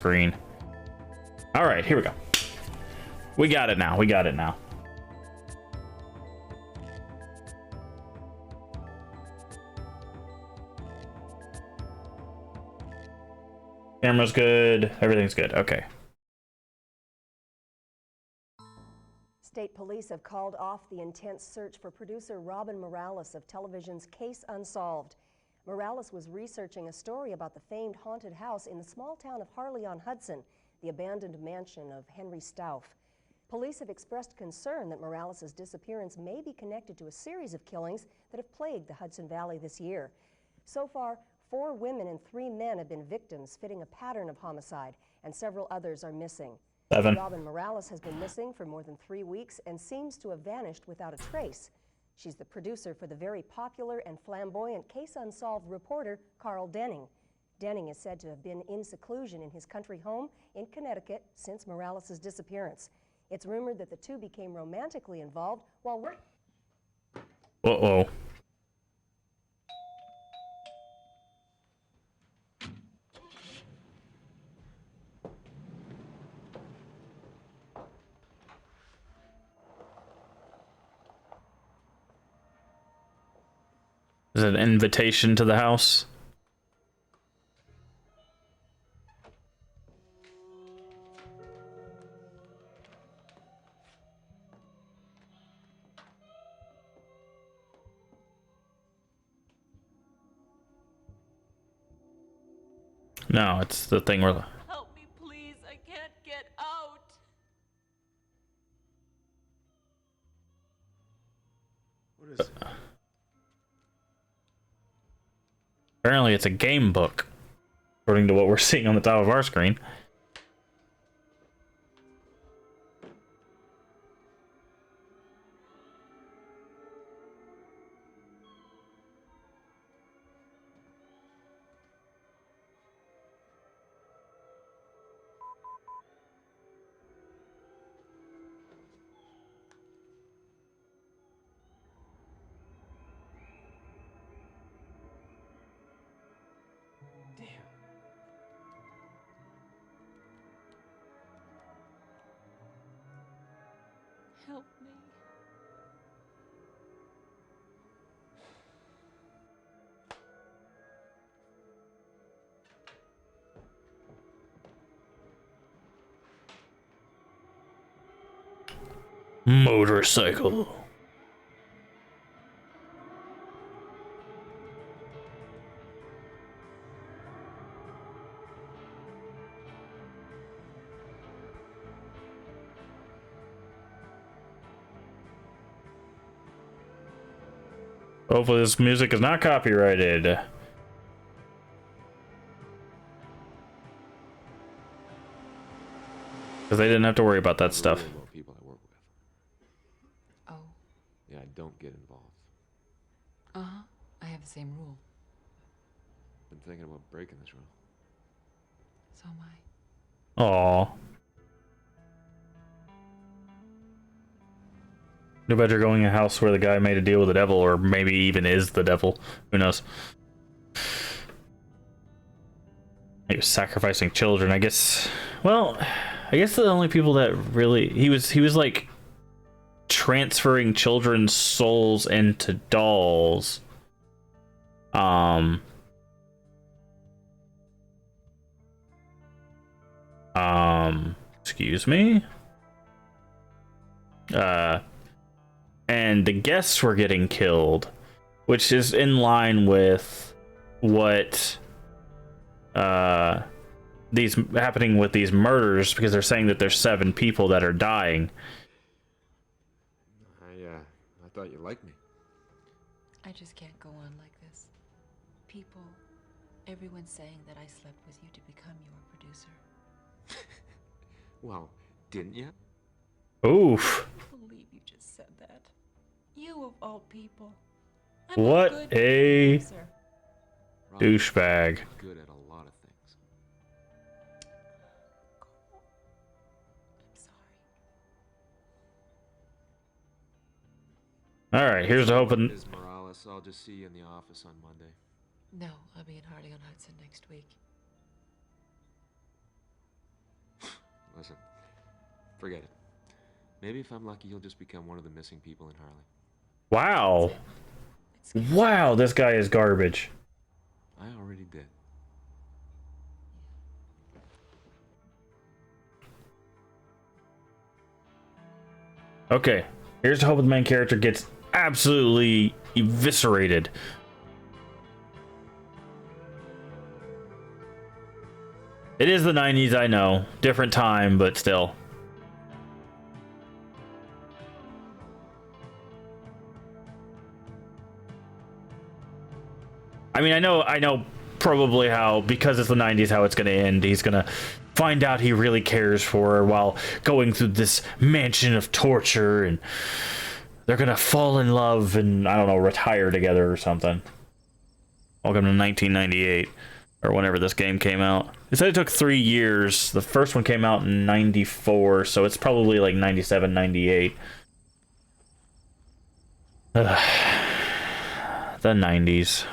screen. All right, here we go. We got it now. We got it now. Camera's good. Everything's good. Okay. State police have called off the intense search for producer Robin Morales of television's Case Unsolved. Morales was researching a story about the famed haunted house in the small town of Harley-on-Hudson, the abandoned mansion of Henry Stauff. Police have expressed concern that Morales' disappearance may be connected to a series of killings that have plagued the Hudson Valley this year. So far, 4 women and 3 men have been victims, fitting a pattern of homicide, and several others are missing. 7. Robin Morales has been missing for more than 3 weeks and seems to have vanished without a trace. She's the producer for the very popular and flamboyant Case Unsolved reporter Carl Denning. Denning is said to have been in seclusion in his country home in Connecticut since Morales' disappearance. It's rumored that the two became romantically involved while working. Uh-oh. Is it an invitation to the house? No, it's the thing where... Help me, please. I can't get out. What is it? Apparently it's a game book, according to what we're seeing on the top of our screen. Help me. Motorcycle. Hopefully this music is not copyrighted. Because they didn't have to worry about that stuff. About people I work with. Oh, Yeah, I don't get involved. uh-huh. I have the same rule. Been thinking about breaking this rule. So am I. Aww. No better going in a house where the guy made a deal with the devil, or maybe even is the devil. Who knows? He was sacrificing children, I guess. Well, I guess the only people that really... He was like transferring children's souls into dolls. Excuse me? And the guests were getting killed, which is in line with what these happening with these murders, because they're saying that there's 7 people that are dying. I thought you liked me. I just can't go on like this. People, everyone's saying that I slept with you to become your producer. Well, didn't you? Oof. I can't believe you just said that. You of all people. What good a producer. Robin, douchebag. Good at a lot of things. I'm sorry. All right, here's hoping. Ms. Morales, I'll just see you in the office on Monday. No, I'll be in Harley-on-Hudson next week. Listen, forget it. Maybe if I'm lucky, you'll just become one of the missing people in Harley. Wow. Wow, this guy is garbage. I already did. Okay, here's to hope the main character gets absolutely eviscerated. It is the 90s, I know. Different time, but still. I mean, I know probably how, because it's the 90s, how it's going to end. He's going to find out he really cares for her while going through this mansion of torture, and they're going to fall in love and, I don't know, retire together or something. Welcome to 1998, or whenever this game came out. It said it took 3 years. The first one came out in 94, so it's probably like 97, 98. Ugh. The 90s.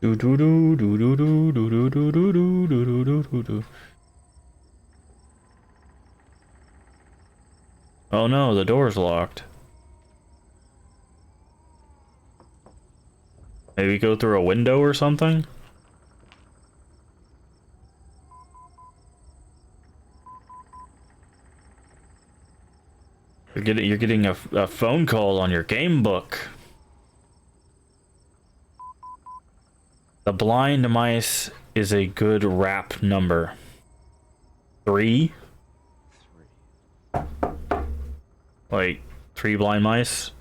Do do do do do do do do do do do do do do. Oh no, the door's locked. Maybe go through a window or something? You're getting a phone call on your game book. The blind mice is a good rap number. 3? 3. Like 3 blind mice?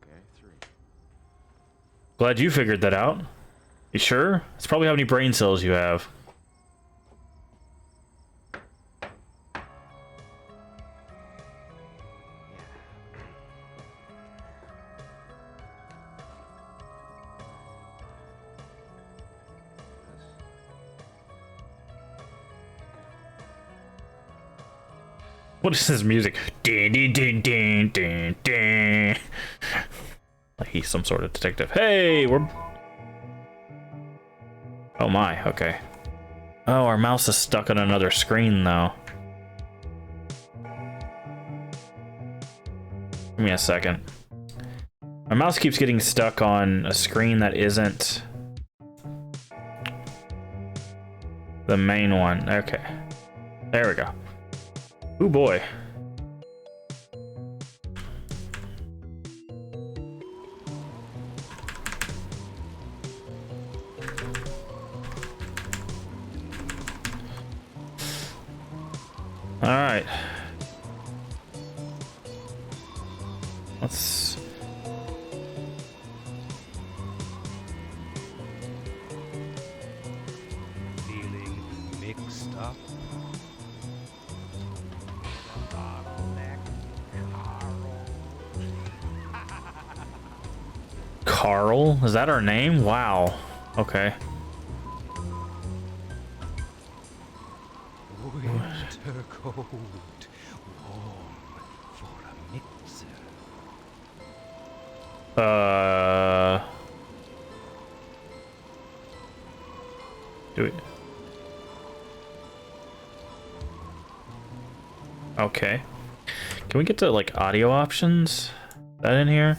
Okay, 3. Glad you figured that out. You sure? It's probably how many brain cells you have. What is this music? Din, din, din, din, din, din. Like he's some sort of detective. Hey, we're... Oh my, okay. Oh, our mouse is stuck on another screen, though. Give me a second. My mouse keeps getting stuck on a screen that isn't the main one. Okay. There we go. Ooh boy. All right. Let's... Feeling mixed up? Carl? Is that our name? Wow. Okay. Winter cold, warm for a mixer. Do it. Okay. Can we get to like audio options? Is that in here?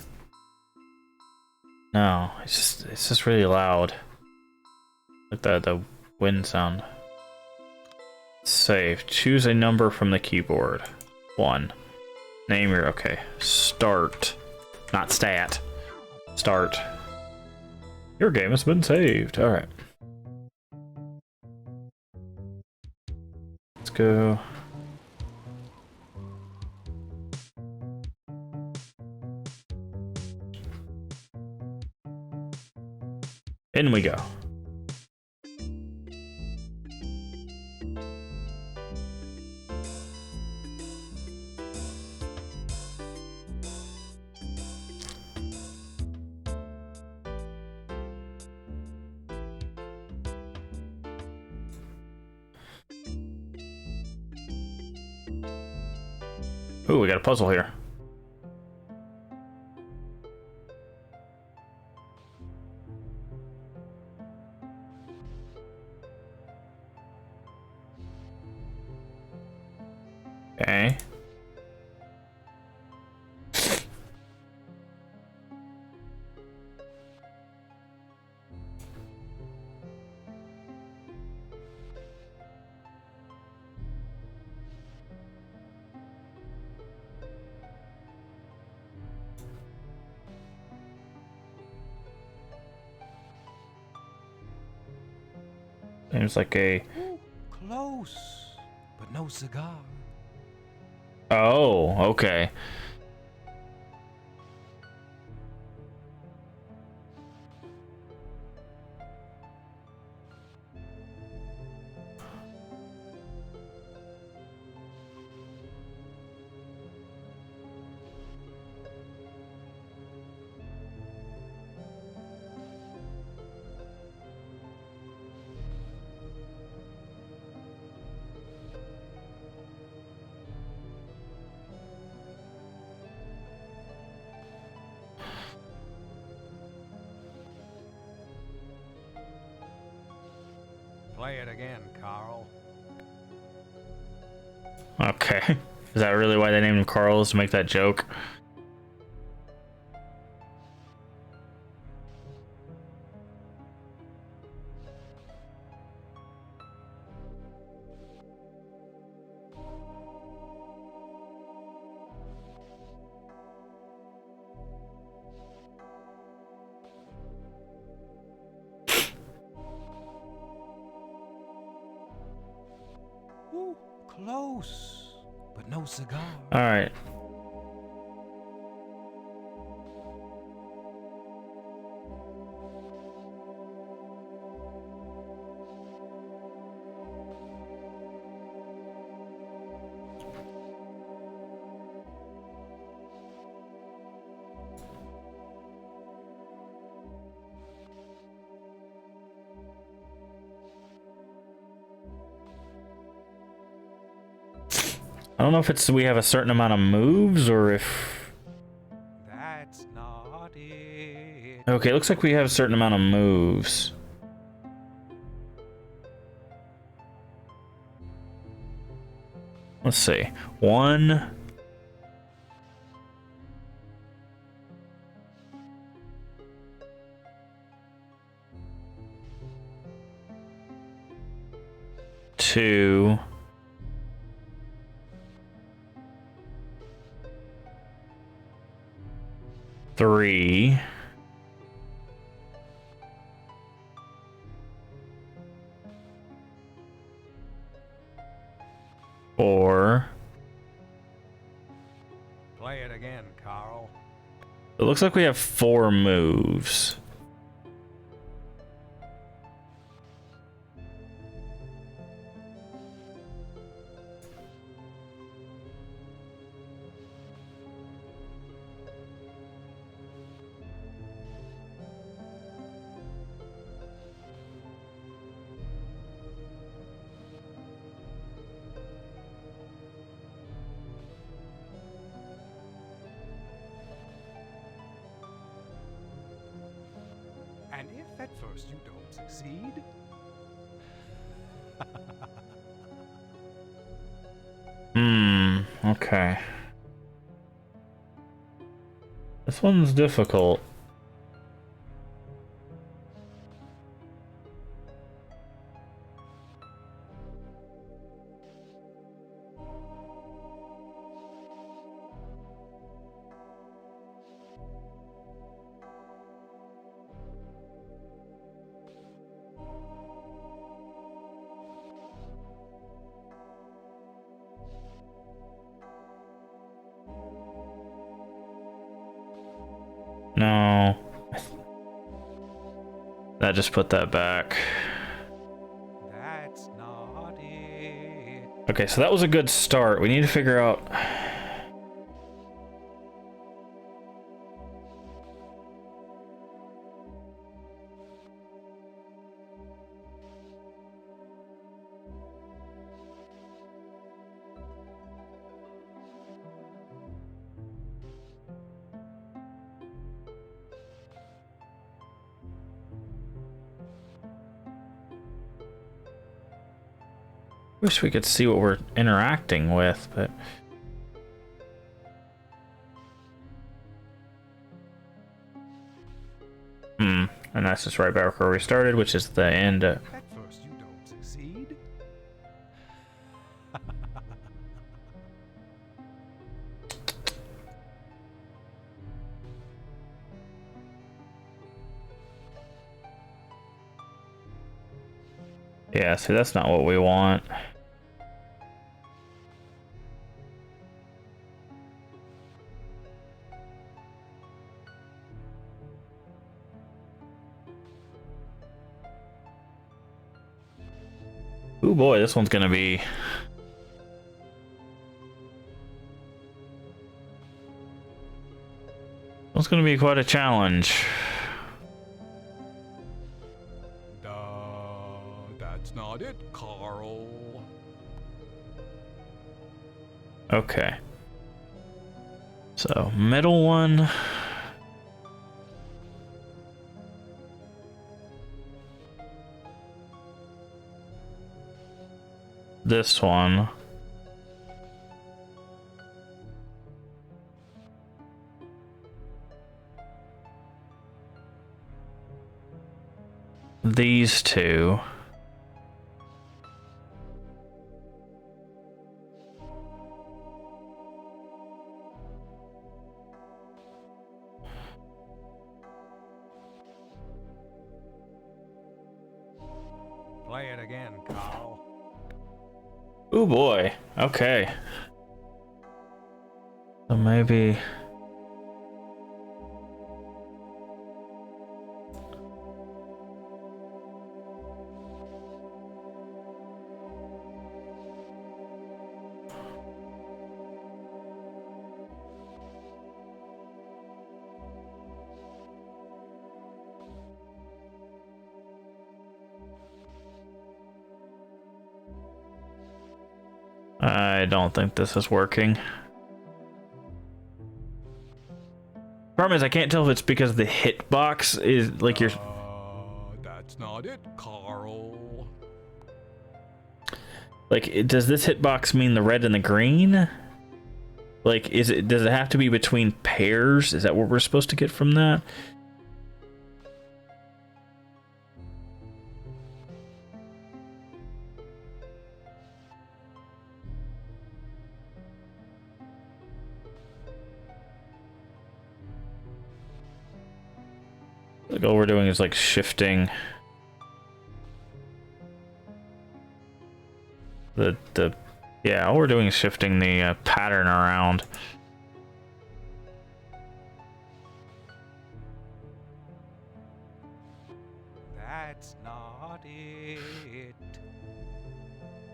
No, it's just really loud. Like the wind sound. Save. Choose a number from the keyboard. 1. Name your... Okay. Start. Not stat. Start. Your game has been saved. Alright. Let's go. In we go. Ooh, we got a puzzle here. Okay. Seems like a... Close, but no cigar. Oh, okay. Play it again, Carl. Okay. Is that really why they named him Carl, is to make that joke? Ooh, close, but no cigar. All right. I don't know if it's we have a certain amount of moves or if... That's not it. Okay, it looks like we have a certain amount of moves. Let's see. 1... 2... 3... 4... Play it again, Carl. It looks like we have 4 moves. And if at first you don't succeed, Okay. This one's difficult. No. That just put that back. that's not it. Okay, so that was a good start. We need to figure out... Wish we could see what we're interacting with, but... And that's just right back where we started, which is the end. At first you don't succeed. Yeah, see, that's not what we want. Oh boy, this one's gonna be... It's gonna be quite a challenge. That's not it, Carl. Okay. So, middle one. This one. These two. Play it again, Carl. Oh boy. Okay. So maybe... I don't think this is working. Problem is, I can't tell if it's because the hitbox is like you're... That's not it, Carl. Like, does this hitbox mean the red and the green? Like, does it have to be between pairs? Is that what we're supposed to get from that? Like, all we're doing is like shifting yeah, all we're doing is shifting the pattern around. That's not it.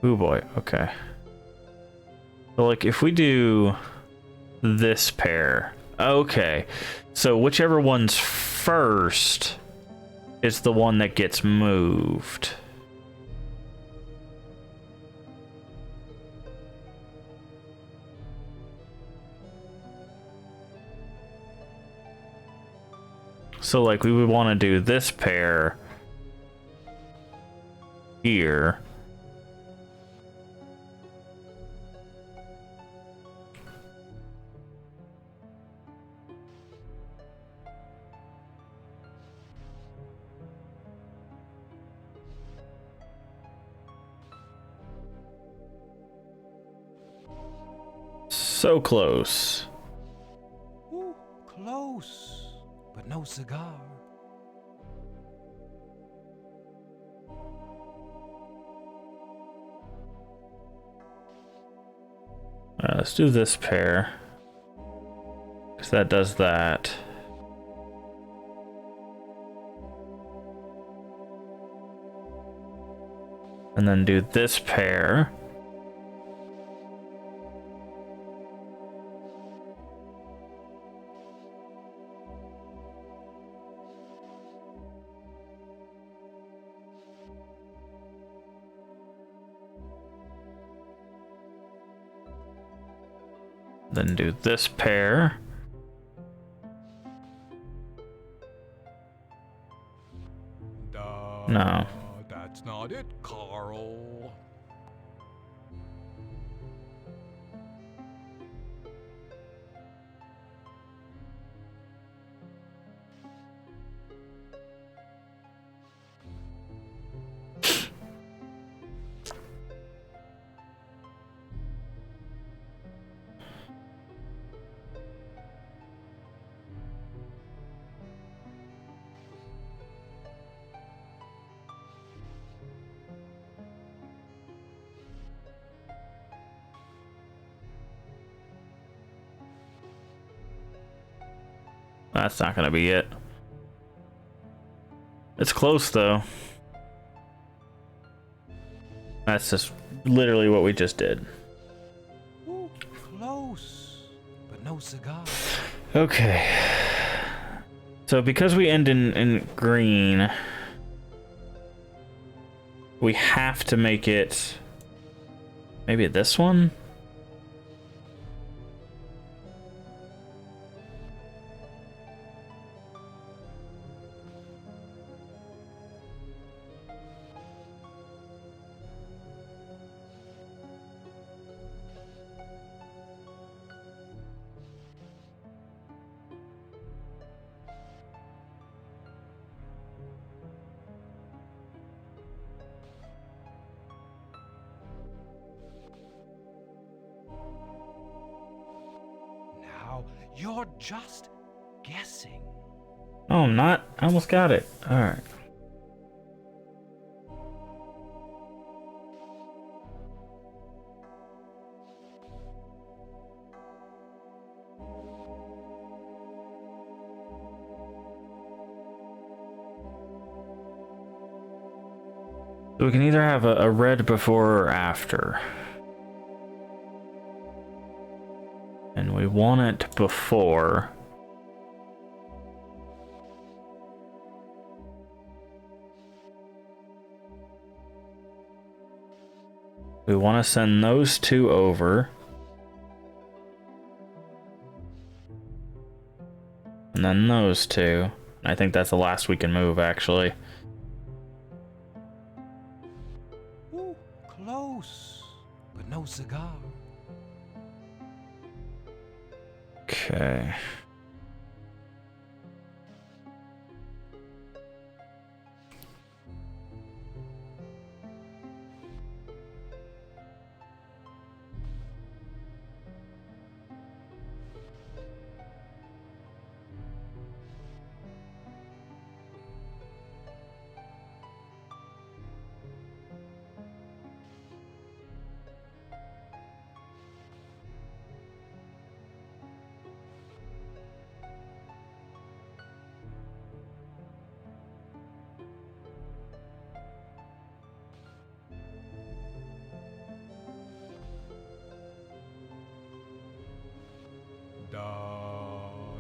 Oh boy, okay. So like if we do this pair, okay. So whichever one's first is the one that gets moved. So like we would want to do this pair here. So close. Ooh, close, but no cigar. Let's do this pair, because that does that. And then do this pair. Then do this pair. No. That's not it, Carl. That's not gonna be it. It's close though. That's just literally what we just did. Ooh, close, but no cigar. Okay. So because we end in green, we have to make it maybe this one? Now you're just guessing. Oh, I'm not. I almost got it. All right. So we can either have a red before or after. And we want it before. We want to send those two over. And then those two. I think that's the last we can move, actually. Ooh, close, but no cigar. Okay.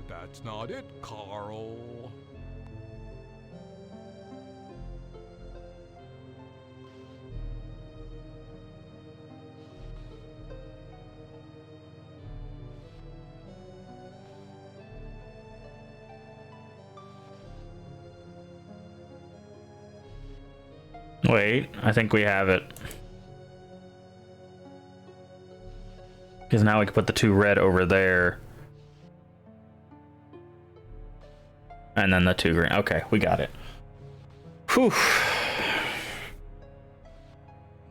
That's not it, Carl. Wait, I think we have it. Because now we can put the two red over there. And then the two green. Okay, we got it. Whew.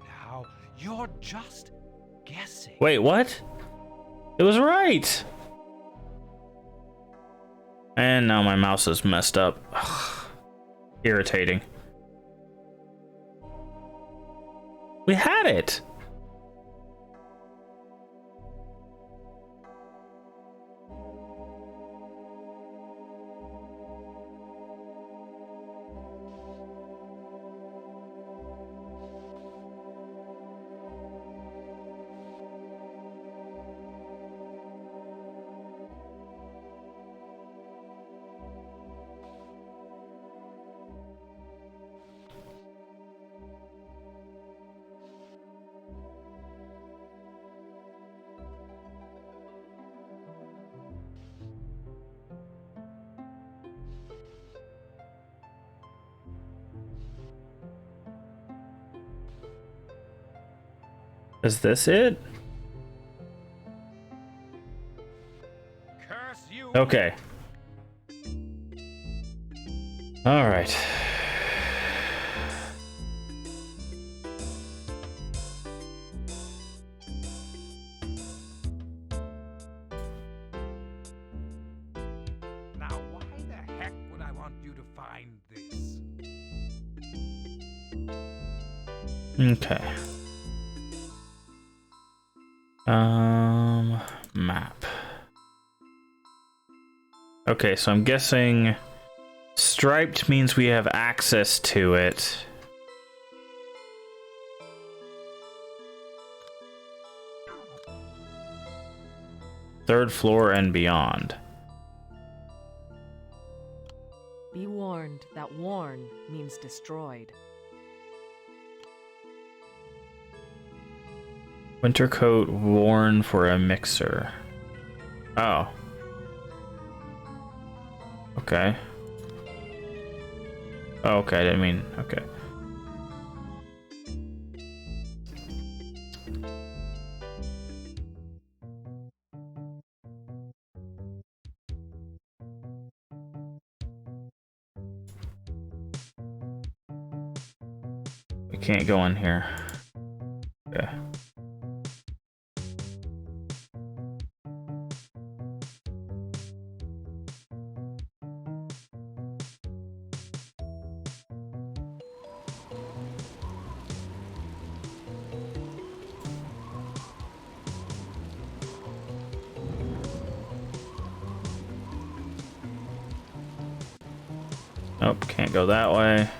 Now you're just guessing. Wait, what? It was right! And now my mouse is messed up. Ugh. Irritating. We had it! Is this it? Curse you. Okay. All right. Now why the heck would I want you to find this? Okay. Map. Okay, so I'm guessing striped means we have access to it. Third floor and beyond. Be warned that warn means destroyed. Winter coat worn for a mixer. Oh. Okay. Oh, okay, I didn't mean... Okay. We can't go in here. Okay. Nope, can't go that way.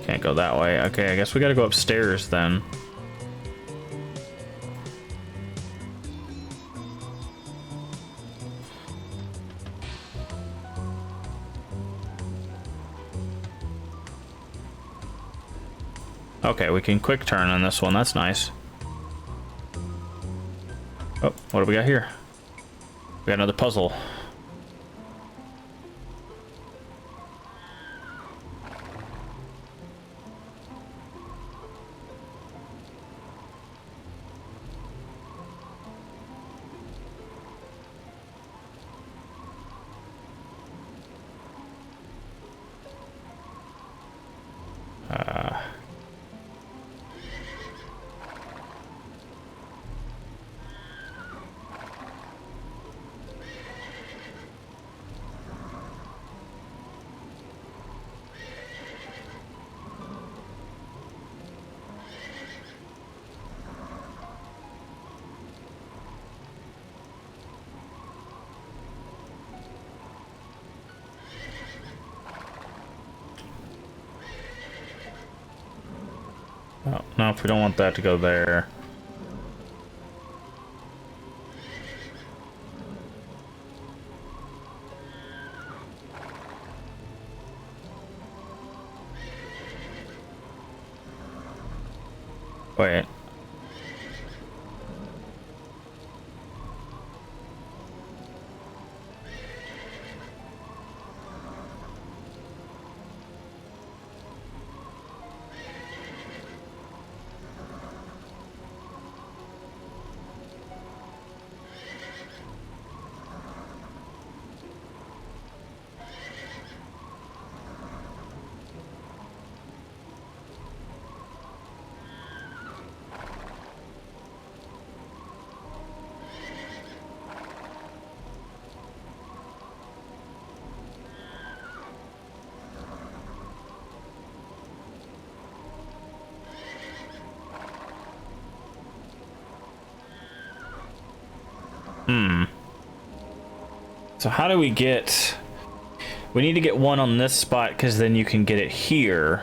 Can't go that way. Okay, I guess we gotta go upstairs then. Okay, we can quick turn on this one. That's nice. Oh, what do we got here? We got another puzzle. Oh, no, if we don't want that to go there. Wait. So how do we get... We need to get one on this spot, because then you can get it here.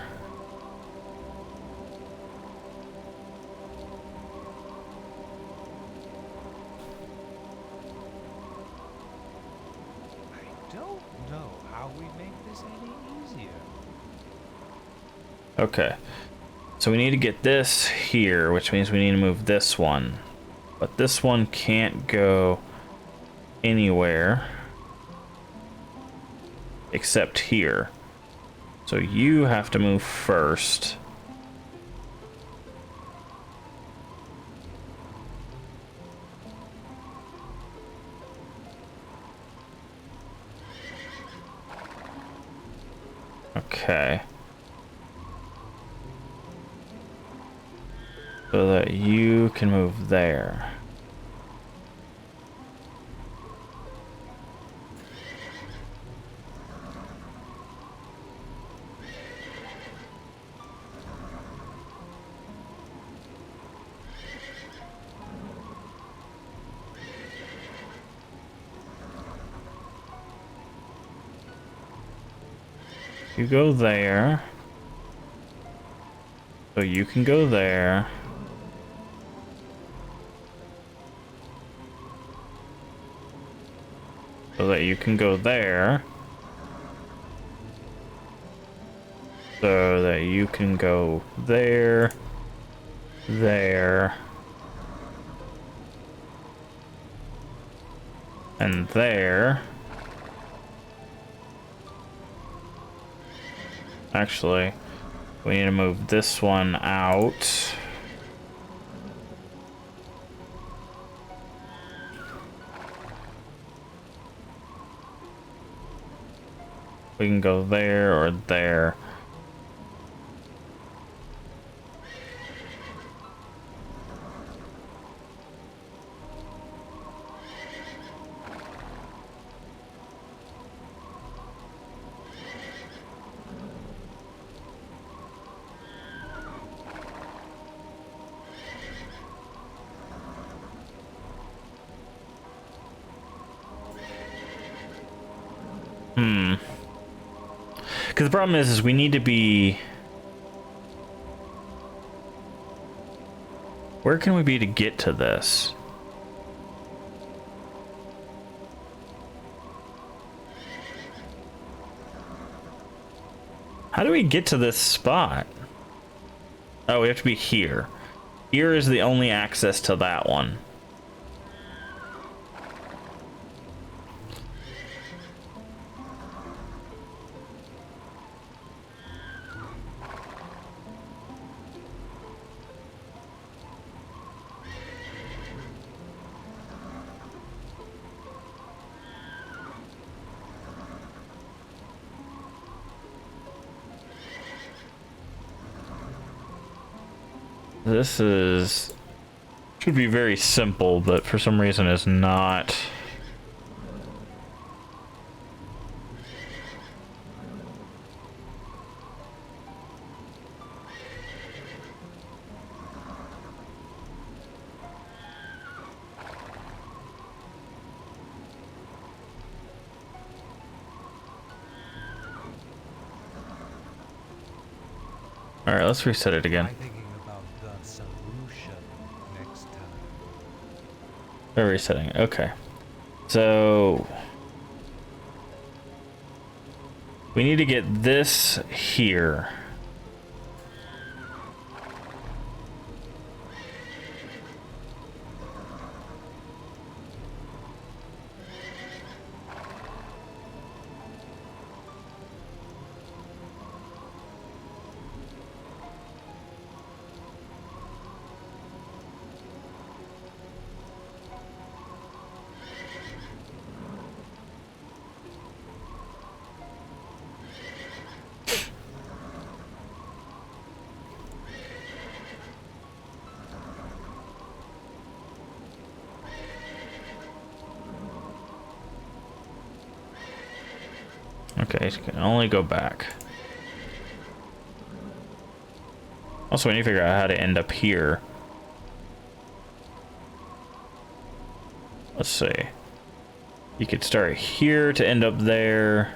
I don't know how we make this any easier. Okay. So we need to get this here, which means we need to move this one. But this one can't go anywhere except here. So you have to move first. Okay. So that you can move there. You go there. So you can go there. So that you can go there. So that you can go there. There. And there. Actually, we need to move this one out. We can go there or there. Because the problem is we need to be... Where can we be to get to this? How do we get to this spot? Oh, we have to be here. Here is the only access to that one. This is... should be very simple, but for some reason is not. All right, let's reset it again. We're resetting. Okay. So we need to get this here. Okay, you can only go back. Also, we need to figure out how to end up here. Let's see. You could start here to end up there,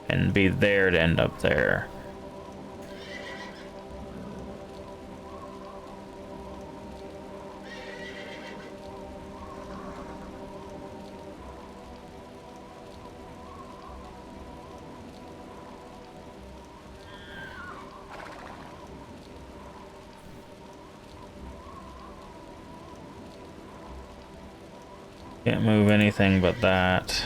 and be there to end up there. Can't move anything but that.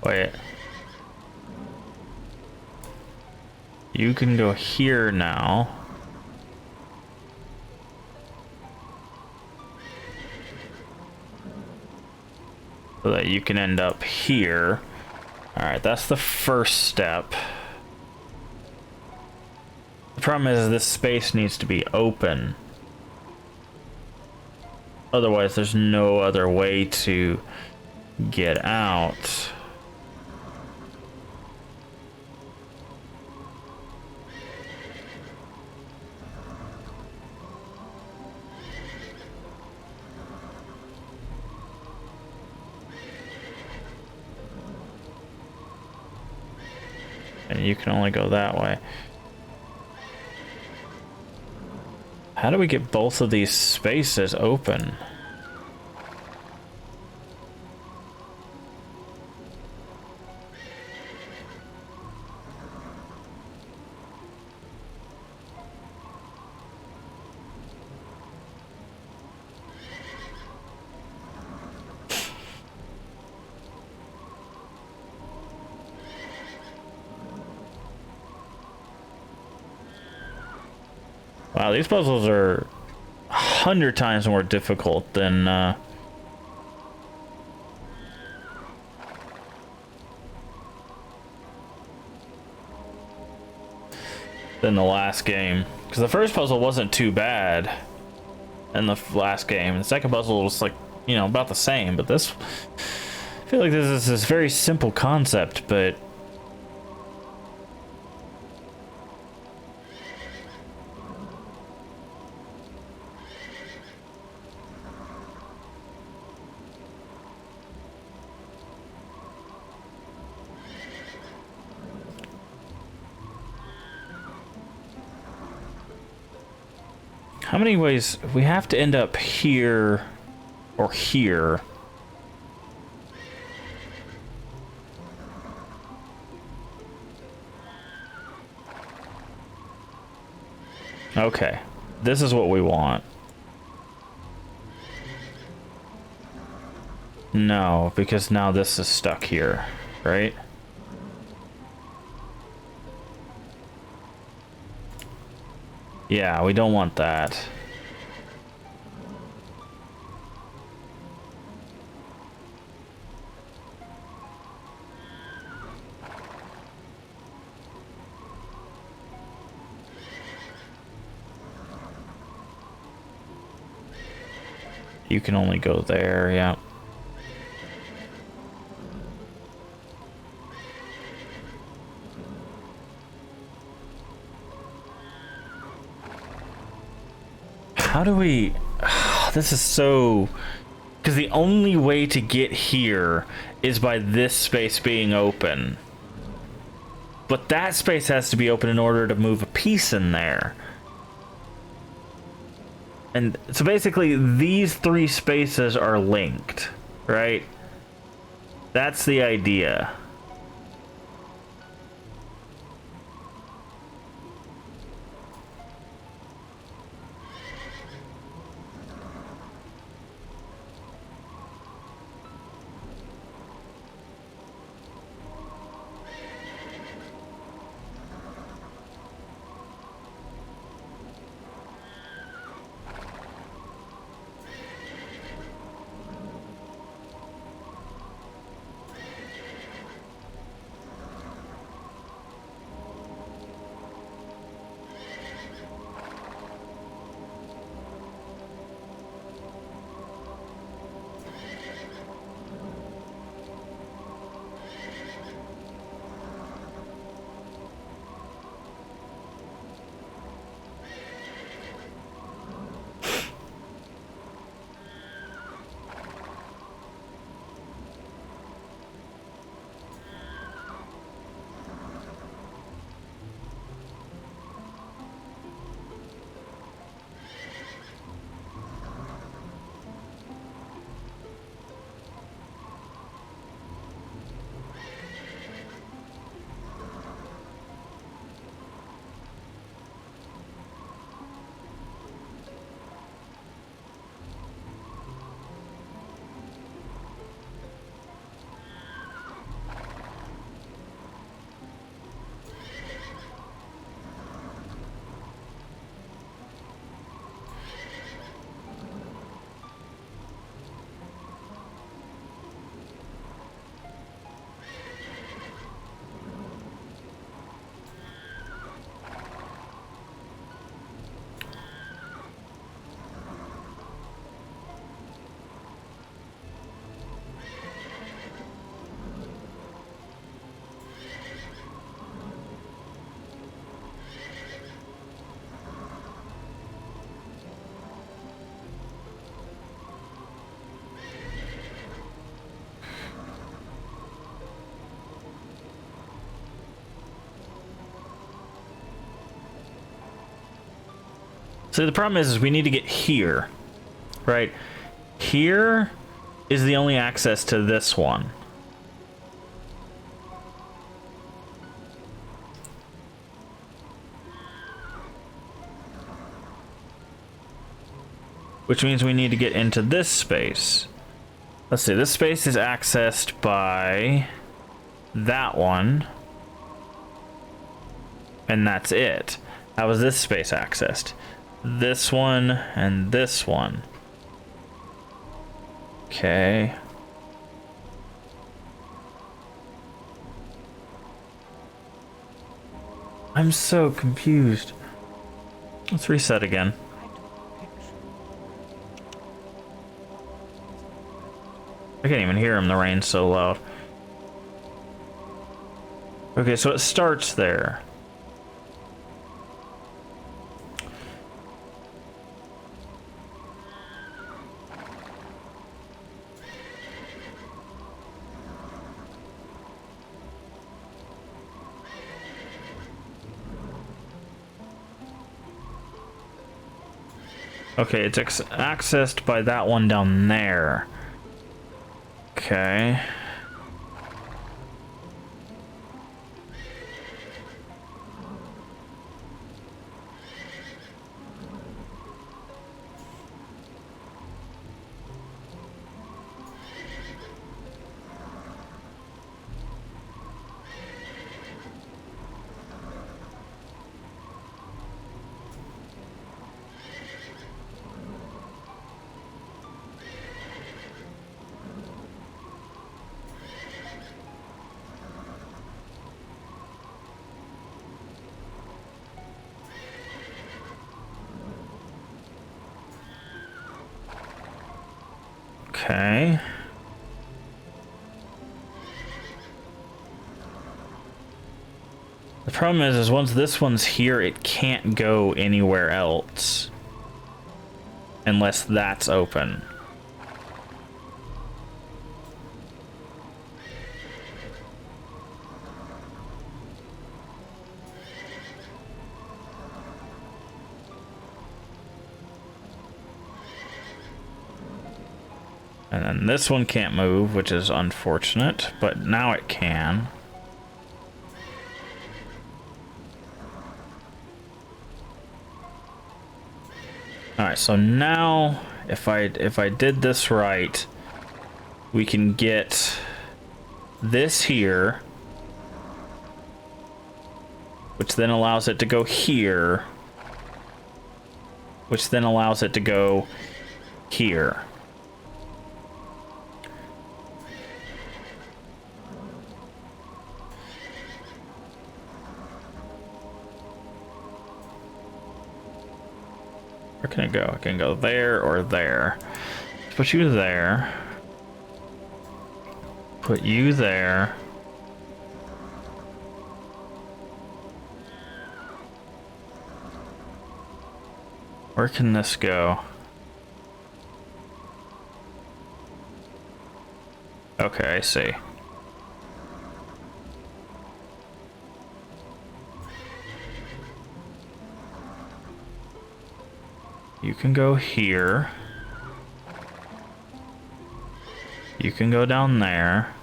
Wait. You can go here now. So that you can end up here. Alright, that's the first step. The problem is this space needs to be open. Otherwise, there's no other way to get out. And you can only go that way. How do we get both of these spaces open? Wow, these puzzles are 100 times more difficult than the last game. Because the first puzzle wasn't too bad in the last game. The second puzzle was like, you know, about the same. But this, I feel like this is this very simple concept, but how many ways? We have to end up here or here. Okay, this is what we want. No, because now this is stuck here, right? Yeah, we don't want that. You can only go there, yeah. How do we... This is so... Because the only way to get here is by this space being open. But that space has to be open in order to move a piece in there. And so basically, these three spaces are linked, right? That's the idea. So the problem is we need to get here, right? Here is the only access to this one. Which means we need to get into this space. Let's see, this space is accessed by that one. And that's it. How is this space accessed? This one and this one. Okay. I'm so confused. Let's reset again. I can't even hear him, the rain's so loud. Okay, so it starts there. Okay, it's accessed by that one down there. Okay. Okay. The problem is once this one's here, it can't go anywhere else. Unless that's open. And then this one can't move, which is unfortunate, but now it can. Alright, so now if I did this right, we can get this here, which then allows it to go here, which then allows it to go here. Where can it go? I can go there or there. Let's put you there. Put you there. Where can this go? Okay, I see. You can go here. You can go down there.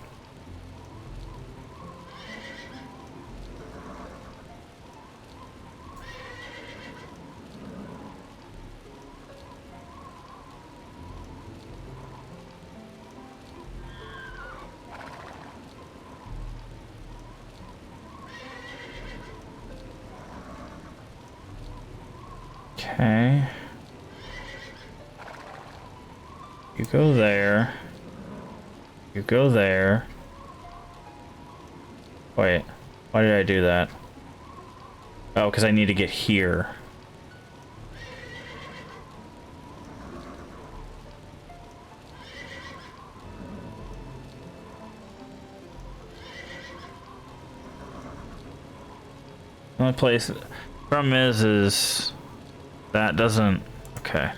Okay. You go there. You go there. Wait, why did I do that? Oh, because I need to get here. The only place... Problem is that doesn't... Okay.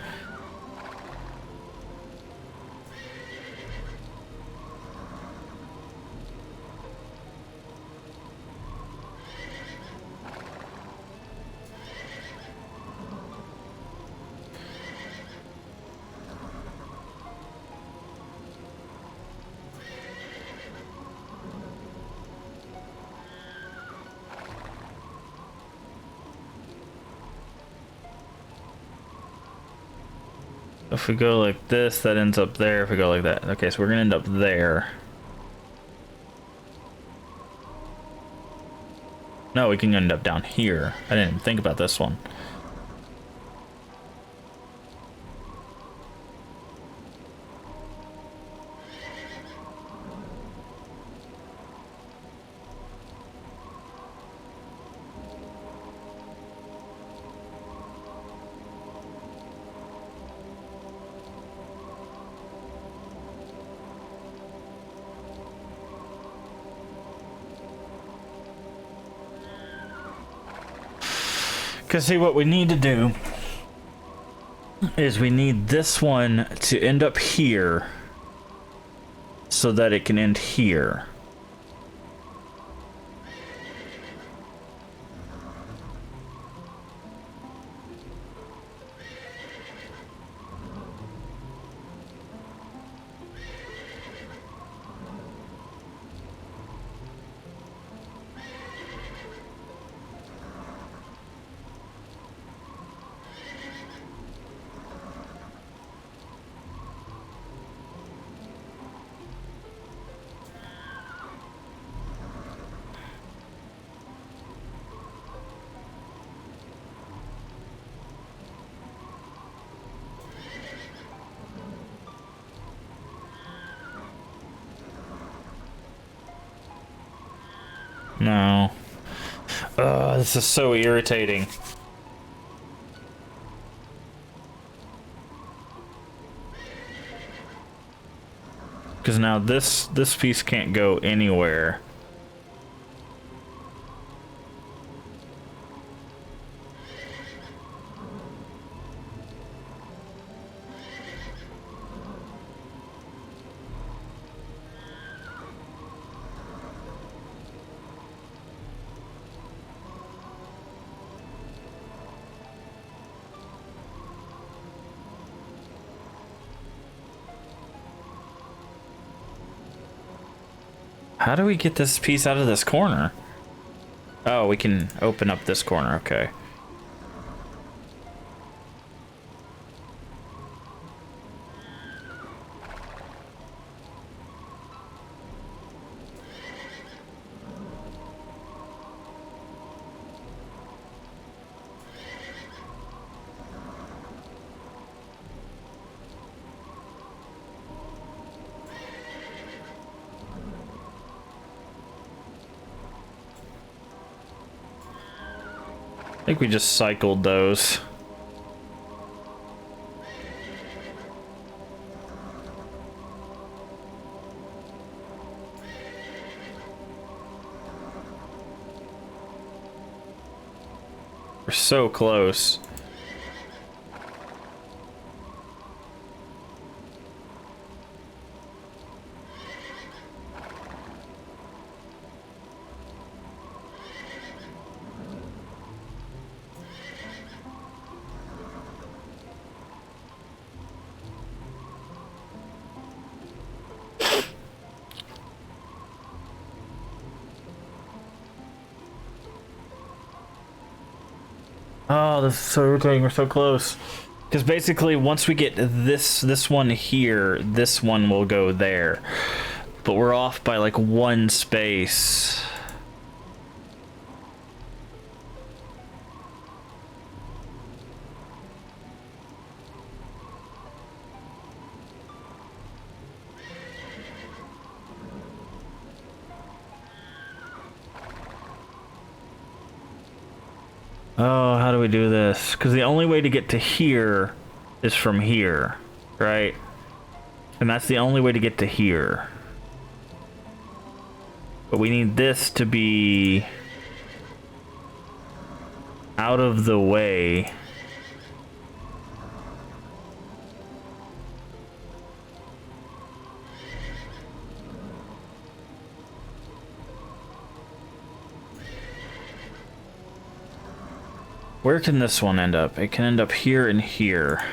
If we go like this, that ends up there. If we go like that. Okay, so we're gonna end up there. No, we can end up down here. I didn't even think about this one. Because see, what we need to do is we need this one to end up here so that it can end here. No. This is so irritating. Because now this piece can't go anywhere. How do we get this piece out of this corner? Oh, we can open up this corner, okay. I think we just cycled those. We're so close. Oh, this is so irritating. We're so close. Because basically, once we get this one here, this one will go there. But we're off by like one space. Oh, how do we do this? Because the only way to get to here is from here, right? And that's the only way to get to here. But we need this to be out of the way. Where can this one end up? It can end up here and here.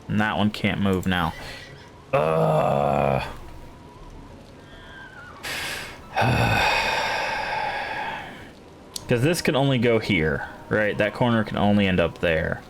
And that one can't move now. Because this can only go here, right? That corner can only end up there.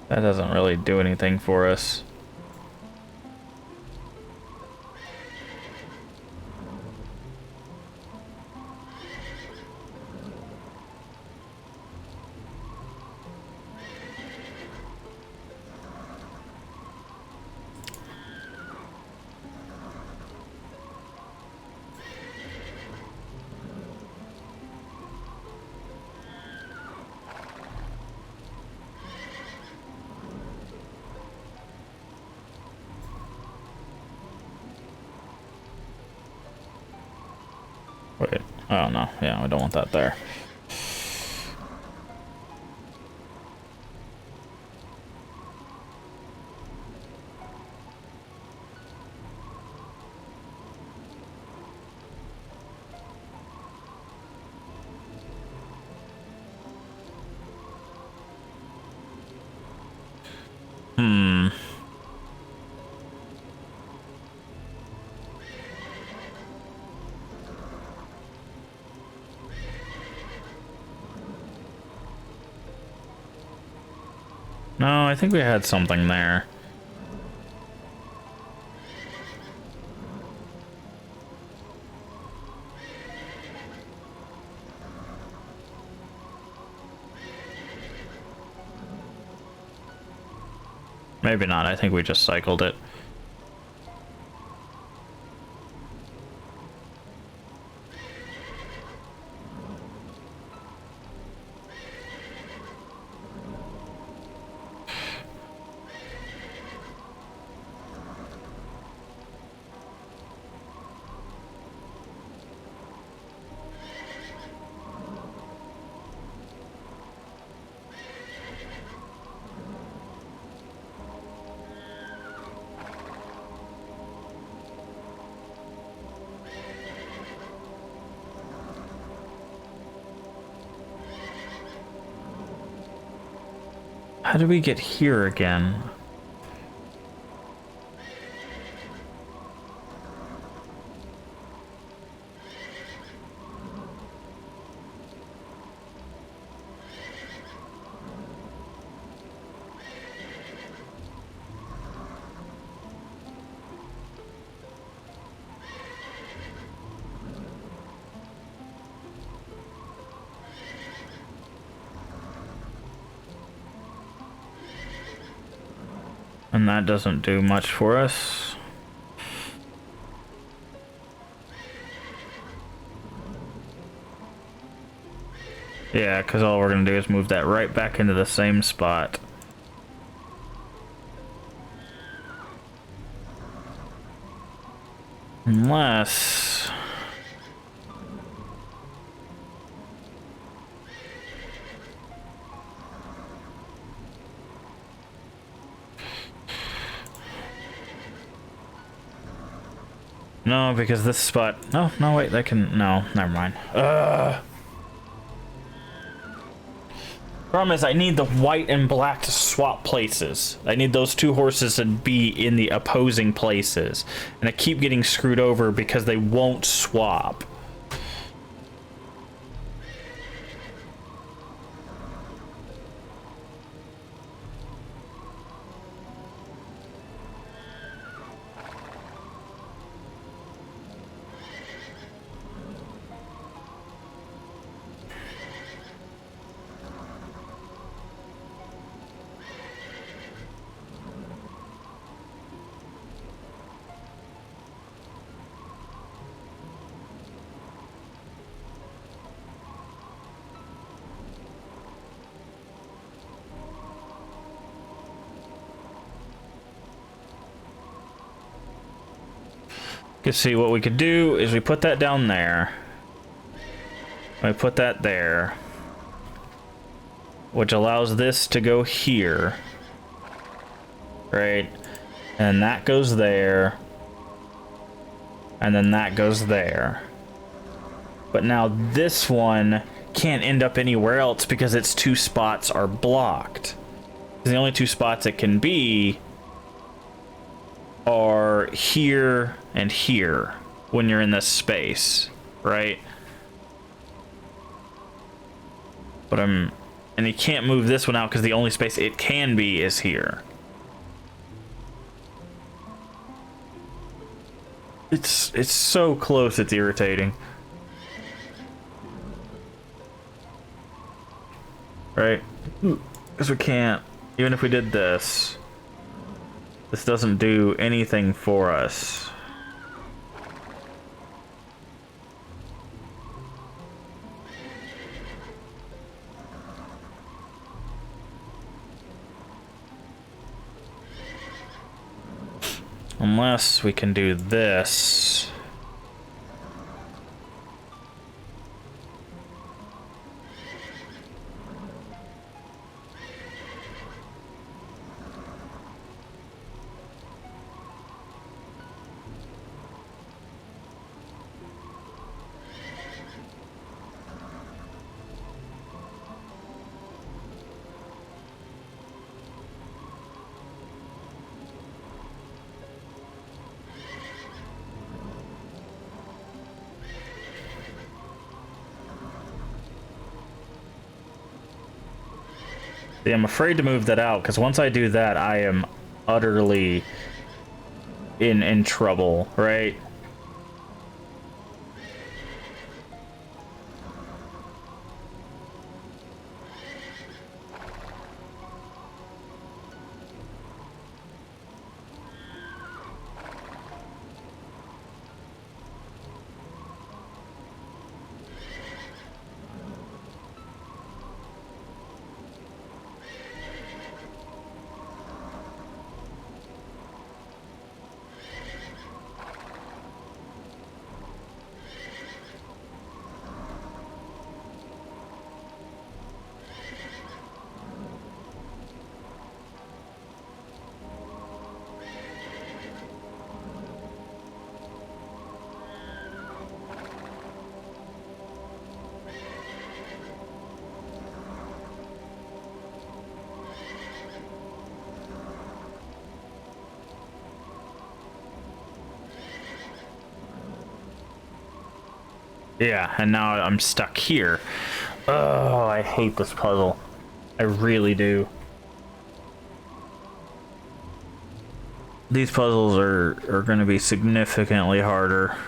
That doesn't really do anything for us. Wait, oh no, yeah, we don't want that there. No, I think we had something there. Maybe not, I think we just cycled it. How did we get here again? And that doesn't do much for us. Yeah, because all we're going to do is move that right back into the same spot. Unless... No, because this spot... No, no, wait, that can... No, never mind. Problem is, I need the white and black to swap places. I need those two horses to be in the opposing places. And I keep getting screwed over because they won't swap. You see, what we could do is we put that down there. We put that there. Which allows this to go here. Right? And that goes there. And then that goes there. But now this one can't end up anywhere else because its 2 spots are blocked. The only 2 spots it can be are here and here when you're in this space, right? But and you can't move this one out because the only space it can be is here. It's so close, it's irritating. Right? Because we can't, even if we did this, this doesn't do anything for us. Unless we can do this. See, I'm afraid to move that out, because once I do that, I am utterly in trouble, right? Yeah, and now I'm stuck here. Oh, I hate this puzzle. I really do. These puzzles are going to be significantly harder.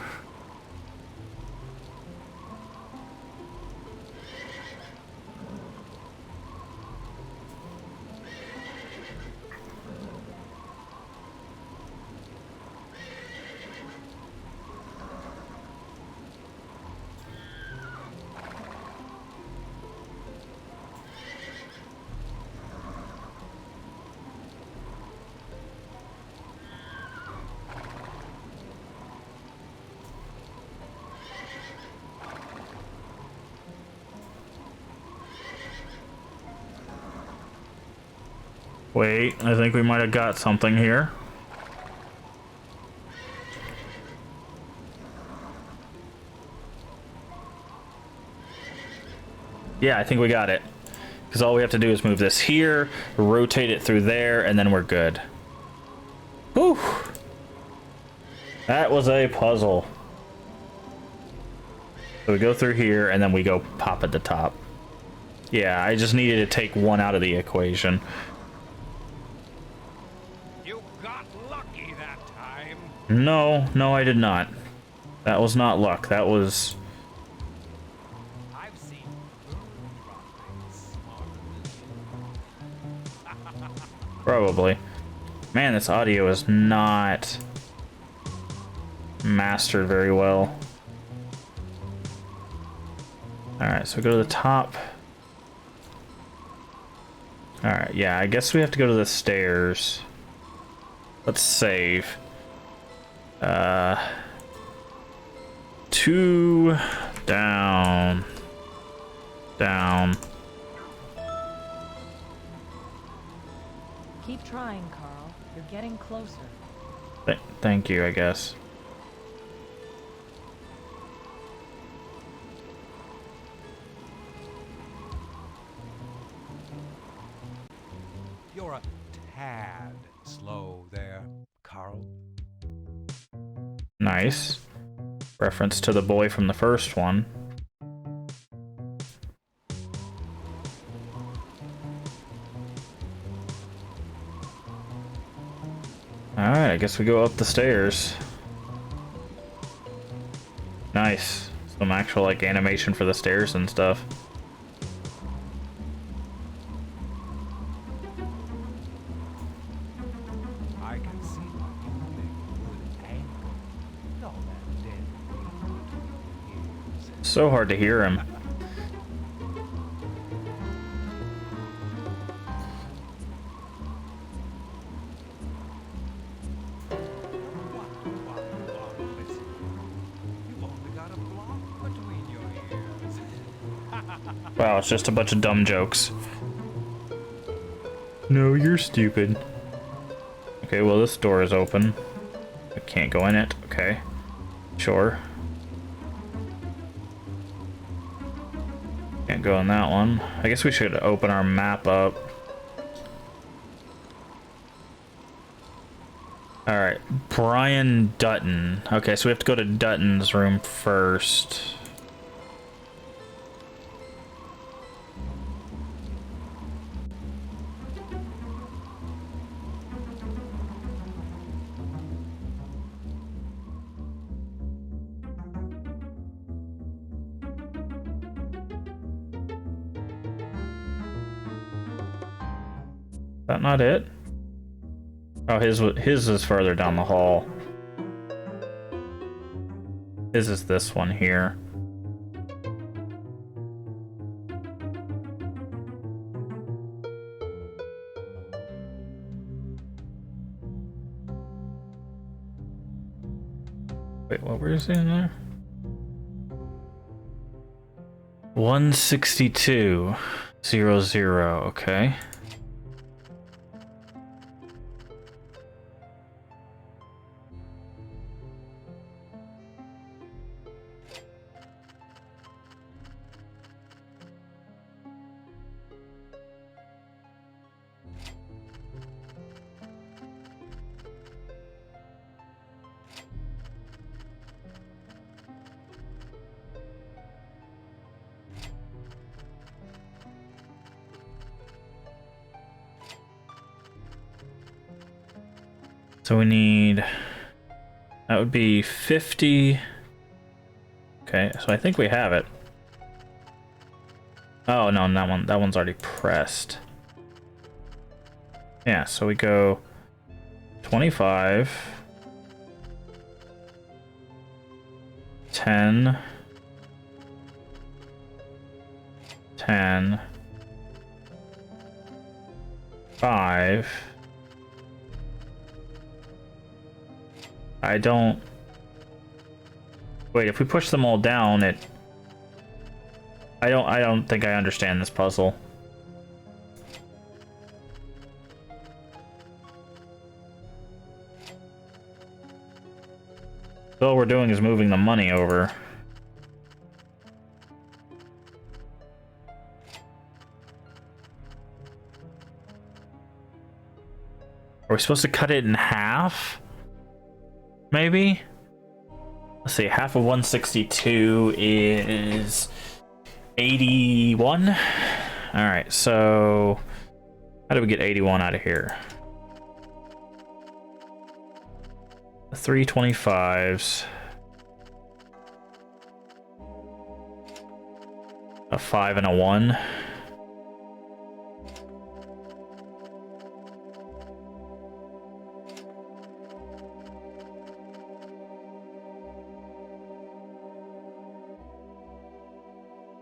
Wait, I think we might have got something here. Yeah, I think we got it. Because all we have to do is move this here, rotate it through there, and then we're good. Whew! That was a puzzle. So we go through here, and then we go pop at the top. Yeah, I just needed to take one out of the equation. No, I did not. That was not luck. That was... I've seen Probably. Man, this audio is not mastered very well. Alright, so we go to the top. Alright, yeah, I guess we have to go to the stairs. Let's save. 2 down. Down. Keep trying, Carl. You're getting closer. Thank you, I guess. You're a tad slow there, Carl. Nice. Reference to the boy from the first one. Alright, I guess we go up the stairs. Nice. Some actual, like, animation for the stairs and stuff. I can see why you make a good anchor. With all that dead weight between your ears. So hard to hear him. Listen. You've only got a block between your ears. Wow, it's just a bunch of dumb jokes. No, you're stupid. Okay, well, this door is open. I can't go in it. Okay. Sure. Can't go in that one. I guess we should open our map up. Alright, Brian Dutton. Okay, so we have to go to Dutton's room first. Is that not it? Oh, his is further down the hall. His is this one here. Wait, what were you saying there? 16200, okay. So we need, that would be 50. Okay, so I think we have it. Oh no, that one's already pressed. Yeah, so we go 25, 10, 10, 5. I don't... Wait, if we push them all down, it... I don't think I understand this puzzle. All we're doing is moving the money over. Are we supposed to cut it in half? Maybe? Let's see, half of 162 is 81. Alright, so how do we get 81 out of here? 325s. A 5 and a 1.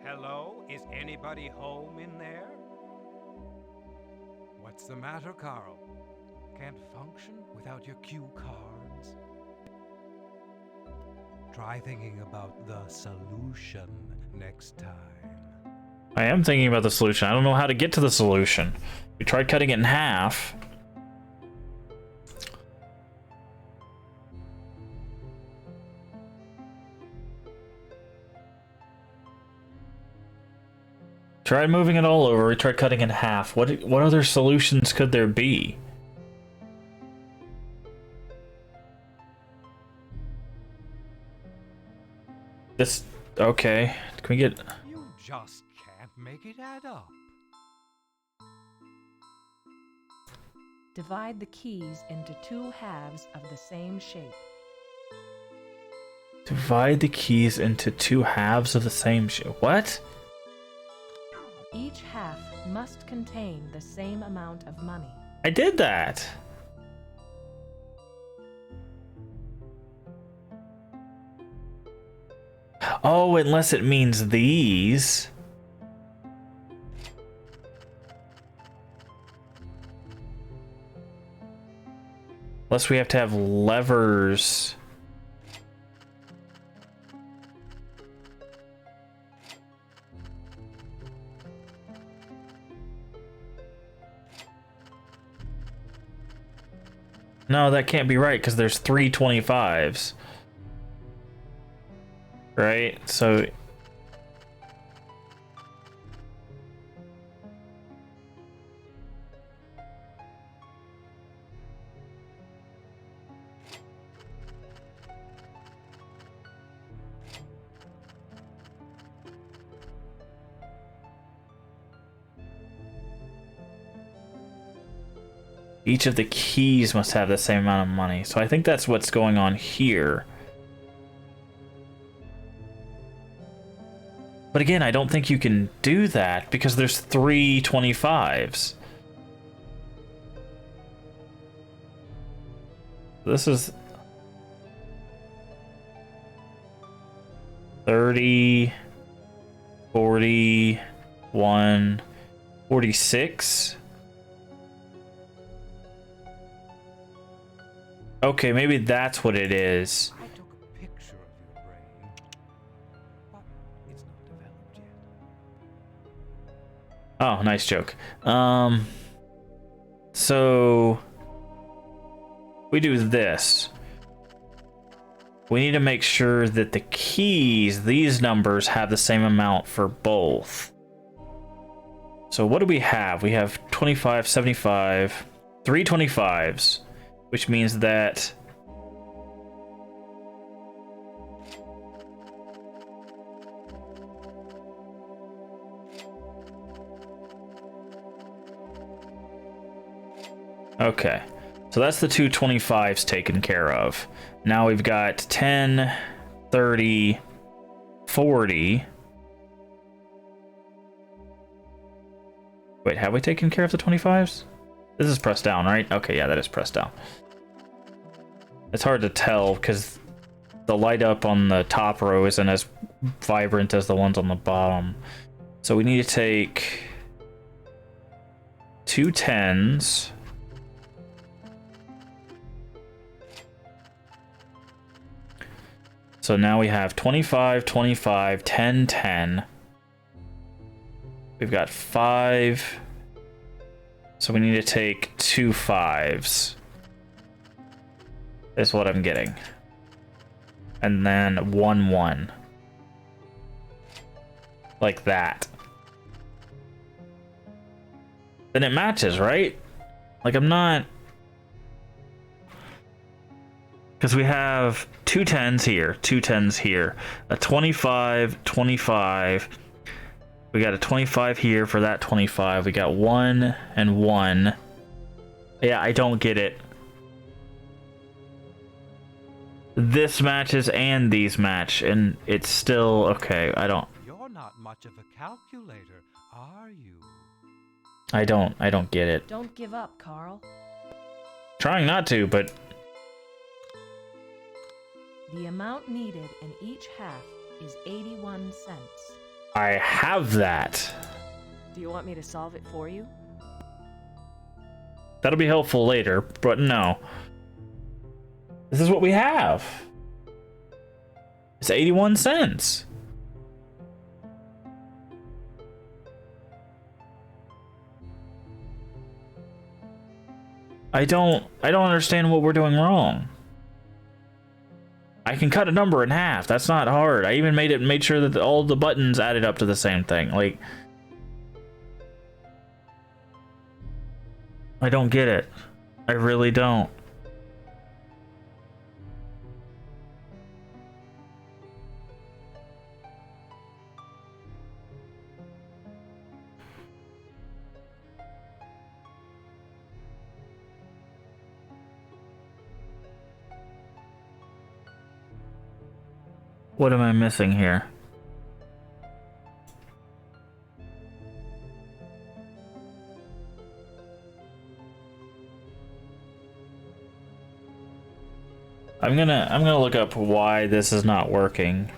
Hello? Is anybody home in there? What's the matter, Carl? Can't function without your cue cards? Try thinking about the solution next time. I am thinking about the solution. I don't know how to get to the solution. We tried cutting it in half. Tried moving it all over. We tried cutting it in half. What other solutions could there be? This... Okay. Can we get... You just can't make it add up. Divide the keys into 2 halves of the same shape. Divide the keys into 2 halves of the same shape. What? Each half must contain the same amount of money. I did that. Oh, unless it means these. Unless we have to have levers. No, that can't be right because there's 3 25s. Right? So each of the keys must have the same amount of money. So I think that's what's going on here. But again, I don't think you can do that because there's 3 25s. This is 30, 41, 46. Okay, maybe that's what it is. I took a picture of your brain, but it's not developed yet. Oh, nice joke. So we do this. We need to make sure that the keys, these numbers, have the same amount for both. So what do we have? We have 25, 75, 3 25s, which means that okay, so that's the 2 25s taken care of. Now we've got 10, 30, 40. Wait, have we taken care of the 25s? This is pressed down, right? Okay, yeah, that is pressed down. It's hard to tell because the light up on the top row isn't as vibrant as the ones on the bottom. So we need to take 2 10s. So now we have 25, 25, 10, 10. We've got 5. So we need to take 2 5s. Is what I'm getting. And then 1 1. Like that. Then it matches, right? Like I'm not... Because we have 2 10s here, 2 10s here, a 25, 25. We got a 25 here for that 25. We got 1 and 1. Yeah, I don't get it. This matches and these match, and it's still okay. I don't. You're not much of a calculator, are you? I don't get it. Don't give up, Carl. Trying not to, but The amount needed in each half is 81 cents. I have that. Do you want me to solve it for you? That'll be helpful later, but no. This is what we have. It's 81 cents. I don't understand what we're doing wrong. I can cut a number in half. That's not hard. I even made sure that all the buttons added up to the same thing. Like, I don't get it. I really don't. What am I missing here? I'm gonna look up why this is not working.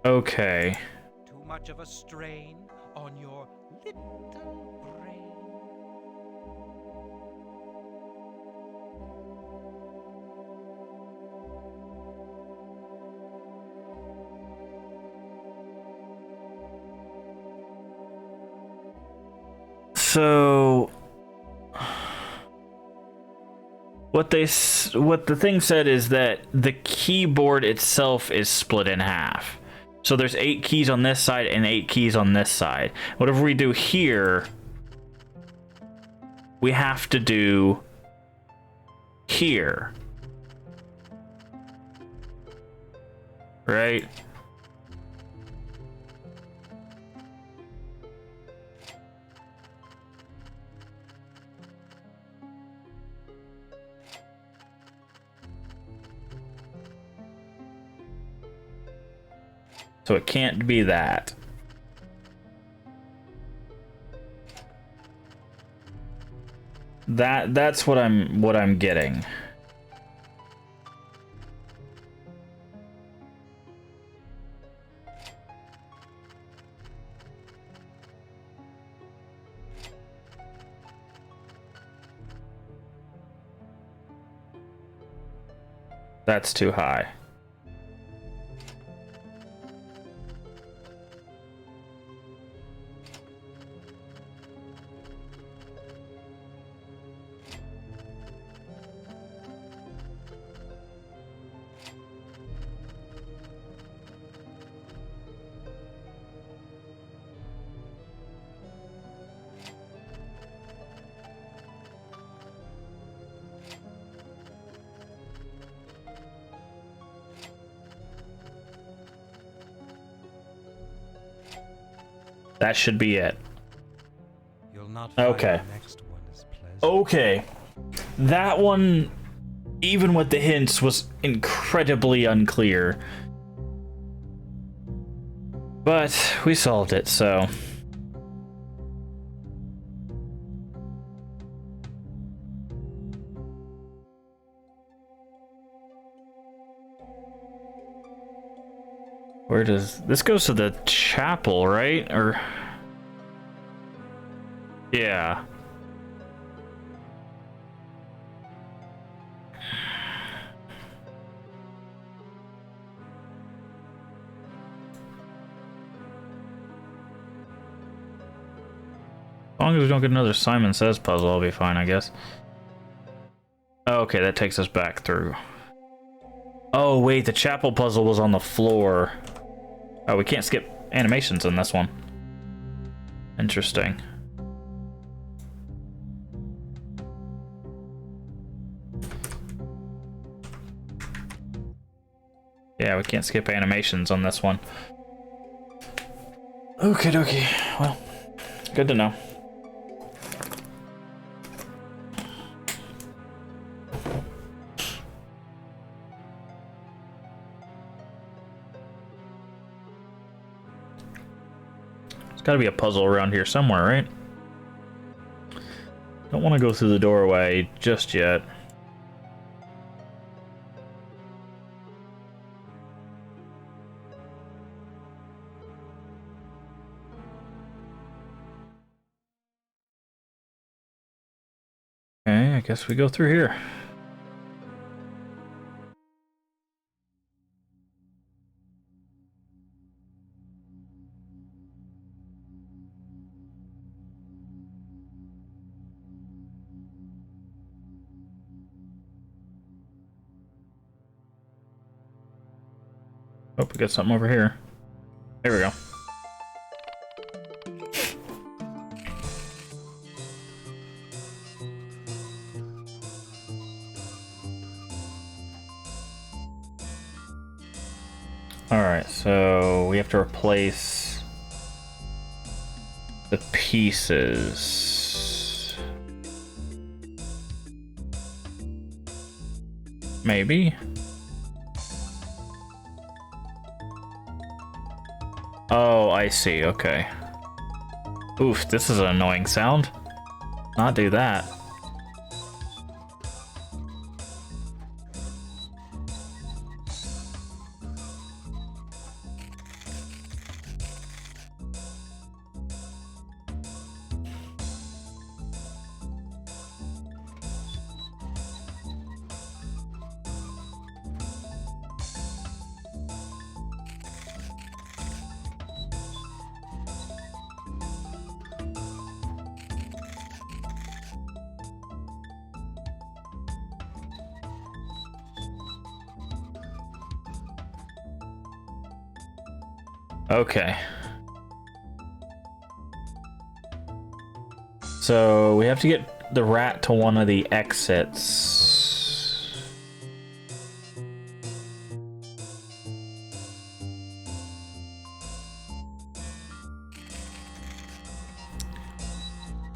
Okay. Too much of a strain on your little brain. So what the thing said is that the keyboard itself is split in half. So there's 8 keys on this side and 8 keys on this side. Whatever we do here, we have to do here. Right? So it can't be that. That's what I'm getting. That's too high. That should be it. You'll not find Okay. the next one as pleasant. Okay. That one, even with the hints, was incredibly unclear. But we solved it, so. Where does this goes to the chapel, right? Or yeah. As long as we don't get another Simon Says puzzle, I'll be fine, I guess. Okay, that takes us back through. Oh wait, the chapel puzzle was on the floor. Oh, we can't skip animations in this one. Interesting. Yeah, we can't skip animations on this one. Okie dokie. Well, good to know. There's gotta be a puzzle around here somewhere, right? Don't want to go through the doorway just yet. Okay, I guess we go through here. Oh, we got something over here. There we go. Alright, so we have to replace the pieces. Maybe? Oh, I see, okay. Oof, this is an annoying sound. Not do that. Okay. So we have to get the rat to one of the exits.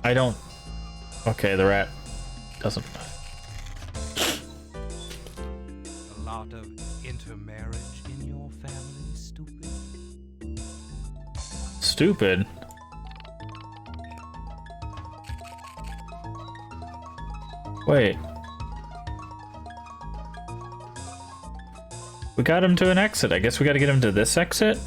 I don't... Okay, the rat doesn't... A lot of intermarriage in your family, stupid. Stupid? Wait. We got him to an exit. I guess we gotta get him to this exit?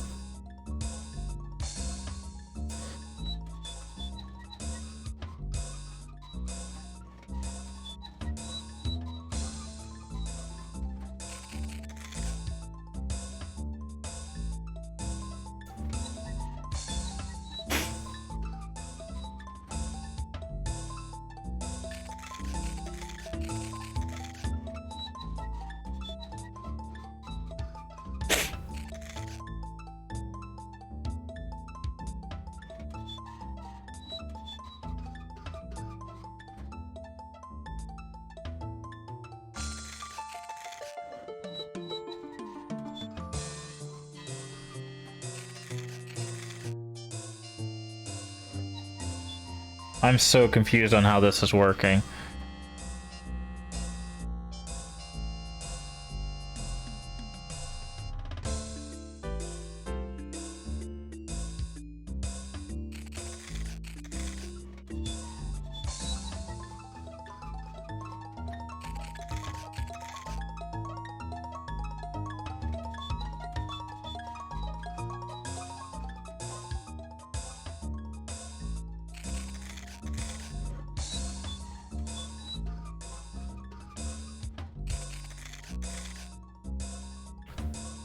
I'm so confused on how this is working.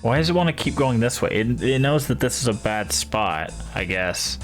Why does it want to keep going this way? It knows that this is a bad spot, I guess.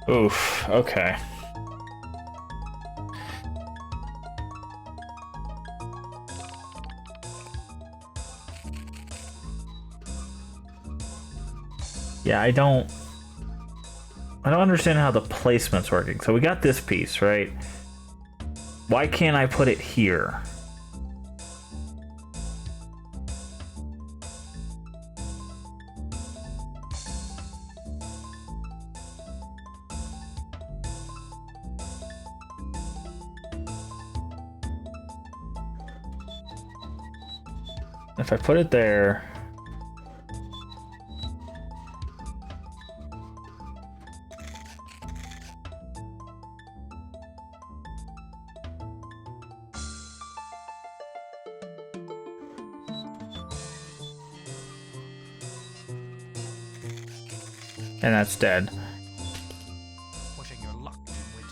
Oof, okay. Yeah, I don't understand how the placement's working. So we got this piece, right? Why can't I put it here? If I put it there... and that's dead. Pushing your luck, Wit.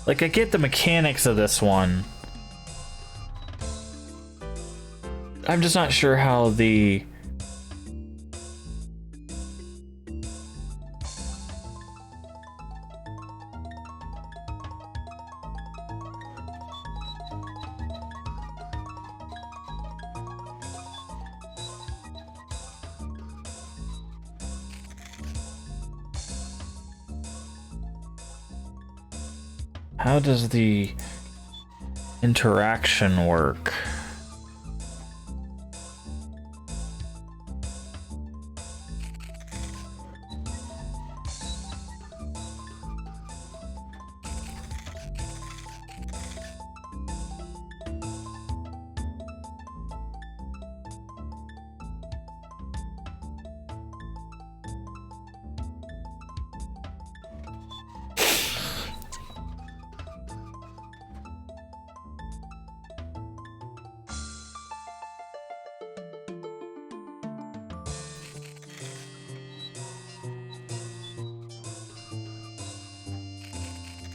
Like, I get the mechanics of this one. I'm just not sure how the... How does the interaction work?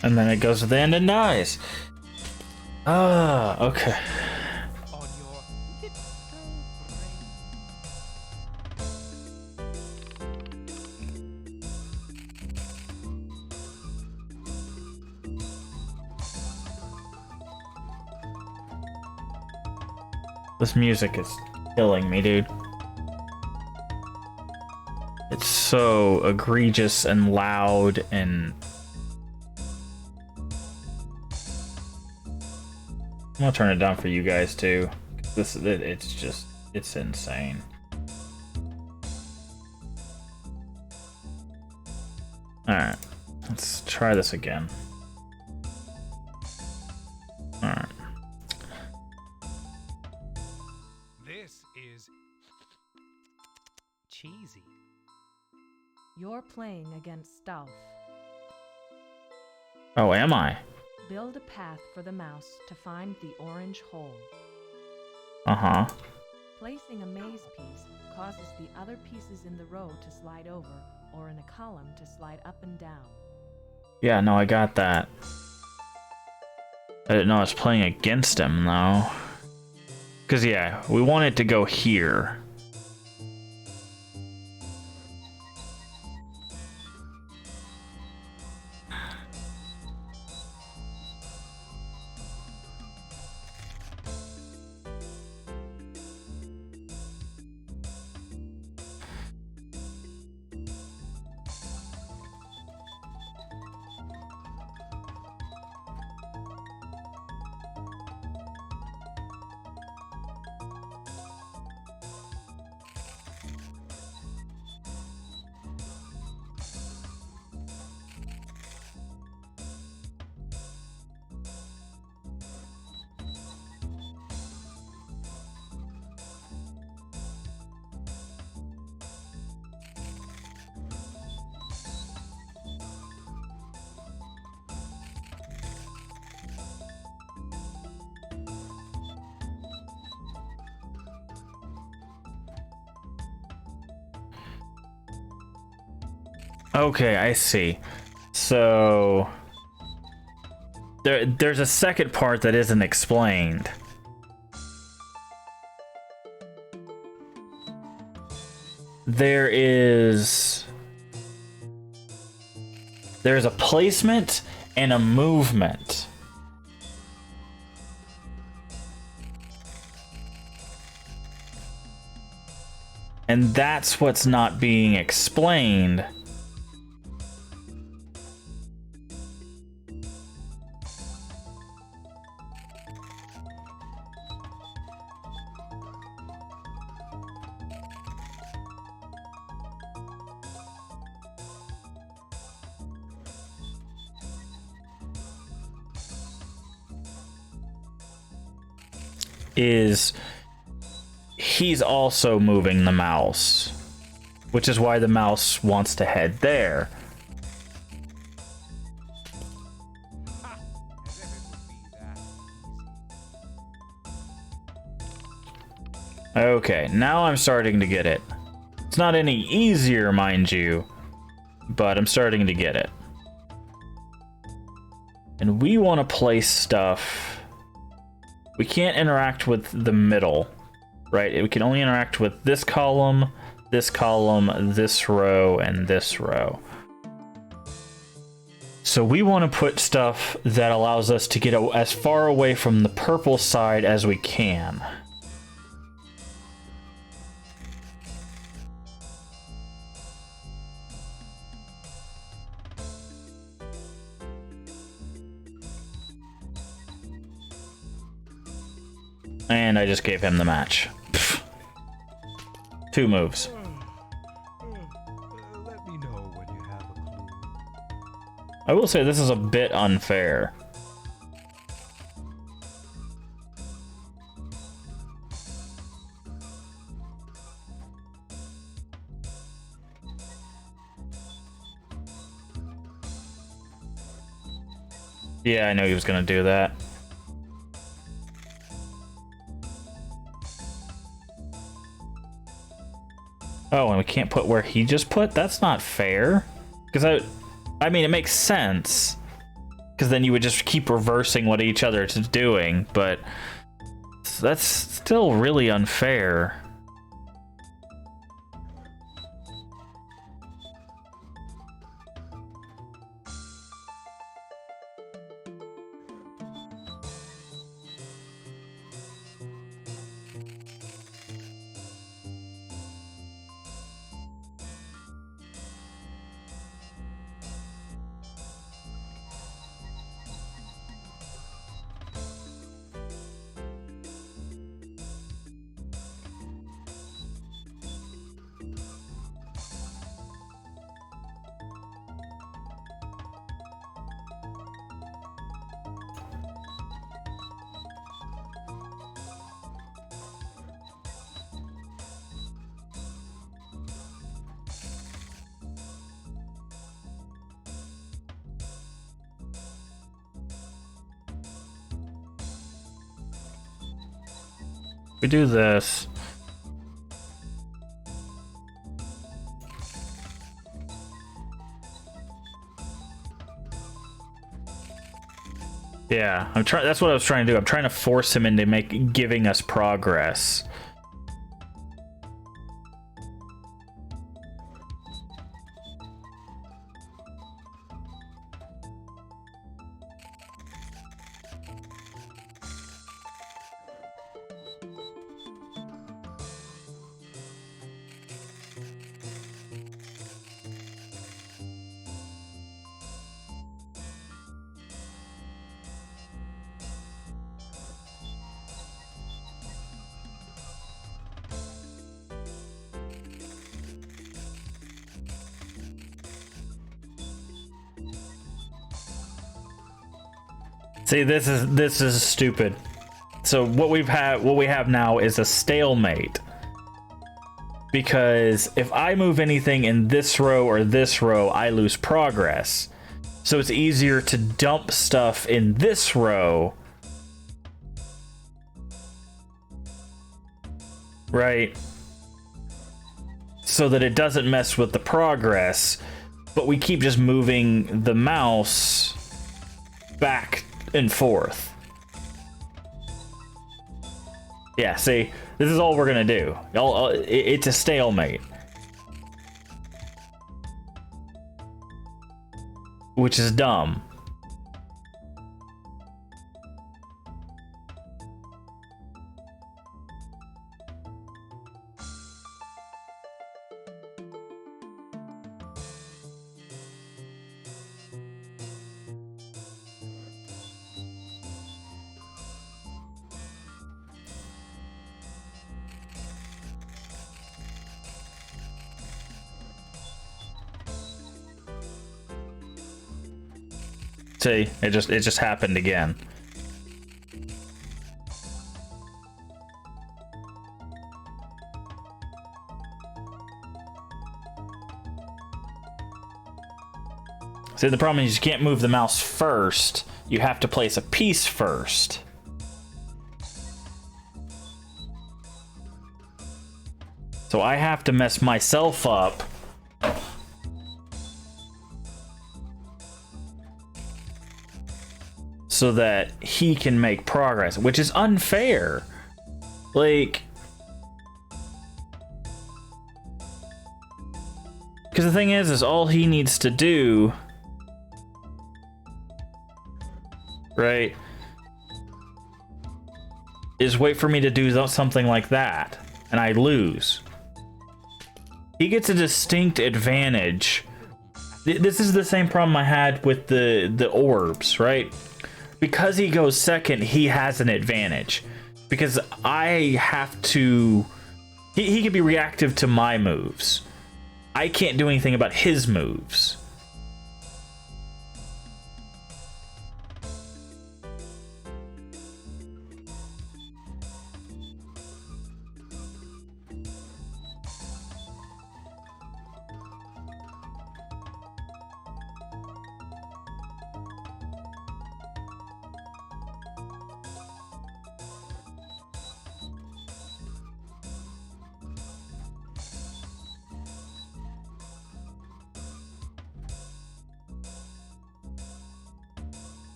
And then it goes to the end and dies. Ah, okay. On your little This music is killing me, dude. It's so egregious and loud and... I'm gonna turn it down for you guys too. It's just, it's insane. Alright, let's try this again. Alright. This is cheesy. You're playing against stealth. Oh, am I? Build a path for the mouse to find the orange hole. Uh-huh. Placing a maze piece causes the other pieces in the row to slide over, or in a column to slide up and down. Yeah, no, I got that. I didn't know I was playing against him, though. Because, yeah, we want it to go here. Okay, I see. So there's a second part that isn't explained. There is There's a placement and a movement. And that's what's not being explained. Is he's also moving the mouse, which is why the mouse wants to head there. As if it would be that easy. Okay, now I'm starting to get it. It's not any easier, mind you, but I'm starting to get it. And we want to place stuff. We can't interact with the middle, right? We can only interact with this column, this row, and this row. So we want to put stuff that allows us to get as far away from the purple side as we can. And I just gave him the match. Pfft. 2 moves. Let me know when you have a clue. I will say this is a bit unfair. Yeah, I know he was gonna do that. Oh, and we can't put where he just put? That's not fair. Because I mean, it makes sense. Because then you would just keep reversing what each other is doing, but that's still really unfair. We do this. Yeah, that's what I was trying to do. I'm trying to force him into giving us progress. See, this is stupid. So what we have now is a stalemate. Because if I move anything in this row or this row, I lose progress. So it's easier to dump stuff in this row. Right? So that it doesn't mess with the progress. But we keep just moving the mouse back and forth. Yeah, see, this is all we're gonna do. It's a stalemate. which is dumb. See, it just happened again. See, the problem is you can't move the mouse first. You have to place a piece first. So I have to mess myself up so that he can make progress, which is unfair. Like, because the thing is all he needs to do, right, is wait for me to do something like that, and I lose. He gets a distinct advantage. This is the same problem I had with the orbs, right? Because he goes second, he has an advantage. Because I have to... He can be reactive to my moves. I can't do anything about his moves.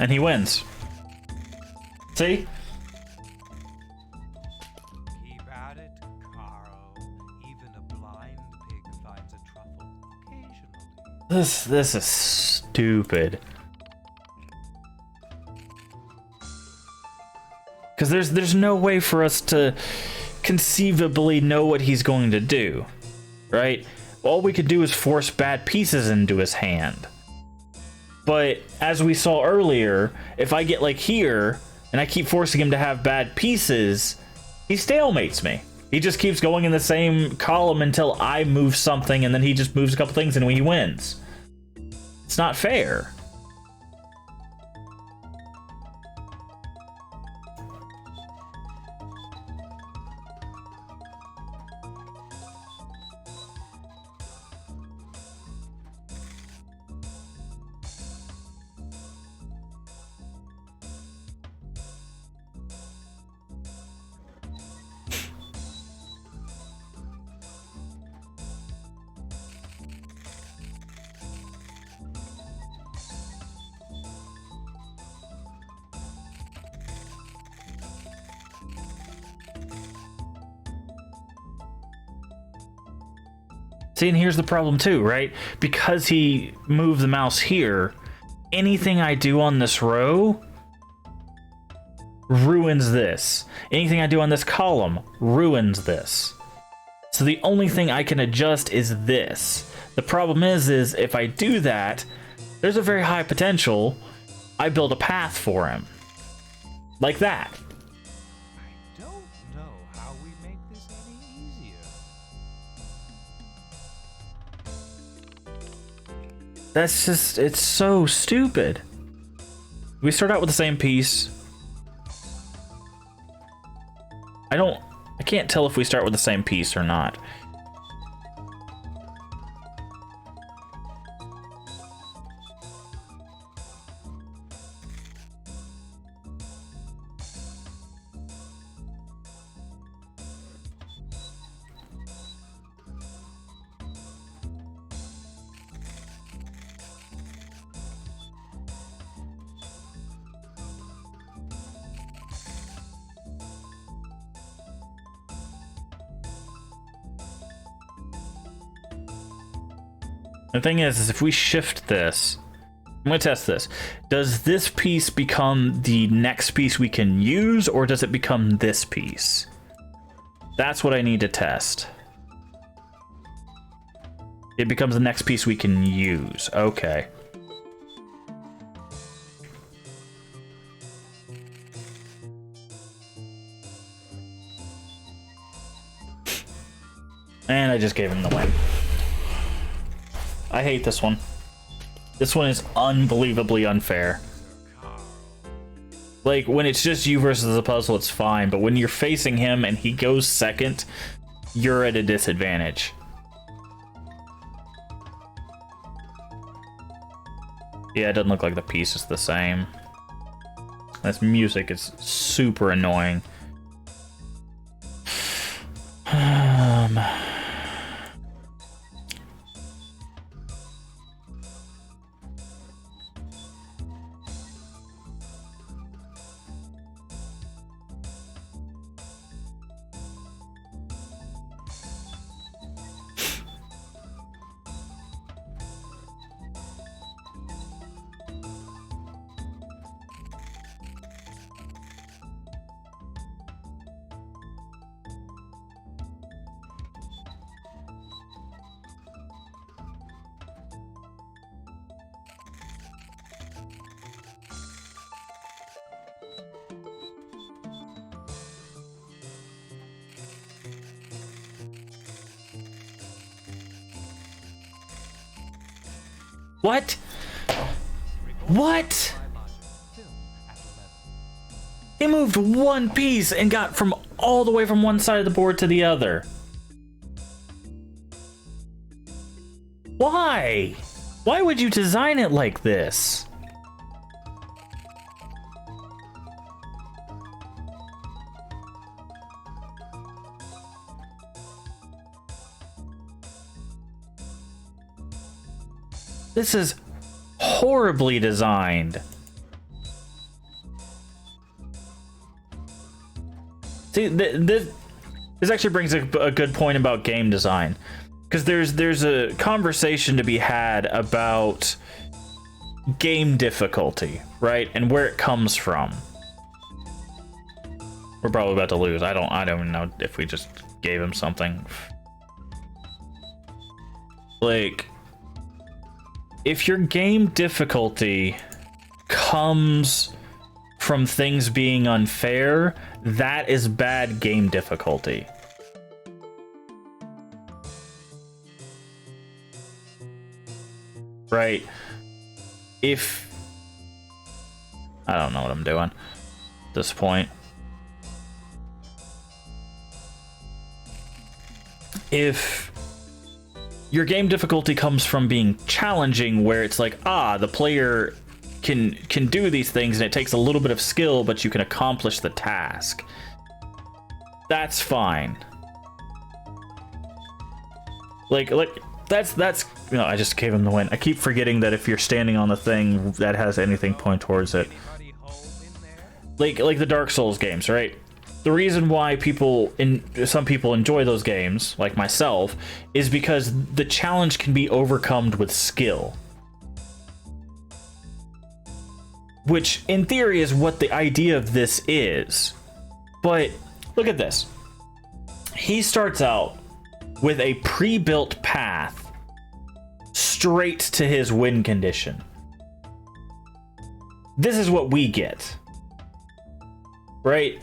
And he wins. See? Keep at it, Carl. Even a blind pig finds a truffle occasionally. This is stupid. Because there's no way for us to conceivably know what he's going to do, right? All we could do is force bad pieces into his hand. But as we saw earlier, if I get like here and I keep forcing him to have bad pieces, he stalemates me. He just keeps going in the same column until I move something, and then he just moves a couple things and he wins. It's not fair. See, and here's the problem too, right? Because he moved the mouse here, anything I do on this row ruins this. Anything I do on this column ruins this. So the only thing I can adjust is this. The problem is if I do that, there's a very high potential I build a path for him. Like that. I don't know how we make this any easier. That's just, it's so stupid. We start out with the same piece. I can't tell if we start with the same piece or not. The thing is if we shift this, I'm gonna test this. Does this piece become the next piece we can use, or does it become this piece? That's what I need to test. It becomes the next piece we can use. Okay. And I just gave him the win. I hate this one. This one is unbelievably unfair. Like, when it's just you versus the puzzle, it's fine. But when you're facing him and he goes second, you're at a disadvantage. Yeah, it doesn't look like the piece is the same. This music is super annoying. What? What? He moved one piece and got from all the way from one side of the board to the other. Why? Why would you design it like this? This is horribly designed. See, this actually brings a good point about game design, because there's a conversation to be had about game difficulty, right, and where it comes from. We're probably about to lose. I don't know if we just gave him something. Like, if your game difficulty comes from things being unfair, that is bad game difficulty. Right? If... I don't know what I'm doing at this point. If your game difficulty comes from being challenging, where it's like, the player can do these things and it takes a little bit of skill, but you can accomplish the task, that's fine. Like that's you know, I just gave him the win. I keep forgetting that if you're standing on the thing that has anything point towards it, like the Dark Souls games, right? The reason why some people enjoy those games, like myself, is because the challenge can be overcome with skill. Which, in theory, is what the idea of this is. But, look at this. He starts out with a pre-built path straight to his win condition. This is what we get. Right?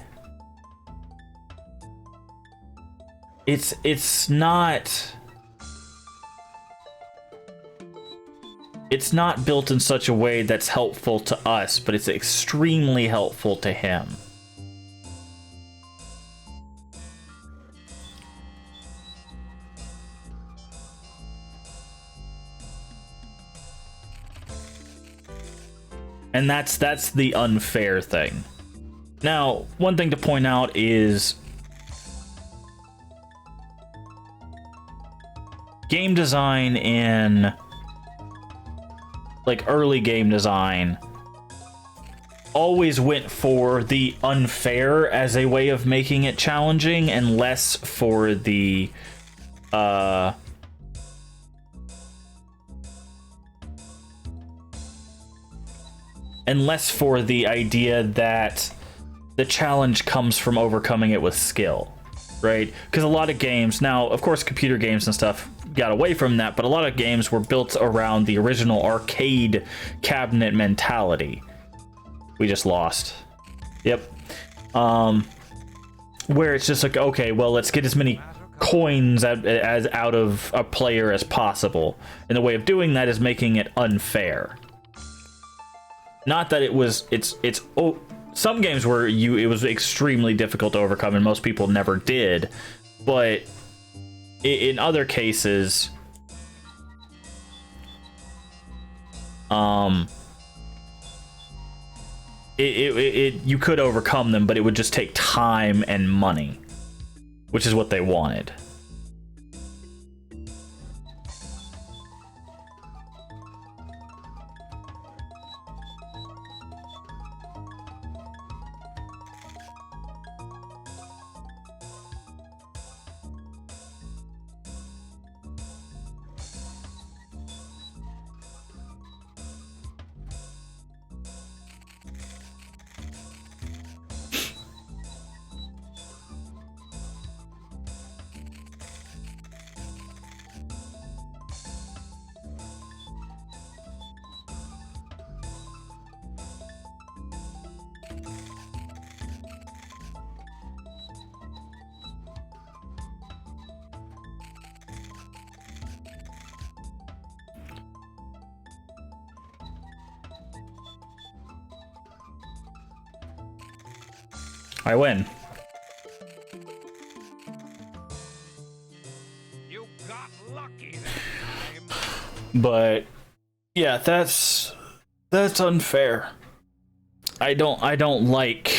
It's not built in such a way that's helpful to us, but it's extremely helpful to him. And that's the unfair thing. Now, one thing to point out is game design in like early game design always went for the unfair as a way of making it challenging, and less for the and less for the idea that the challenge comes from overcoming it with skill, right? Because a lot of games now, of course, computer games and stuff got away from that, but a lot of games were built around the original arcade cabinet mentality. We just lost. Yep. Where it's just like, okay, well, let's get as many coins as out of a player as possible. And the way of doing that is making it unfair. Not that some games where it was extremely difficult to overcome and most people never did, but in other cases, you could overcome them, but it would just take time and money, which is what they wanted. I win. You got lucky that time. But yeah, that's unfair. I don't like,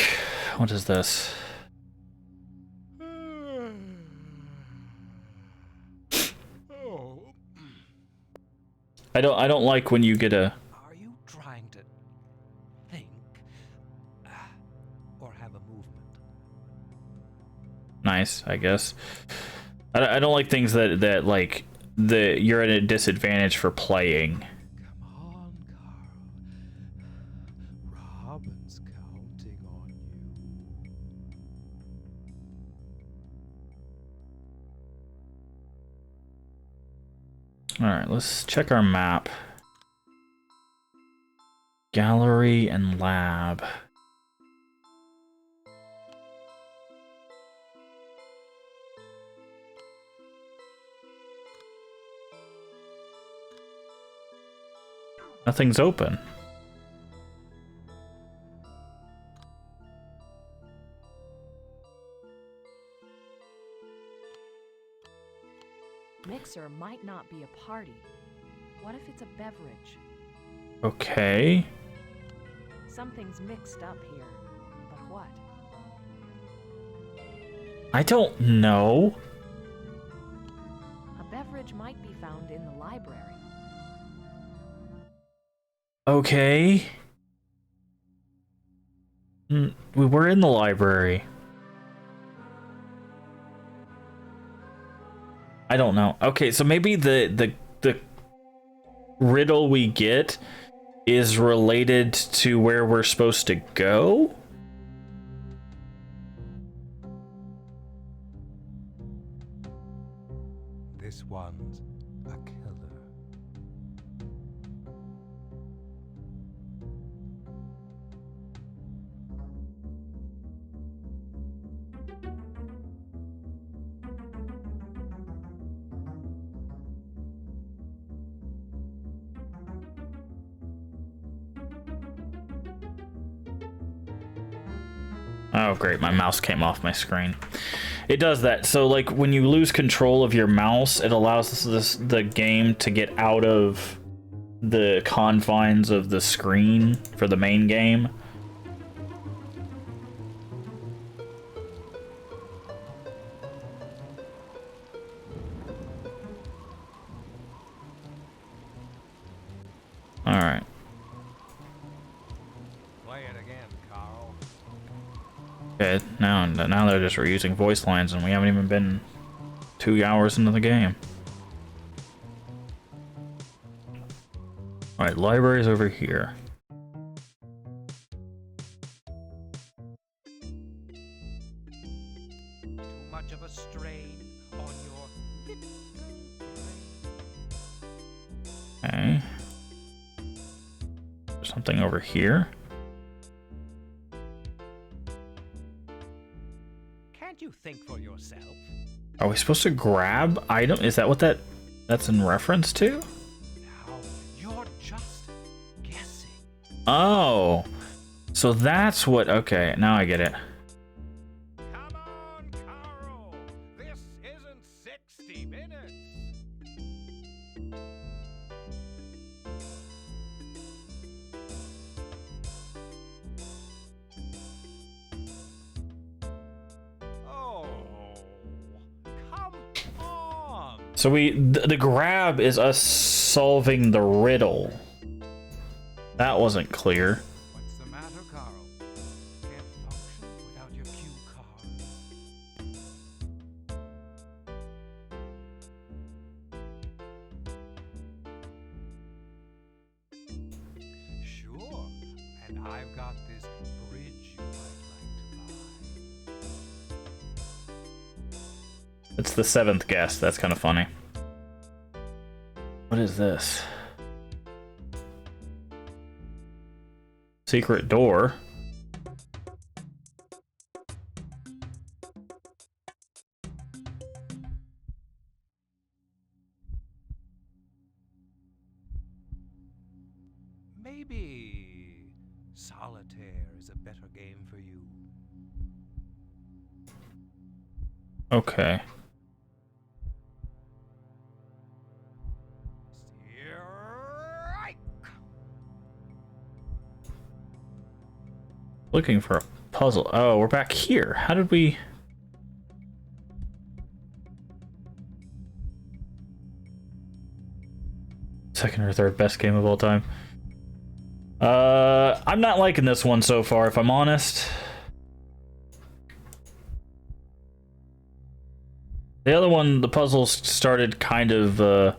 what is this? Oh. I don't like when you get a Are you trying to think or have a movement? nice, I guess. I don't like things that like you're at a disadvantage for playing. Come on, Carl. Robin's counting on you. All right, let's check our map. Gallery and lab. Nothing's open. Mixer might not be a party. What if it's a beverage? Okay. Something's mixed up here. But what? I don't know. A beverage might be found in the library. Okay. We were in the library. I don't know. Okay, so maybe the riddle we get is related to where we're supposed to go? This one's a killer. Oh great, my mouse came off my screen. It does that. So like when you lose control of your mouse, it allows the game to get out of the confines of the screen for the main game. All right. Play it again, Carl. Okay, now they're just reusing voice lines and we haven't even been 2 hours into the game. Alright, library's over here. Too much of a strain on your little brain. Okay. There's something over here. Can't you think for yourself? Are we supposed to grab item? Is that what that's in reference to? Now, you're just guessing. Oh. So that's what... Okay, now I get it. Come on, Carl. This isn't 60 minutes. Oh, come on. So the grab is us solving the riddle. That wasn't clear. What's the matter, Carl? Can't function without your cue card. Sure, and I've got this bridge you might like to buy. It's the 7th guess. That's kind of funny. What is this? Secret door. Maybe solitaire is a better game for you. Okay. Strike! Looking for a puzzle. Oh, we're back here. How did we... Second or third best game of all time. I'm not liking this one so far, if I'm honest. The other one, the puzzles started kind of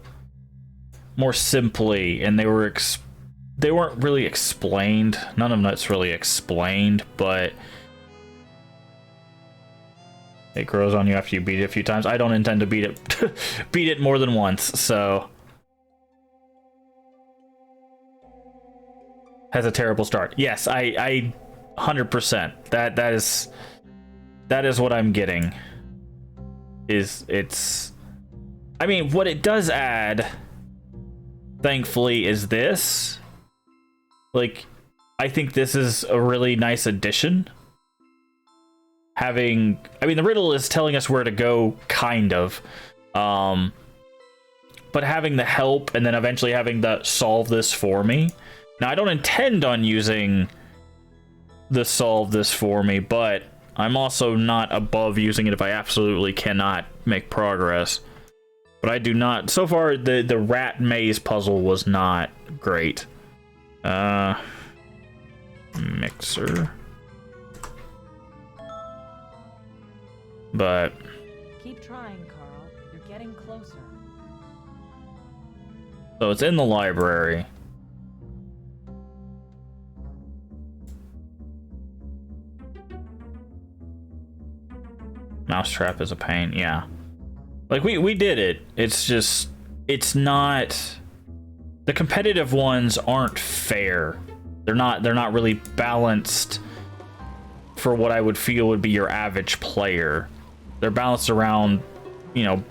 more simply, and they weren't really explained. None of that's really explained, but it grows on you after you beat it a few times. I don't intend to beat it more than once, so has a terrible start. Yes, I 100%. That is what I'm getting. I mean, what it does add, thankfully, is this. Like, I think this is a really nice addition. I mean, the riddle is telling us where to go, kind of. But having the help and then eventually having the solve this for me. Now, I don't intend on using the solve this for me, but I'm also not above using it if I absolutely cannot make progress. But I do not... So far, the rat maze puzzle was not great. Mixer. But... Keep trying, Carl. You're getting closer. So it's in the library. Mousetrap is a pain, yeah. Like, we did it. It's just... It's not... The competitive ones aren't fair. They're not really balanced for what I would feel would be your average player. They're balanced around, you know,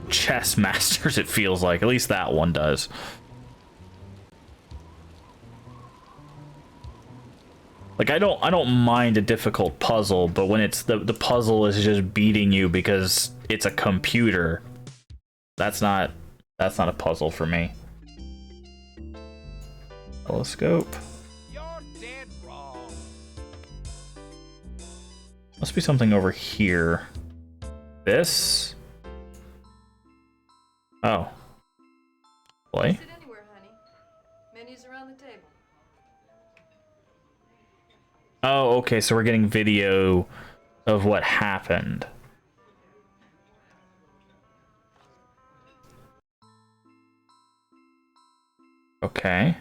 chess masters, it feels like. At least that one does. Like, I don't mind a difficult puzzle, but when it's the puzzle is just beating you because it's a computer, that's not a puzzle for me. Telescope. You're dead wrong. Must be something over here. This? Oh. Play? Sit anywhere, honey. Menus around the table. Oh, okay, so we're getting video of what happened. Okay.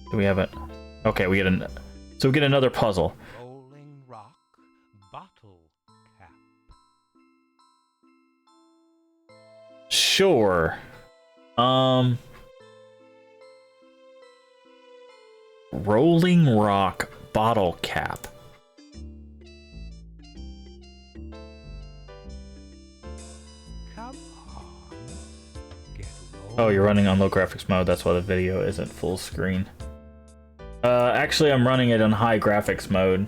Do we have it? Okay, we get so we get another puzzle. Rolling Sure. Rolling rock bottle cap. Come on. Get Oh, you're running on low graphics mode. That's why the video isn't full screen. Actually, I'm running it on high graphics mode.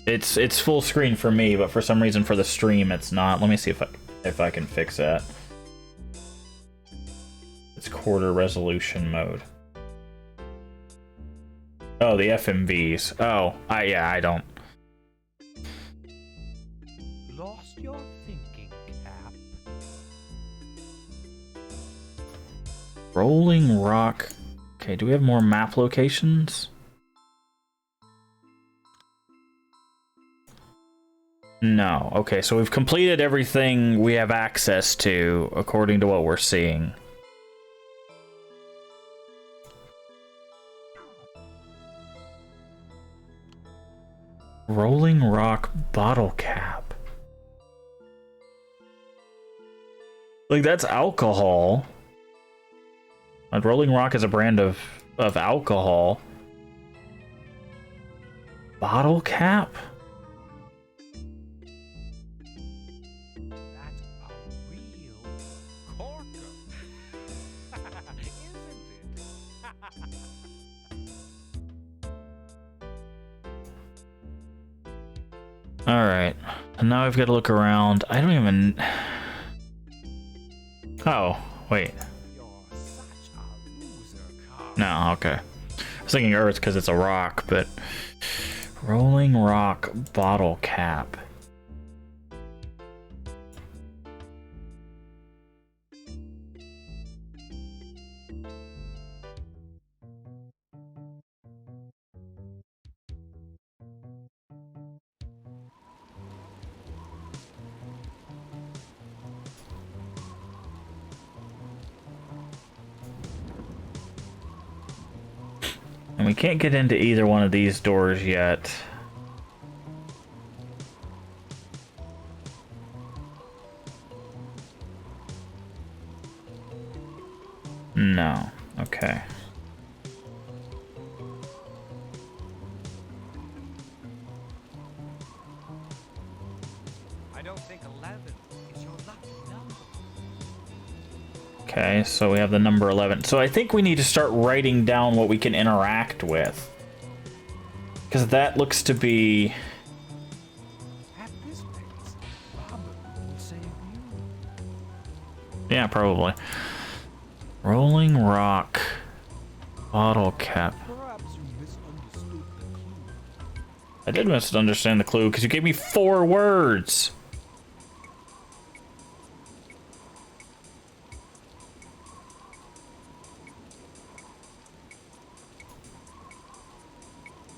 It's full screen for me, but for some reason for the stream it's not. Let me see if I can fix that. It's quarter resolution mode. Oh, the FMVs. Oh, I don't. Lost your thinking cap. Rolling rock. Okay, do we have more map locations? No. Okay, so we've completed everything we have access to according to what we're seeing. Rolling rock bottle cap. Like, that's alcohol. And Rolling Rock is a brand of alcohol. Bottle cap? That's a real corker. Isn't it? Alright. And now I've got to look around. I don't even... Oh, wait. You're such a loser, Carl. No, okay. I was thinking Earth because it's a rock, but... Rolling rock bottle cap. And we can't get into either one of these doors yet. No. Okay. I don't think 11 is your lucky number. Okay, so we have the number 11. So I think we need to start writing down what we can interact with. Because that looks to be... At this pace, Robin will save you. Yeah, probably. Rolling rock bottle cap. Perhaps you misunderstood the clue. I did misunderstand the clue because you gave me 4 words.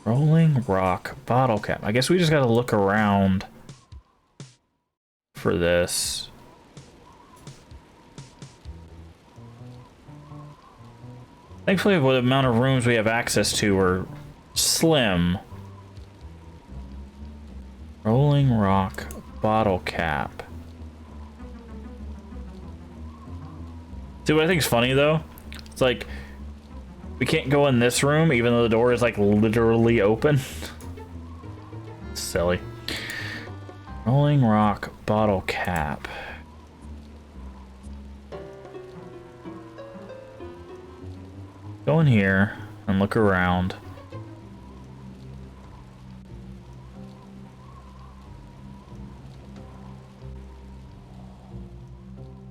Rolling rock bottle cap. I guess we just gotta look around for this. Thankfully, the amount of rooms we have access to are slim. Rolling rock bottle cap. See, what I think is funny though? It's like, we can't go in this room even though the door is like literally open. Silly. Rolling rock bottle cap. Go in here and look around.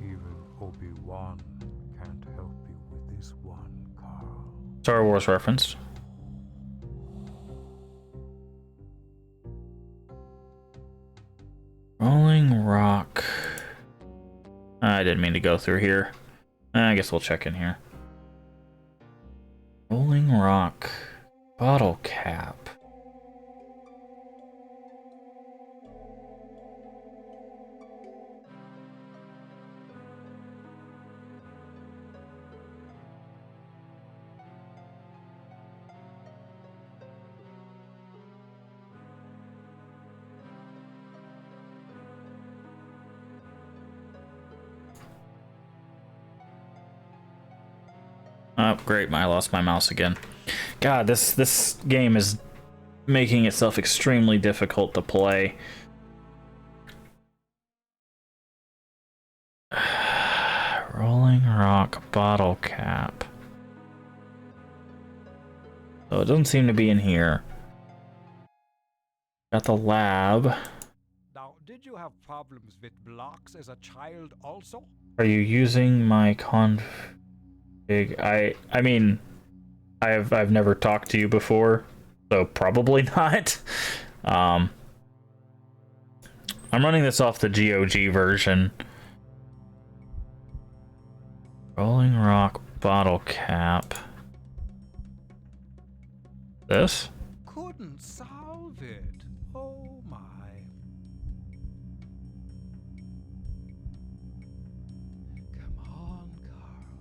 Even Obi-Wan can't help you with this one, Carl. Star Wars reference. Rolling rock. I didn't mean to go through here. I guess we'll check in here. Rolling rock bottle cap. Oh, great. I lost my mouse again. God, this game is making itself extremely difficult to play. Rolling rock bottle cap. Oh, it doesn't seem to be in here. Got the lab. Now, did you have problems with blocks as a child also? Are you using my config? I mean, I've never talked to you before, so probably not. I'm running this off the GOG version. Rolling rock bottle cap. This? Couldn't solve it. Oh my. Come on, Carl.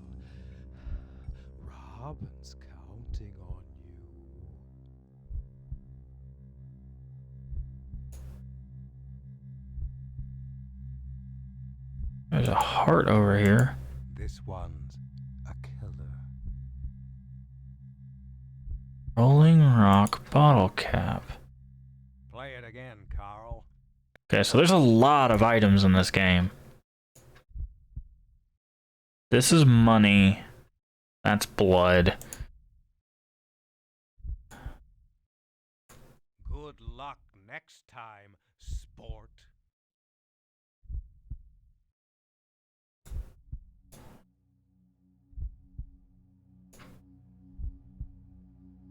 Robin's counting on you. There's a heart over here. This one's a killer. Rolling rock bottle cap. Play it again, Carl. Okay, so there's a lot of items in this game. This is money. That's blood. Good luck next time, sport.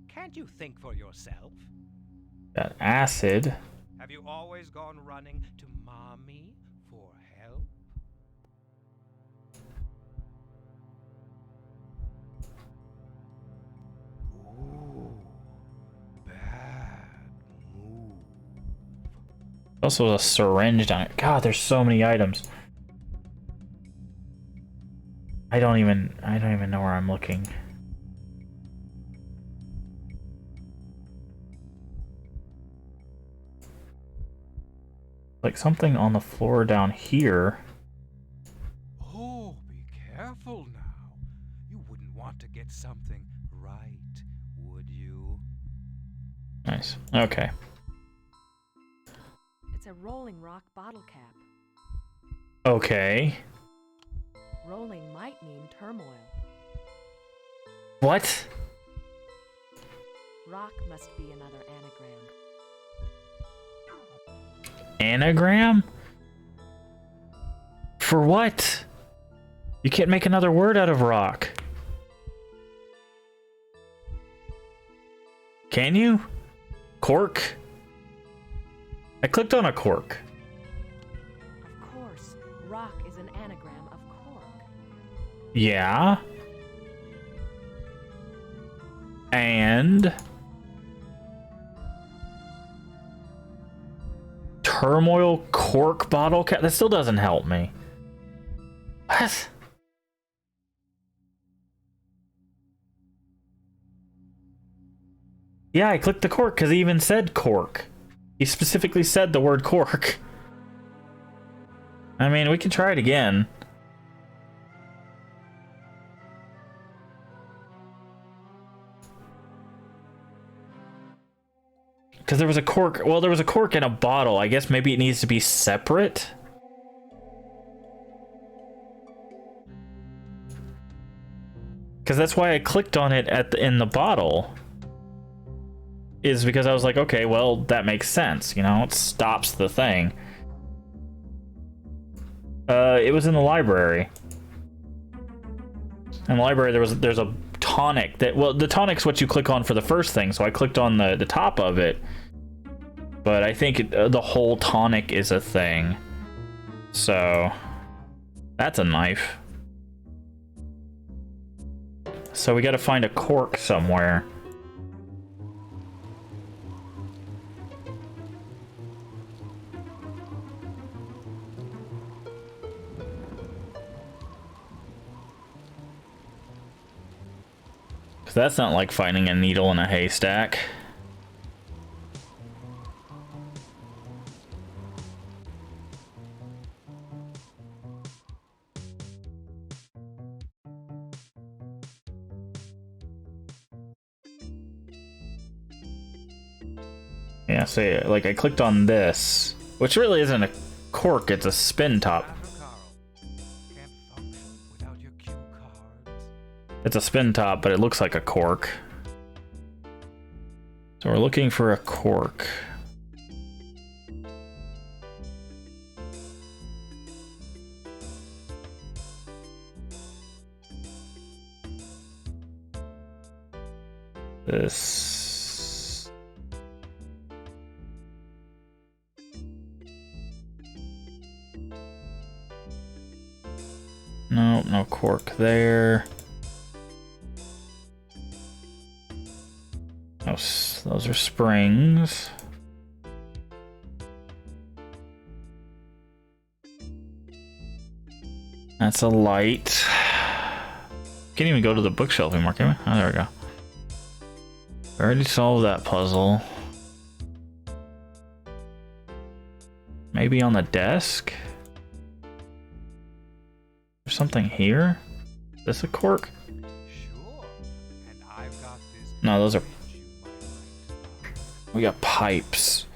Can't you think for yourself? Got acid. Have you always gone running to mommy for help? Ooh, bad move. Also a syringe down it. God, there's so many items. I don't even know where I'm looking. Like something on the floor down here. Oh, be careful now. You wouldn't want to get something right, would you? Nice. Okay. It's a rolling rock bottle cap. Okay. Rolling might mean turmoil. What? Rock must be another anagram. Anagram? For what? You can't make another word out of rock. Can you? Cork? I clicked on a cork. Of course, rock is an anagram of cork. Yeah. And turmoil cork bottle cap. That still doesn't help me. What? Yeah, I clicked the cork because he even said cork. He specifically said the word cork. I mean, we can try it again. Because there was a cork. Well, there was a cork in a bottle. I guess maybe it needs to be separate. Because that's why I clicked on it in the bottle. Is because I was like, okay, well, that makes sense. You know, it stops the thing. It was in the library. In the library, there's a tonic that, well, the tonic's what you click on for the first thing, so I clicked on the top of it. But I think the whole tonic is a thing. So that's a knife. So we gotta find a cork somewhere. That's not like finding a needle in a haystack. Yeah, say like I clicked on this, which really isn't a cork, it's a spin top. Can't function without your cue cards. It's a spin top, but it looks like a cork. So we're looking for a cork. This. No, no cork there. Those are springs. That's a light. Can't even go to the bookshelf anymore, can we? Oh, there we go. We already solved that puzzle. Maybe on the desk? There's something here? Is this a cork? Sure. And I've got this. No, those are... you might like to buy. We got pipes.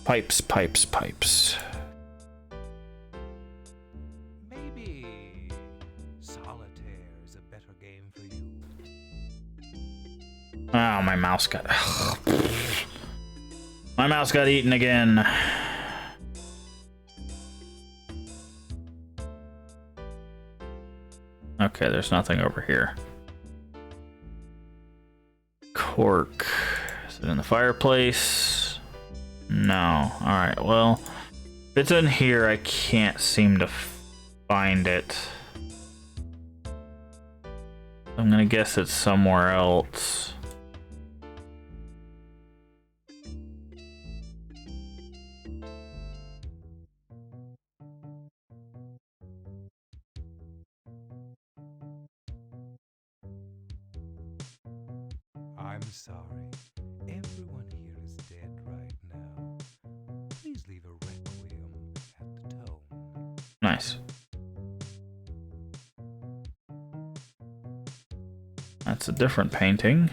Pipes, pipes, pipes. Maybe solitaire is a better game for you. Oh, my mouse got... My mouse got eaten again. Okay, there's nothing over here. Cork. Is it in the fireplace? No. Alright, well... If it's in here, I can't seem to find it. I'm gonna guess it's somewhere else. I'm sorry. Everyone here is dead right now. Please leave a requiem at the tone. Nice. That's a different painting.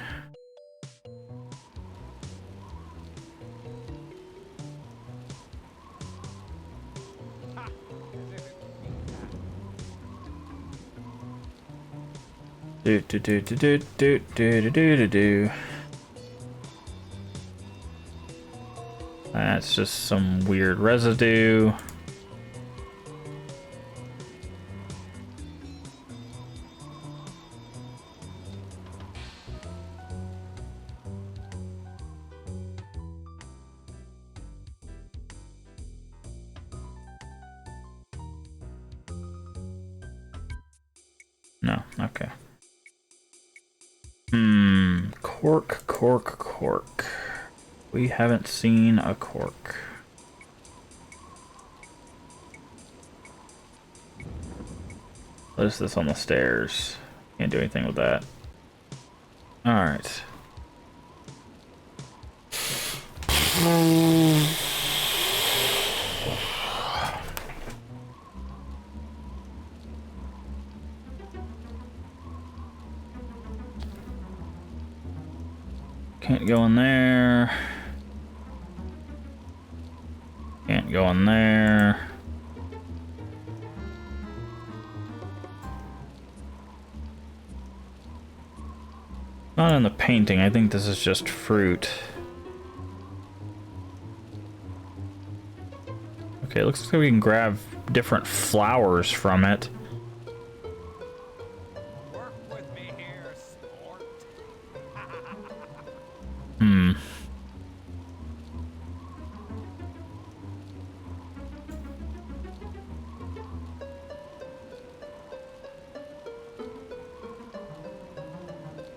Do do do do do do do do do do. That's just some weird residue. No, okay. Cork, cork, cork. We haven't seen a cork. What is this on the stairs? Can't do anything with that. Alright. Can't go in there. Can't go in there. Not in the painting. I think this is just fruit. Okay, looks like we can grab different flowers from it. Work with me here, sport.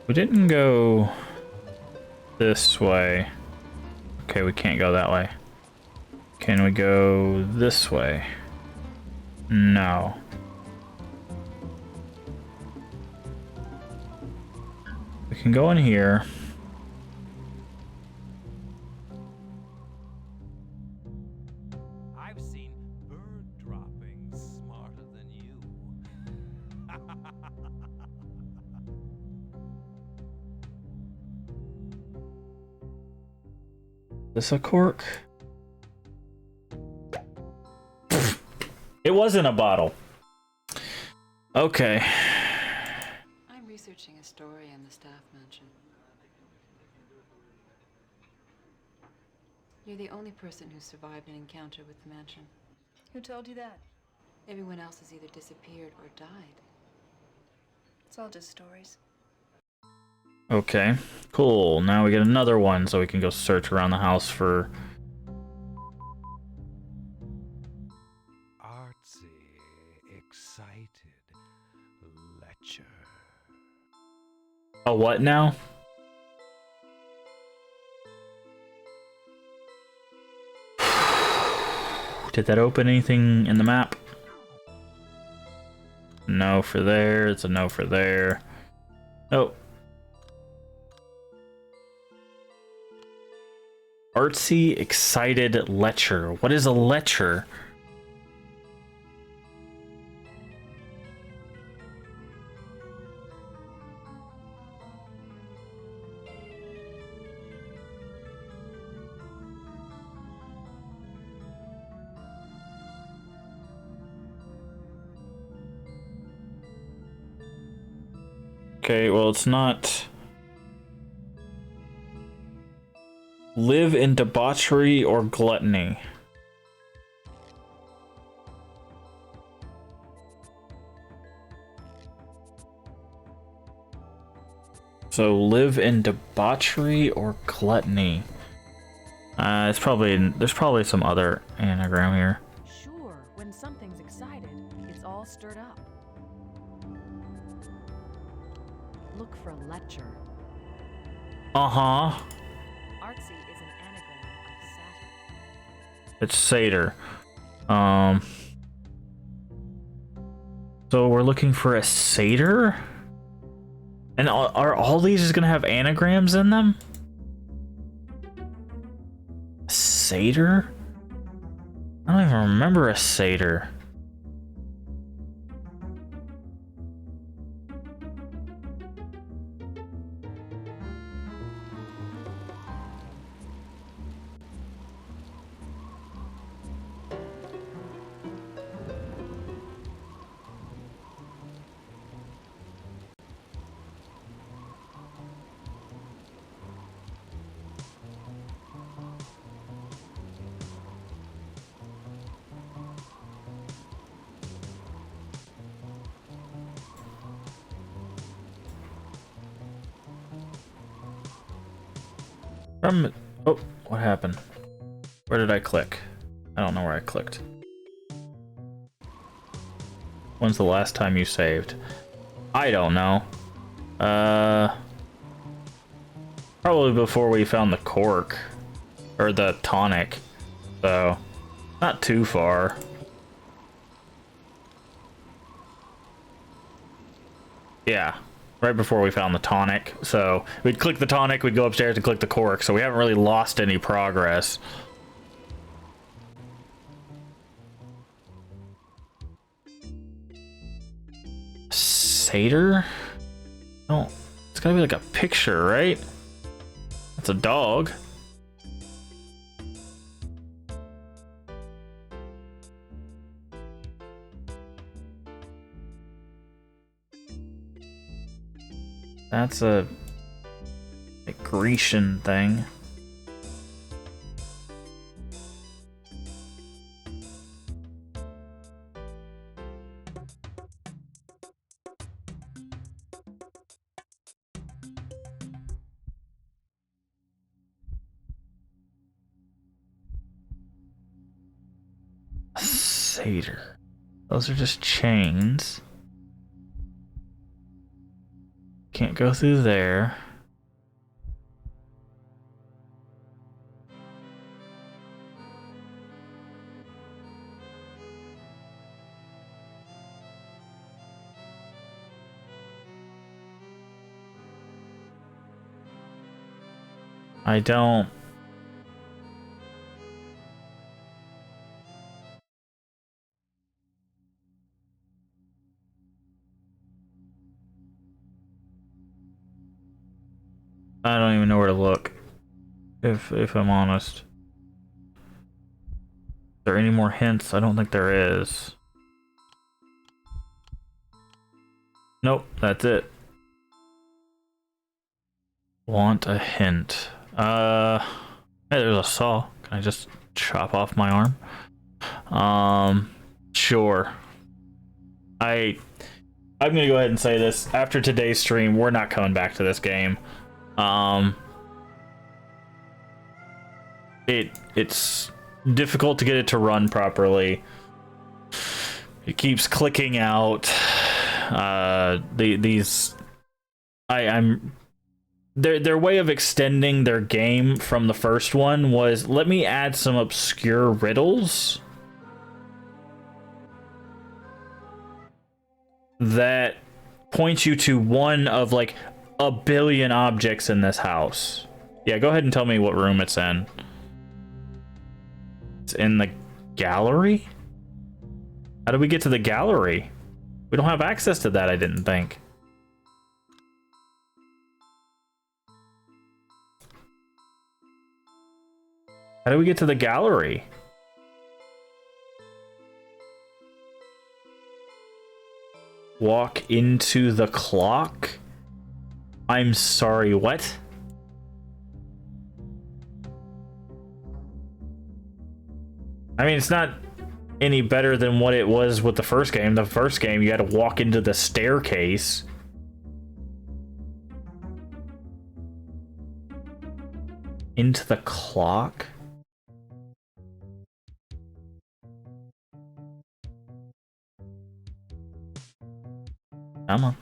We didn't go this way. Okay, we can't go that way. Can we go this way? No. We can go in here. I've seen bird droppings smarter than you. Is this a cork? It was in a bottle. Okay. I'm researching a story in the staff mansion. You're the only person who survived an encounter with the mansion. Who told you that? Everyone else has either disappeared or died. It's all just stories. Okay. Cool. Now we get another one so we can go search around the house for... Artsy, excited, lecher. A what now? Did that open anything in the map? No for there. It's a no for there. Oh. Artsy, excited, lecher. What is a lecher? Okay, well, it's not... Live in debauchery or gluttony. So, live in debauchery or gluttony. There's probably some other anagram here. Sure, when something's excited, it's all stirred up. Look for lecher. Uh-huh. Artsy is an anagram of Satyr. It's satyr. So we're looking for a satyr? And are all these just gonna have anagrams in them? Satyr? I don't even remember a satyr. Oh, what happened? Where did I click? I don't know where I clicked. When's the last time you saved? I don't know. Probably before we found the cork. Or the tonic. So, not too far. Yeah. Right before we found the tonic. So we'd click the tonic, we'd go upstairs and click the cork, so we haven't really lost any progress. Satyr? No, it's gotta be like a picture, right? It's a dog. That's a Grecian thing. Satyr. Those are just chains. Can't go through there. I don't... I don't even know where to look. If I'm honest. Is there any more hints? I don't think there is. Nope, that's it. Want a hint. Hey, there's a saw. Can I just chop off my arm? Sure. I'm gonna go ahead and say this. After today's stream, we're not coming back to this game. It's difficult to get it to run properly. It keeps clicking out. Their way of extending their game from the first one was, let me add some obscure riddles that point you to one of like a billion objects in this house. Yeah, go ahead and tell me what room it's in. It's in the gallery? How do we get to the gallery? We don't have access to that, I didn't think. How do we get to the gallery? Walk into the clock? I'm sorry, what? I mean, it's not any better than what it was with the first game. The first game, you had to walk into the staircase. Into the clock? Come on.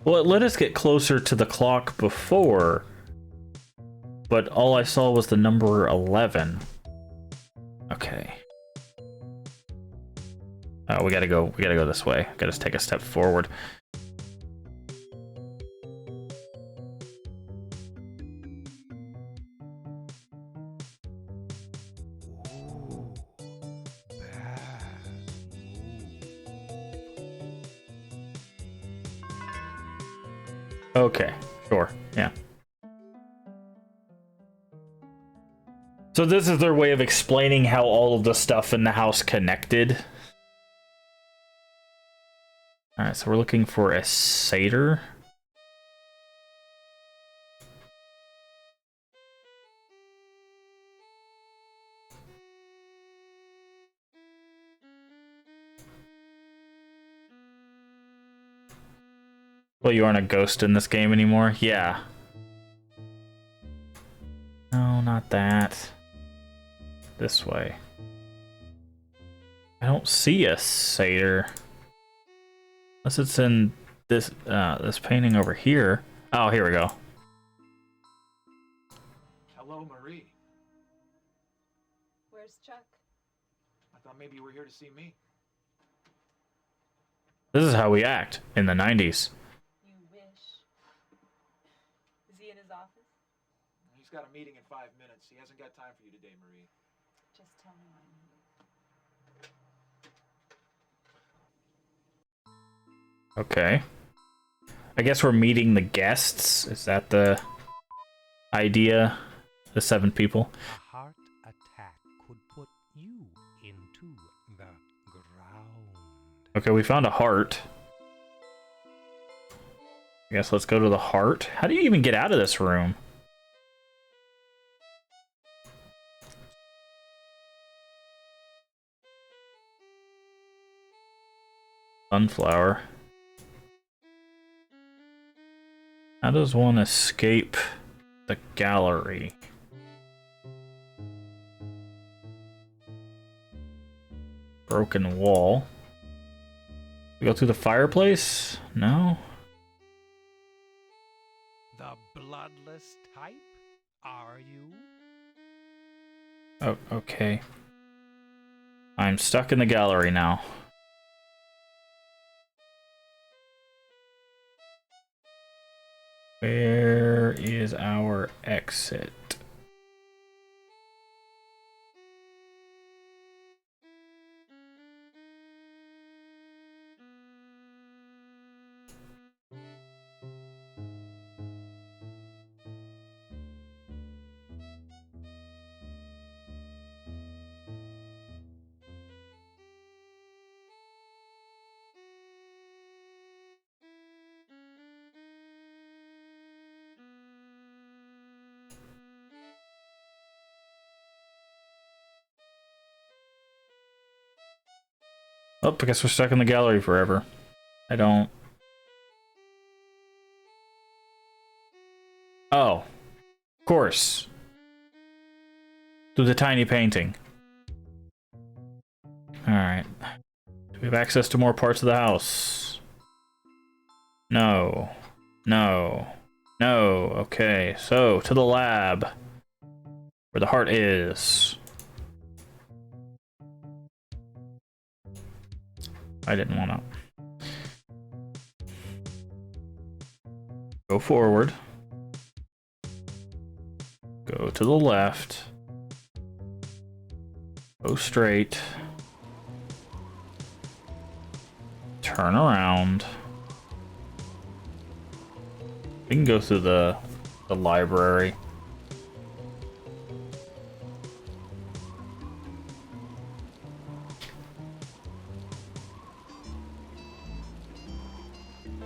Well, it let us get closer to the clock before, but all I saw was the number 11. Okay. Oh, we gotta go this way. Gotta take a step forward. Okay, sure, yeah. So this is their way of explaining how all of the stuff in the house connected. Alright, so we're looking for a satyr. Well, you aren't a ghost in this game anymore? Yeah. No, not that. This way. I don't see a satyr. Unless it's in this this painting over here. Oh, here we go. Hello, Marie. Where's Chuck? I thought maybe you were here to see me. This is how we act in the 90s. You wish. Is he in his office? He's got a meeting in 5 minutes. He hasn't got time for you today, Marie. Just tell him I'm here. Okay. I guess we're meeting the guests. Is that the idea? The 7 people? A heart attack could put you into the ground. Okay, we found a heart. I guess let's go to the heart. How do you even get out of this room? Sunflower. How does one escape the gallery? Broken wall. We go through the fireplace? No? The bloodless type? Are you? Oh, okay. I'm stuck in the gallery now. Where is our exit? Oh, I guess we're stuck in the gallery forever. I don't... Oh. Of course. Do the tiny painting. Alright. Do we have access to more parts of the house? No. No. No. Okay, so, to the lab. Where the heart is. I didn't want to. Go forward. Go to the left. Go straight. Turn around. We can go through the library.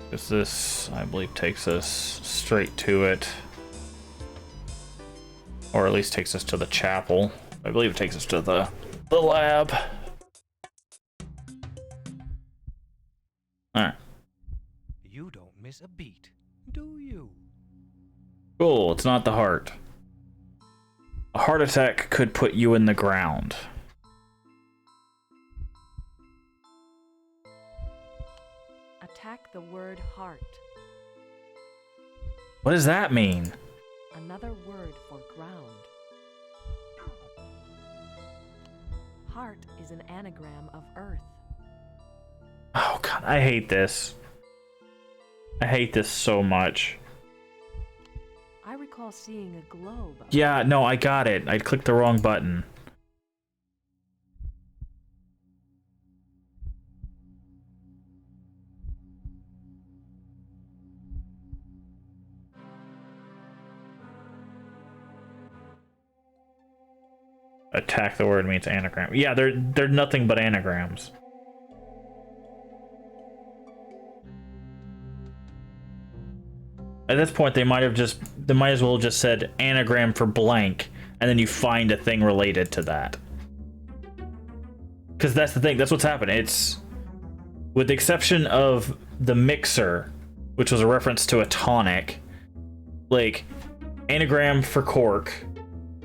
Because this, I believe, takes us straight to it. Or at least takes us to the chapel. I believe it takes us to the lab. Alright. You don't miss a beat, do you? Cool, it's not the heart. A heart attack could put you in the ground. Attack the word heart. What does that mean? Another word for ground. Heart is an anagram of earth. Oh god, I hate this. I hate this so much. I recall seeing a globe. Yeah, no, I got it. I clicked the wrong button. Attack the word means anagram. Yeah, they're nothing but anagrams. At this point, they might as well just said anagram for blank, and then you find a thing related to that. Because that's the thing, that's what's happened. It's, with the exception of the mixer, which was a reference to a tonic, like, anagram for cork,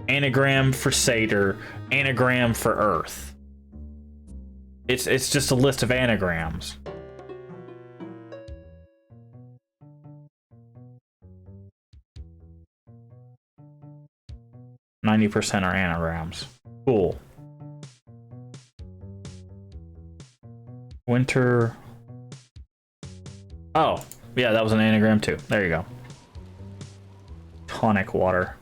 anagram for satyr, anagram for earth. It's just a list of anagrams. %90 are anagrams. Cool. Winter. Oh, yeah, that was an anagram too. There you go. Tonic water.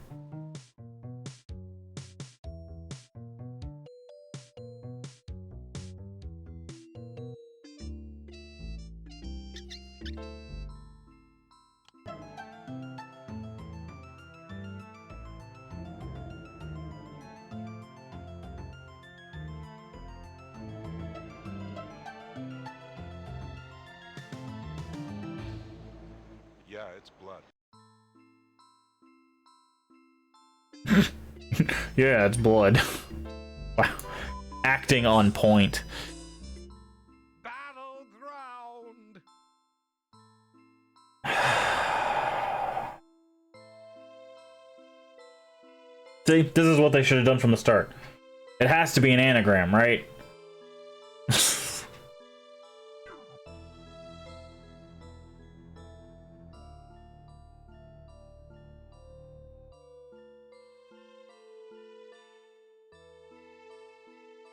Yeah, it's blood. Yeah, it's blood. Wow. Acting on point. Battleground! See, this is what they should have done from the start. It has to be an anagram, right?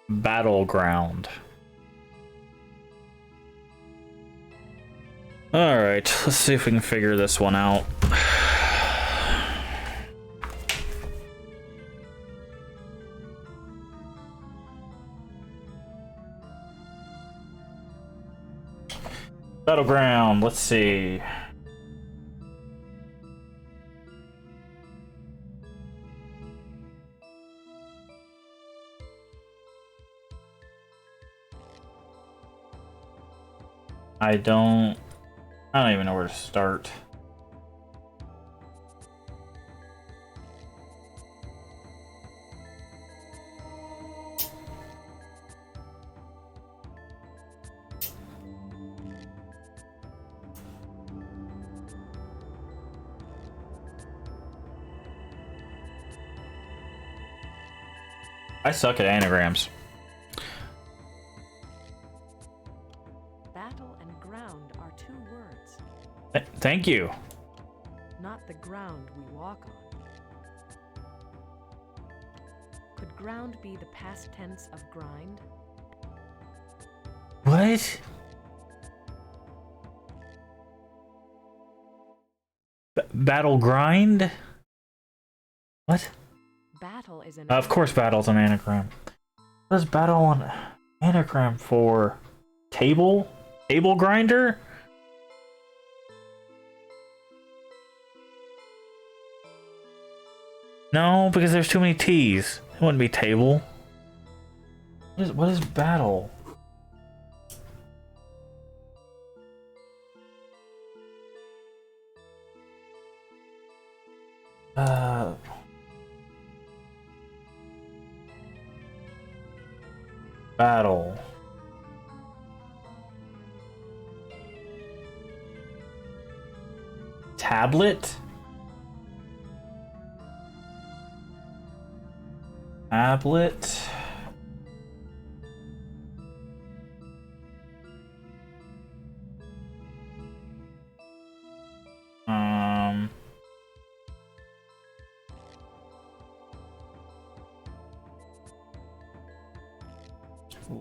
Battleground. Alright, let's see if we can figure this one out. Battleground, let's see. I don't even know where to start. I suck at anagrams. Battle and ground are 2 words, Thank you. not the ground we walk on. Could ground be the past tense of grind? What? Battle grind? What? Battle is an Of course battle's an anagram. What is battle an anagram for? Table? Table grinder? No, because there's too many T's. It wouldn't be table. What is battle? Battle. Tablet? Tablet?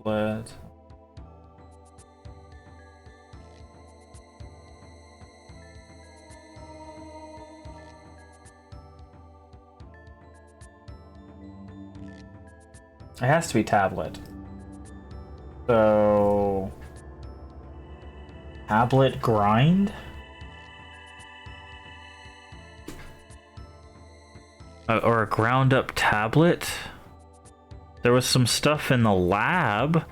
What? It has to be tablet. So... Tablet grind? Or a ground up tablet? There was some stuff in the lab.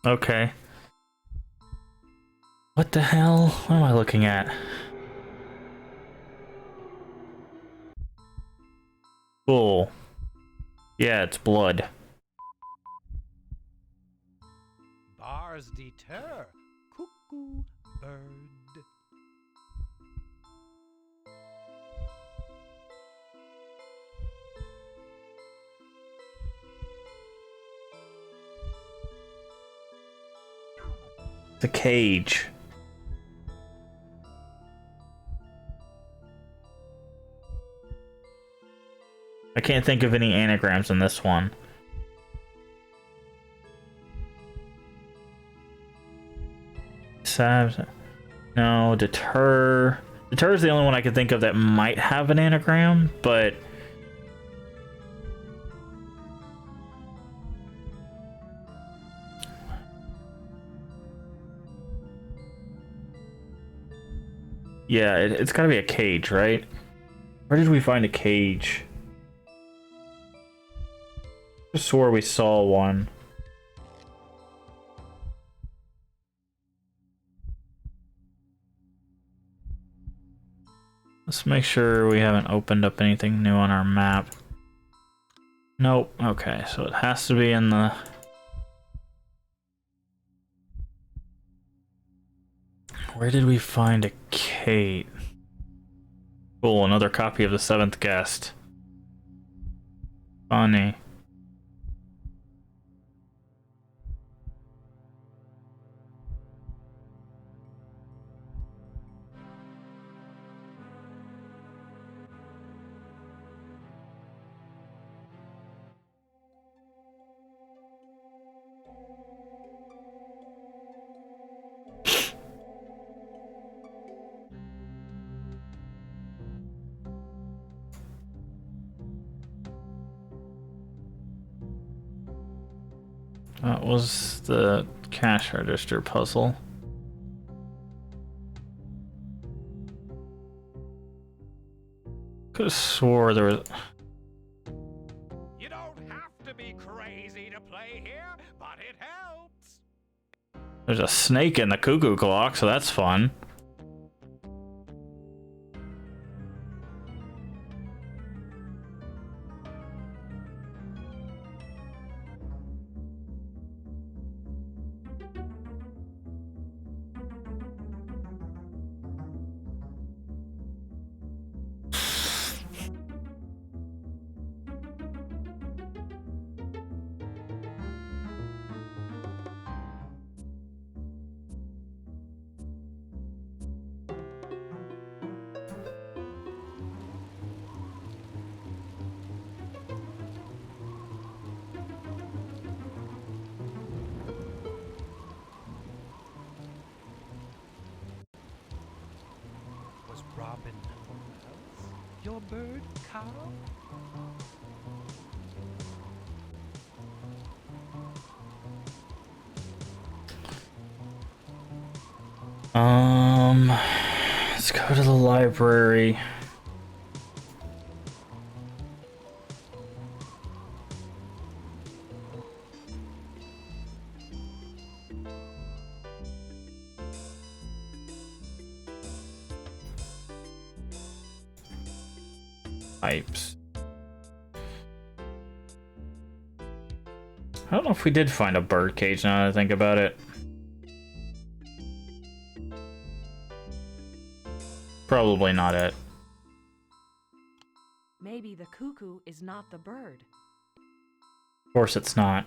Okay. What the hell? What am I looking at? Cool. Yeah, it's blood. Bars deter, cuckoo bird. The cage. I can't think of any anagrams in this one. No, deter. Deter is the only one I can think of that might have an anagram, but yeah, it's gotta be a cage, right? Where did we find a cage? I swore we saw one. Let's make sure we haven't opened up anything new on our map. Nope. Okay, so it has to be in the... Where did we find a Kate? Cool, another copy of The Seventh Guest. Funny. That was the cash register puzzle. Could have swore there was... You don't have to be crazy to play here, but it helps. There's a snake in the cuckoo clock, so that's fun. Was Robin your bird, Carl? Let's go to the library. Pipes. I don't know if we did find a bird cage now that I think about it. Probably not it. Maybe the cuckoo is not the bird. Of course it's not.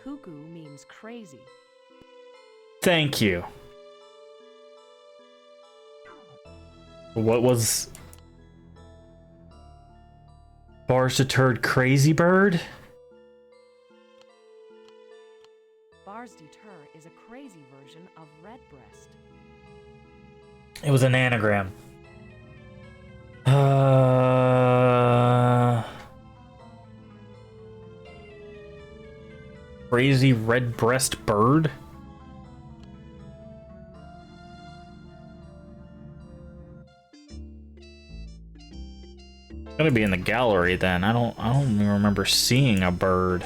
Cuckoo means crazy. Thank you. What was... Bars deterred crazy bird? Bars deter is a crazy version of redbreast. It was an anagram. Crazy redbreast bird? Gotta be in the gallery then. I don't even remember seeing a bird.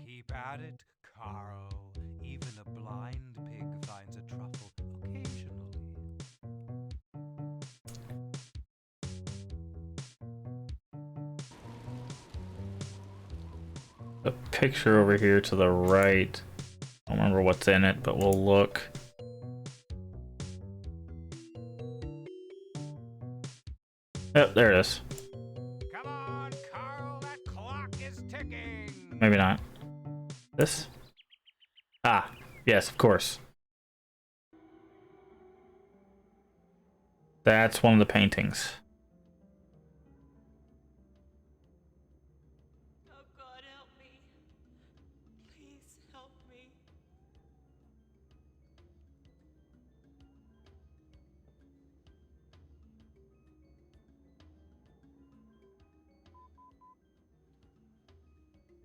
Keep at it, Carl. Even a blind pig finds a truffle occasionally. A picture over here to the right. I don't remember what's in it, but we'll look. Oh, there it is. Come on, Carl, that clock is ticking. Maybe not. This? Ah, yes, of course. That's one of the paintings. Oh, God, help me. Please help me.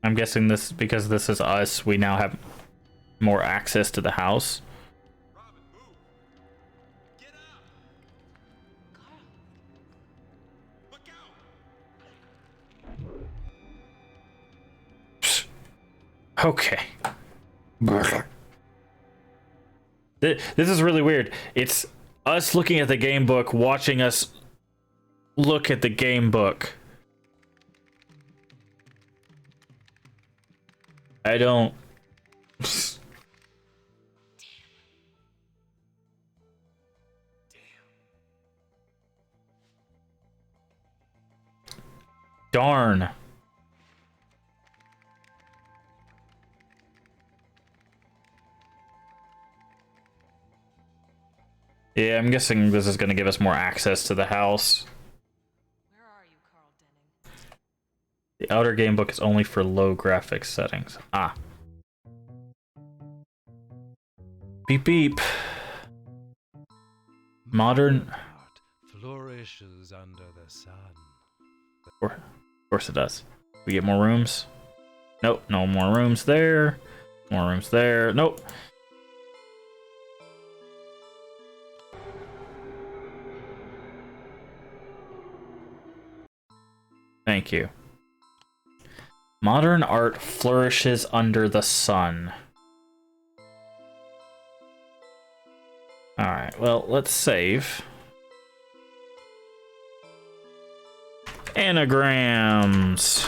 I'm guessing this, because this is us, we now have more access to the house. Robin, move! Get up! Carl. Look out! Okay. This is really weird. It's us looking at the game book, watching us look at the game book. I don't... Darn. Yeah, I'm guessing this is going to give us more access to the house. Where are you, Carl Denning? The outer game book is only for low graphics settings. Ah. Beep beep. Modern... Art flourishes under the sun. Of course it does. We get more rooms. Nope, no more rooms there. More rooms there. Nope. Thank you. Modern art flourishes under the sun. Alright, well, let's save. Anagrams.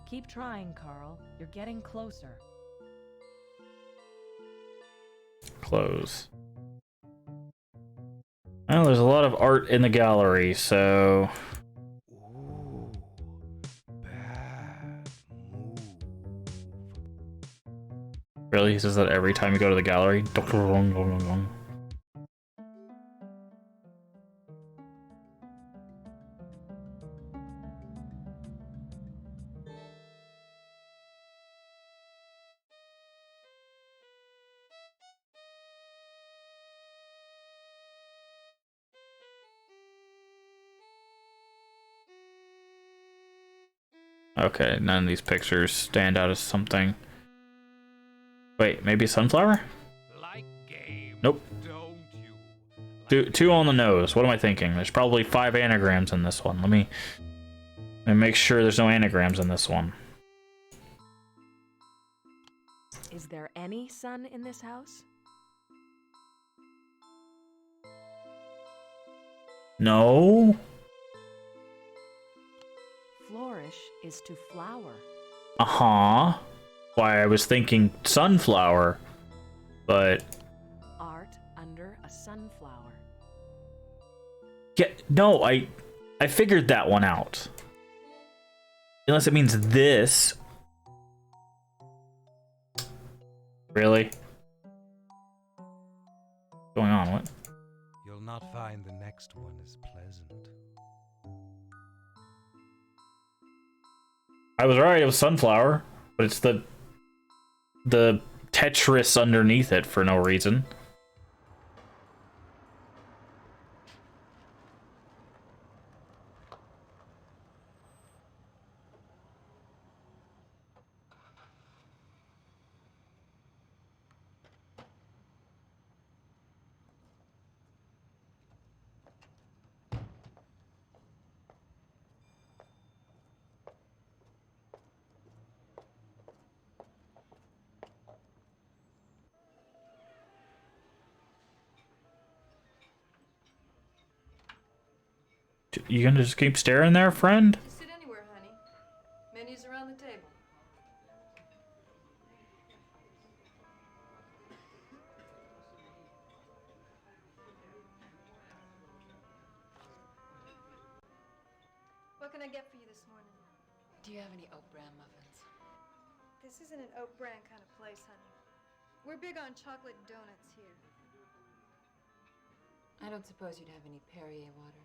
Keep trying, Carl. You're getting closer. Close. Well, there's a lot of art in the gallery, so... Ooh, bad move. Really? He says that every time you go to the gallery? Okay, none of these pictures stand out as something. Wait, maybe a sunflower? Like games, Nope. don't you? Two on the nose. What am I thinking? There's probably 5 anagrams in this one. Let me make sure there's no anagrams in this one. Is there any sun in this house? No? Flourish is to flower. Uh-huh. Why, I was thinking sunflower, but... Art under a sunflower. Yeah, no, I figured that one out. Unless it means this. Really? What's going on? What? You'll not find the next one as pleasant. I was right, it was sunflower, but it's the Tetris underneath it for no reason. You gonna just keep staring there, friend? You sit anywhere, honey. Menus around the table. What can I get for you this morning? Do you have any oat bran muffins? This isn't an oat bran kind of place, honey. We're big on chocolate donuts here. I don't suppose you'd have any Perrier water.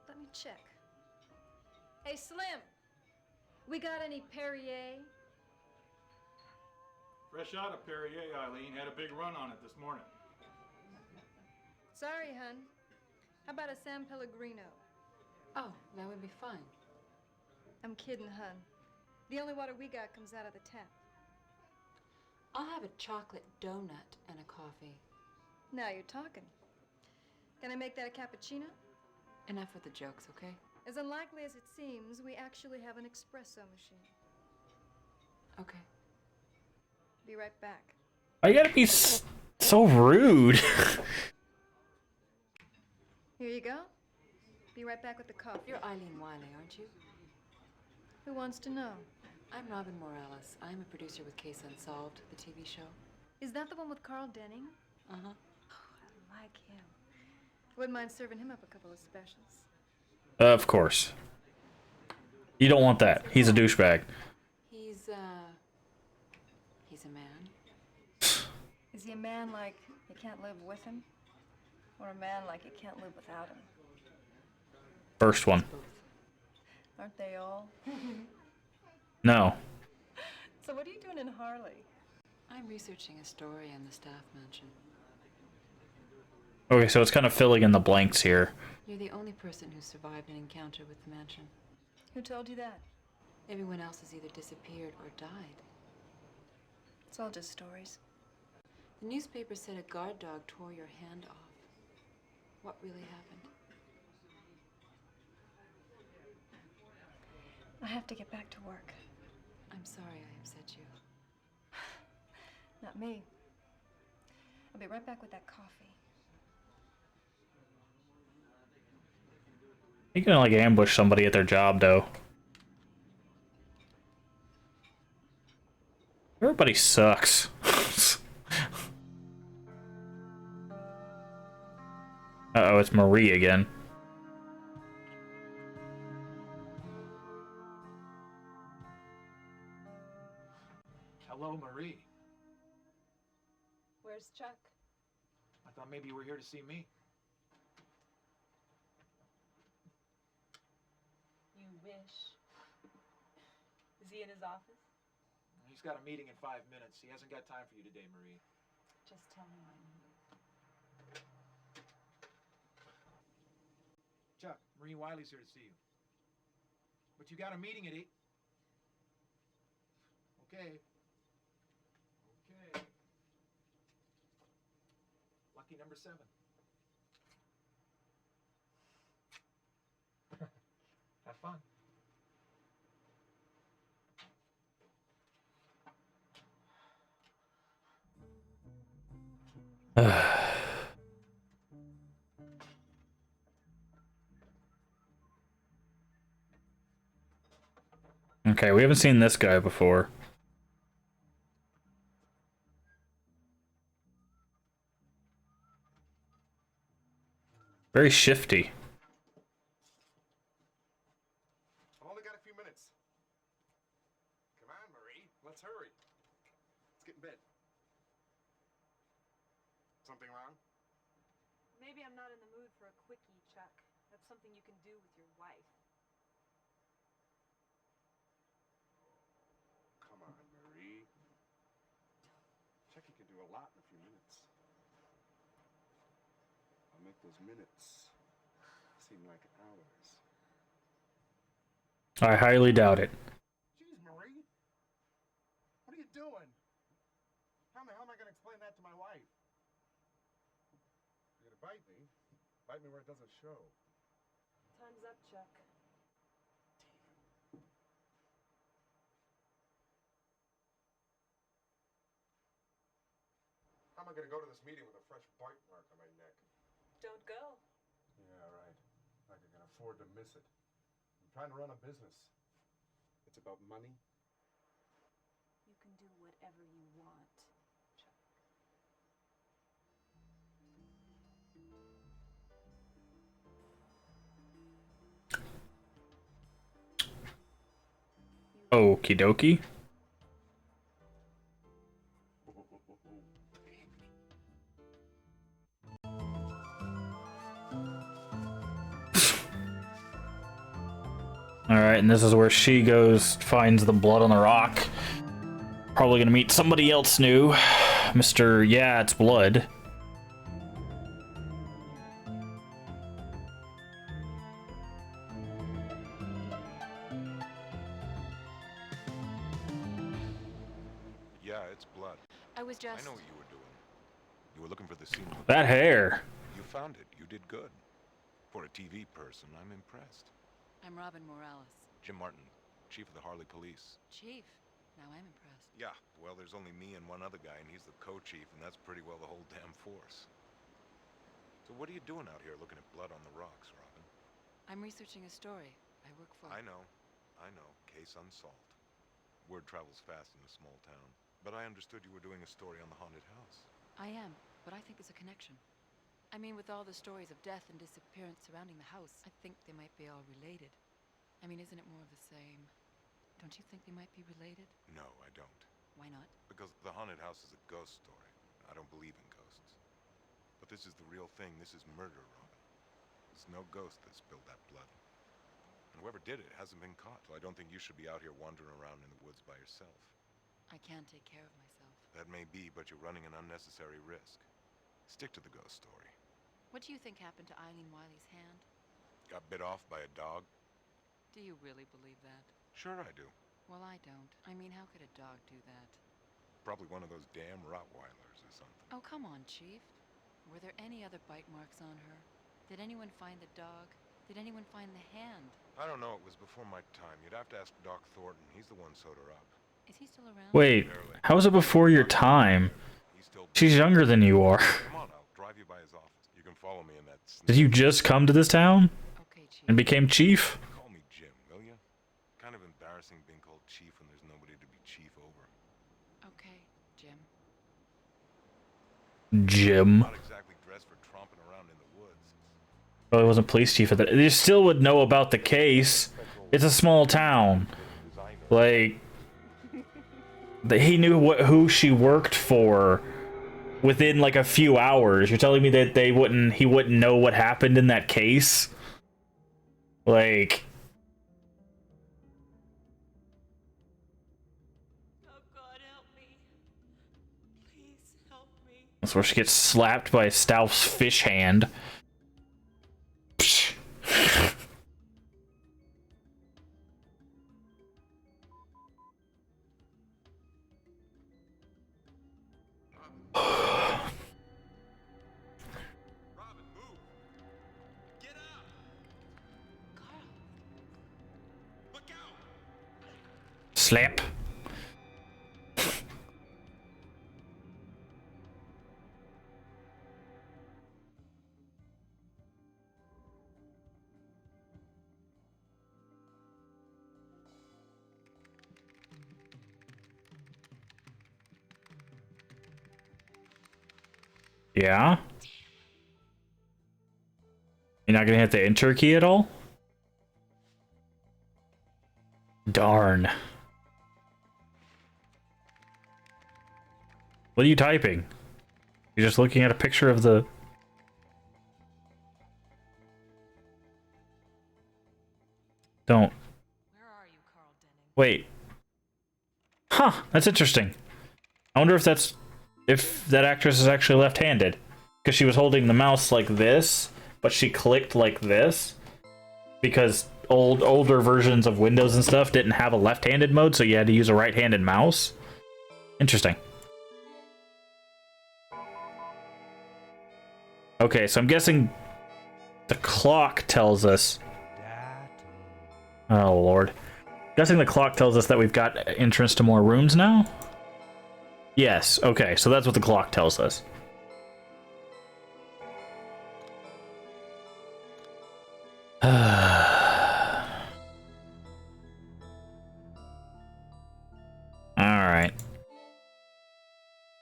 Let me check. Hey, Slim! We got any Perrier? Fresh out of Perrier, Eileen. Had a big run on it this morning. Sorry, hun. How about a San Pellegrino? Oh, that would be fine. I'm kidding, hun. The only water we got comes out of the tap. I'll have a chocolate donut and a coffee. Now you're talking. Can I make that a cappuccino? Enough with the jokes, okay? As unlikely as it seems, we actually have an espresso machine. Okay. Be right back. I gotta be so rude. Here you go. Be right back with the coffee. You're Eileen Wiley, aren't you? Who wants to know? I'm Robin Morales. I'm a producer with Case Unsolved, the TV show. Is that the one with Carl Denning? Uh-huh. Oh, I like him. Wouldn't mind serving him up a couple of specials. Of course. You don't want that. He's a douchebag. He's a man. Is he a man like you can't live with him? Or a man like you can't live without him? First one. Aren't they all? No. So what are you doing in Harley? I'm researching a story in the staff mansion. Okay, so it's kind of filling in the blanks here. You're the only person who survived an encounter with the mansion. Who told you that? Everyone else has either disappeared or died. It's all just stories. The newspaper said a guard dog tore your hand off. What really happened? I have to get back to work. I'm sorry I upset you. Not me. I'll be right back with that coffee. You can like ambush somebody at their job though. Everybody sucks. Uh-oh, it's Marie again. Hello, Marie. Where's Chuck? I thought maybe you were here to see me. You wish. Is he in his office? He's got a meeting in 5 minutes. He hasn't got time for you today, Marie. Just tell him I'm here. Chuck, Marie Wiley's here to see you. But you got a meeting at 8. Okay. Okay. Lucky number 7. Have fun. Okay, we haven't seen this guy before. Very shifty. Only got a few minutes. Come on, Marie. Let's hurry. Let's get in bed. Something wrong? Maybe I'm not in the mood for a quickie, Chuck. That's something you can do with your wife. Come on, Marie. Chucky can do a lot in a few minutes. I'll make those minutes seem like hours. I highly doubt it. Jeez, Marie. What are you doing? How in the hell am I going to explain that to my wife? You're going to bite me. Bite me where it doesn't show. Time's up, Chuck. How am I going to go to this meeting with a fresh bite mark on my neck? Don't go. Yeah, right. Like I can afford to miss it. I'm trying to run a business. It's about money. You can do whatever you want, Chuck. Okie dokie. Alright, and this is where she goes, finds the blood on the rock. Probably gonna meet somebody else new. Mr. Yeah, it's blood. Yeah, it's blood. I was just... I know what you were doing. You were looking for the scene. That hair. You found it. You did good. For a TV person, I'm impressed. I'm Robin Morales. Jim Martin, chief of the Harley Police. Chief. Now I'm impressed. Yeah, well, there's only me and one other guy, and he's the co-chief, and that's pretty well the whole damn force. So what are you doing out here looking at blood on the rocks, Robin? I'm researching a story. I work for... I know. Case unsolved. Word travels fast in a small town. But I understood you were doing a story on the haunted house. I am, but I think there's a connection. I mean, with all the stories of death and disappearance surrounding the house, I think they might be all related. I mean, isn't it more of the same? Don't you think they might be related? No, I don't. Why not? Because the haunted house is a ghost story. I don't believe in ghosts. But this is the real thing. This is murder, Robin. There's no ghost that spilled that blood. And whoever did it hasn't been caught. So I don't think you should be out here wandering around in the woods by yourself. I can't take care of myself. That may be, but you're running an unnecessary risk. Stick to the ghost story. What do you think happened to Eileen Wiley's hand? Got bit off by a dog? Do you really believe that? Sure I do. Well, I don't. I mean, how could a dog do that? Probably one of those damn Rottweilers or something. Oh, come on, Chief. Were there any other bite marks on her? Did anyone find the dog? Did anyone find the hand? I don't know. It was before my time. You'd have to ask Doc Thornton. He's the one sewed her up. Is he still around? Wait, how is it before your time? He's still... She's younger than you are. Come on, I'll drive you by his office. You can follow me in that... Did you just come to this town? Okay, Chief. And became chief? Call me Jim, will you? Kind of embarrassing being called chief when there's nobody to be chief over. Okay, Jim. Jim. Not exactly dressed for tromping around in the woods. Well, he wasn't police chief at that. They still would know about the case. It's a small town. Like, he knew who she worked for within like a few hours. You're telling me that he wouldn't know what happened in that case? Like, Oh God, help me. Please help me. that's where she gets slapped by Stauf's fish hand. Psh. Robin, move! Get up! Carl. Look out! Slap. Yeah? You're not gonna hit the enter key at all? Darn. What are you typing? You're just looking at a picture of the... Don't. Where are you, Carl Denning? Wait. Huh, that's interesting. I wonder if that actress is actually left-handed. Because she was holding the mouse like this, but she clicked like this. Because older versions of Windows and stuff didn't have a left-handed mode, so you had to use a right-handed mouse. Interesting. Okay, so I'm guessing the clock tells us... Oh, Lord. Guessing the clock tells us that we've got entrance to more rooms now? Yes, okay, so that's what the clock tells us. Alright.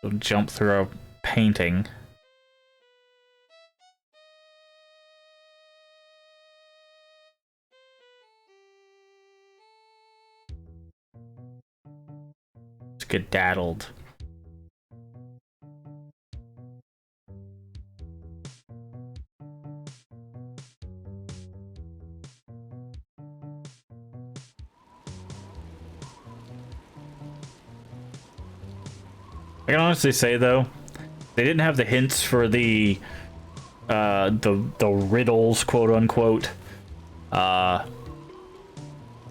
We'll jump through a painting. Skedaddled. I can honestly say though, they didn't have the hints for the riddles, quote unquote.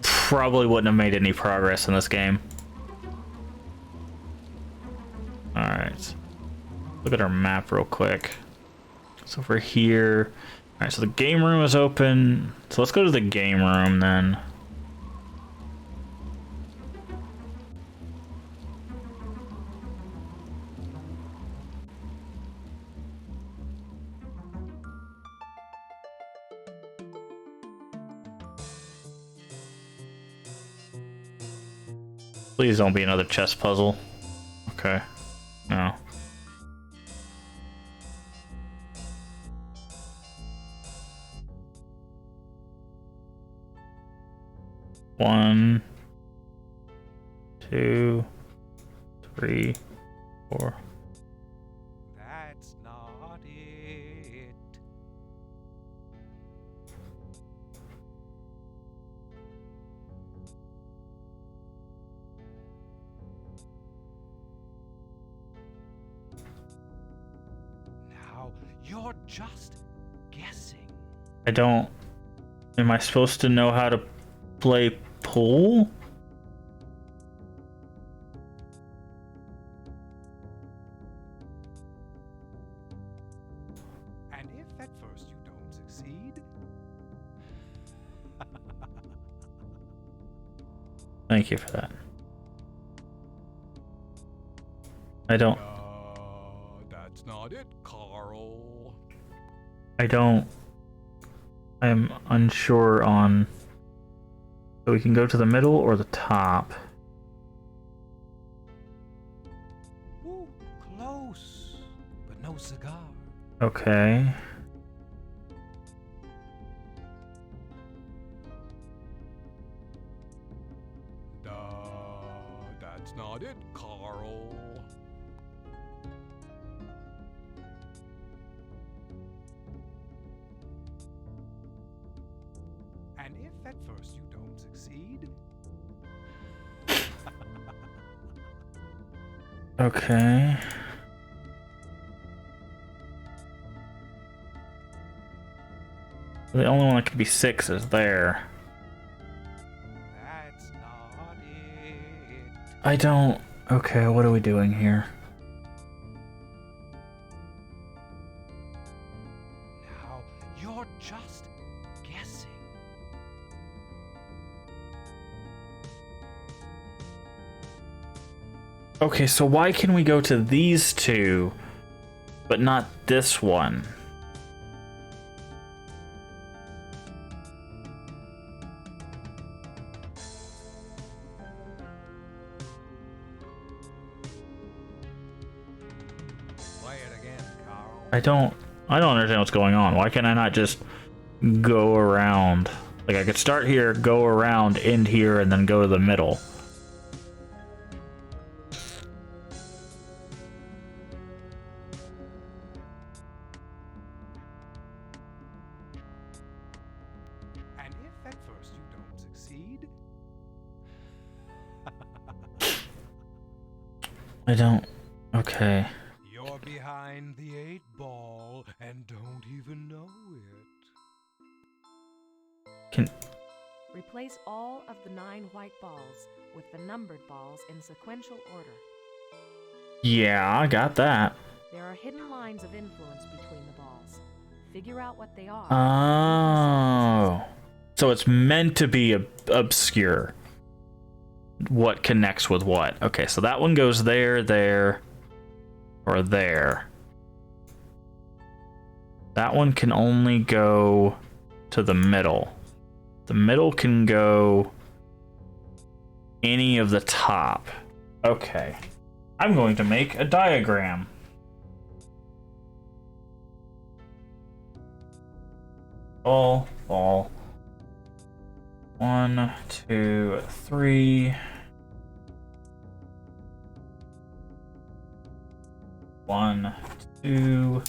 Probably wouldn't have made any progress in this game. Alright. Look at our map real quick. So over here. Alright, so the game room is open. So let's go to the game room then. Please don't be another chess puzzle. Okay. No. One, 2, 3, 4. That's not it. Now, you're just guessing. I don't... Am I supposed to know how to play pool? And if at first you don't succeed, Thank you for that. I don't. That's not it, Carl. I don't. I'm unsure on. So we can go to the middle or the top. Ooh, close, but no cigar. Okay. That's not it, Carl. And if at first you don't succeed... Okay. The only one that could be 6 is there. That's not it. I don't. Okay, what are we doing here? Now, you're just guessing. Okay, so why can we go to these two, but not this one? Play it again, Carl. I don't understand what's going on. Why can I not just go around? Like, I could start here, go around, end here, and then go to the middle. And if at first you don't succeed... I don't. Okay. You're behind the 8-ball and don't even know it. Can. Replace all of the 9 white balls with the numbered balls in sequential order. Yeah, I got that. There are hidden lines of influence between the balls. Figure out what they are. Oh. So it's meant to be obscure. What connects with what? Okay, so that one goes there, there, or there. That one can only go to the middle. The middle can go any of the top. Okay. I'm going to make a diagram. Ball, ball. 1, 2, 3. 1, 2.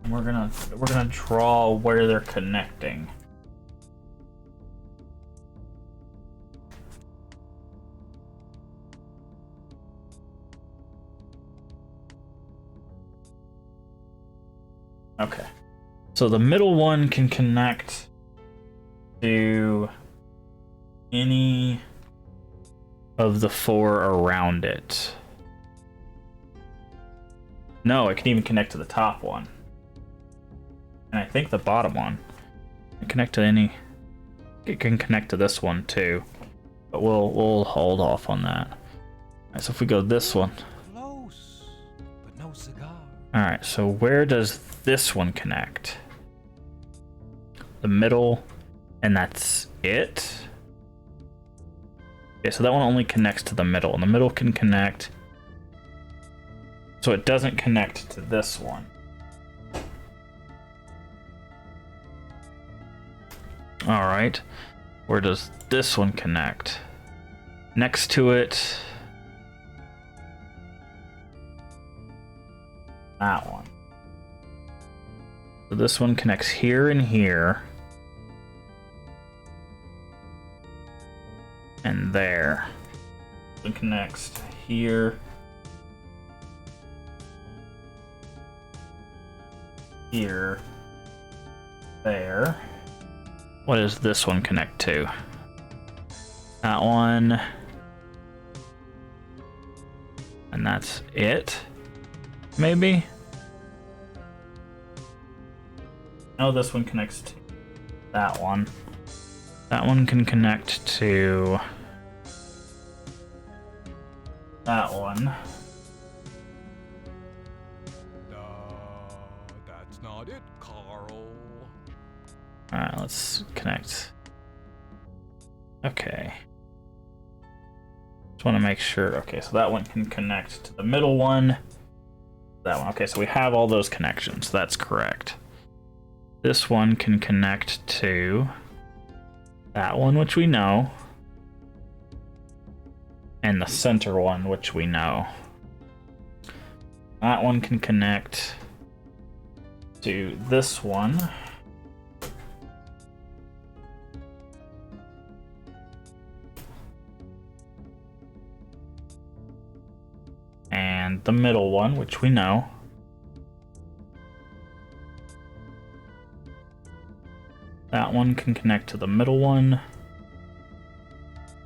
And we're gonna draw where they're connecting. Okay. So the middle one can connect to any of the 4 around it. No, it can even connect to the top one. And I think the bottom one can connect to any. It can connect to this one too. But we'll hold off on that. Alright, so if we go this one. Close, but no cigar. Alright, so where does this one connect? The middle, and that's it? Okay, so that one only connects to the middle, and the middle can connect. So it doesn't connect to this one. Alright, where does this one connect? Next to it. That one. So this one connects here and here. And there. It connects here. Here. There. What does this one connect to? That one. And that's it? Maybe? No, this one connects to that one. That one can connect to that one. No, that's not it, Carl. Alright, let's connect. Okay. Just want to make sure. Okay, so that one can connect to the middle one. That one. Okay, so we have all those connections. That's correct. This one can connect to that one, which we know. And the center one, which we know. That one can connect to this one. And the middle one, which we know. That one can connect to the middle one.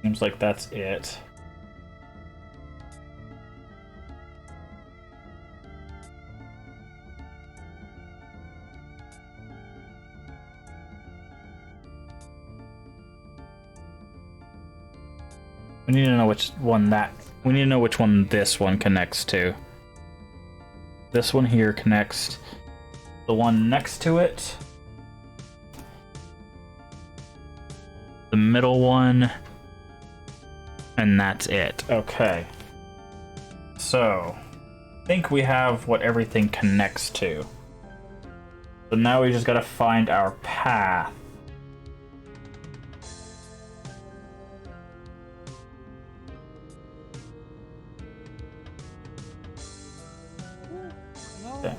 Seems like that's it. We need to know which one we need to know which one this one connects to. This one here connects the one next to it. The middle one. And that's it. Okay. So, I think we have what everything connects to. So now we just gotta find our path. Okay.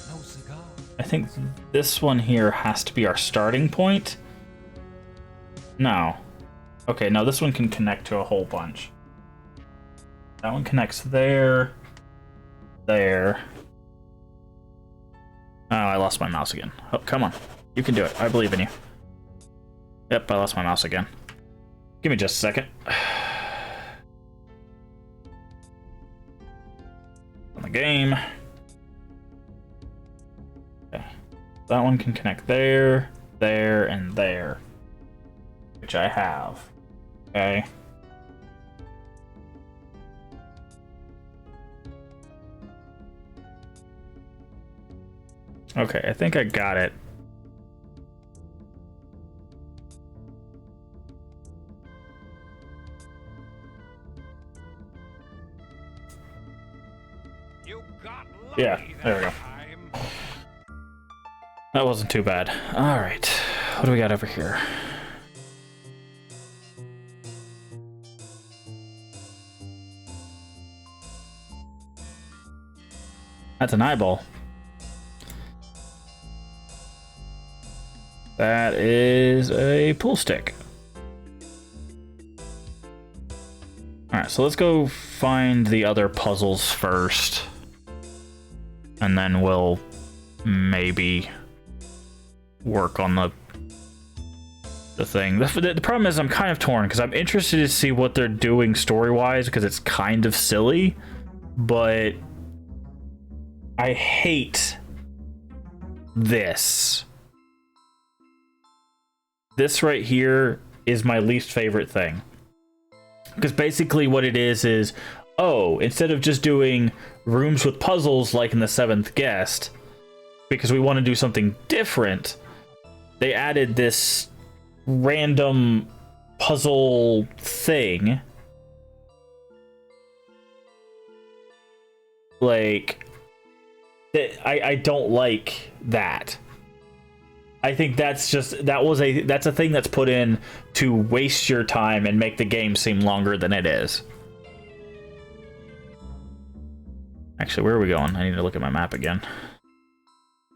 No cigar. I think this one here has to be our starting point. No. Okay, no, this one can connect to a whole bunch. That one connects there. There. Oh, I lost my mouse again. Oh, come on. You can do it. I believe in you. Yep, I lost my mouse again. Give me just a second. On the game. Okay. That one can connect there, there, and there. Which I have. Okay. Okay, I think I got it. You got lucky Yeah, there we go. time. That wasn't too bad. Alright, what do we got over here? That's an eyeball. That is a pool stick. Alright, so let's go find the other puzzles first. And then we'll maybe work on the thing. The problem is I'm kind of torn, because I'm interested to see what they're doing story-wise, because it's kind of silly. But I hate this. This right here is my least favorite thing. Because basically what it is, oh, instead of just doing rooms with puzzles like in The Seventh Guest, because we want to do something different, they added this random puzzle thing. Like, I don't like that. I think that's a thing that's put in to waste your time and make the game seem longer than it is. Actually, where are we going? I need to look at my map again.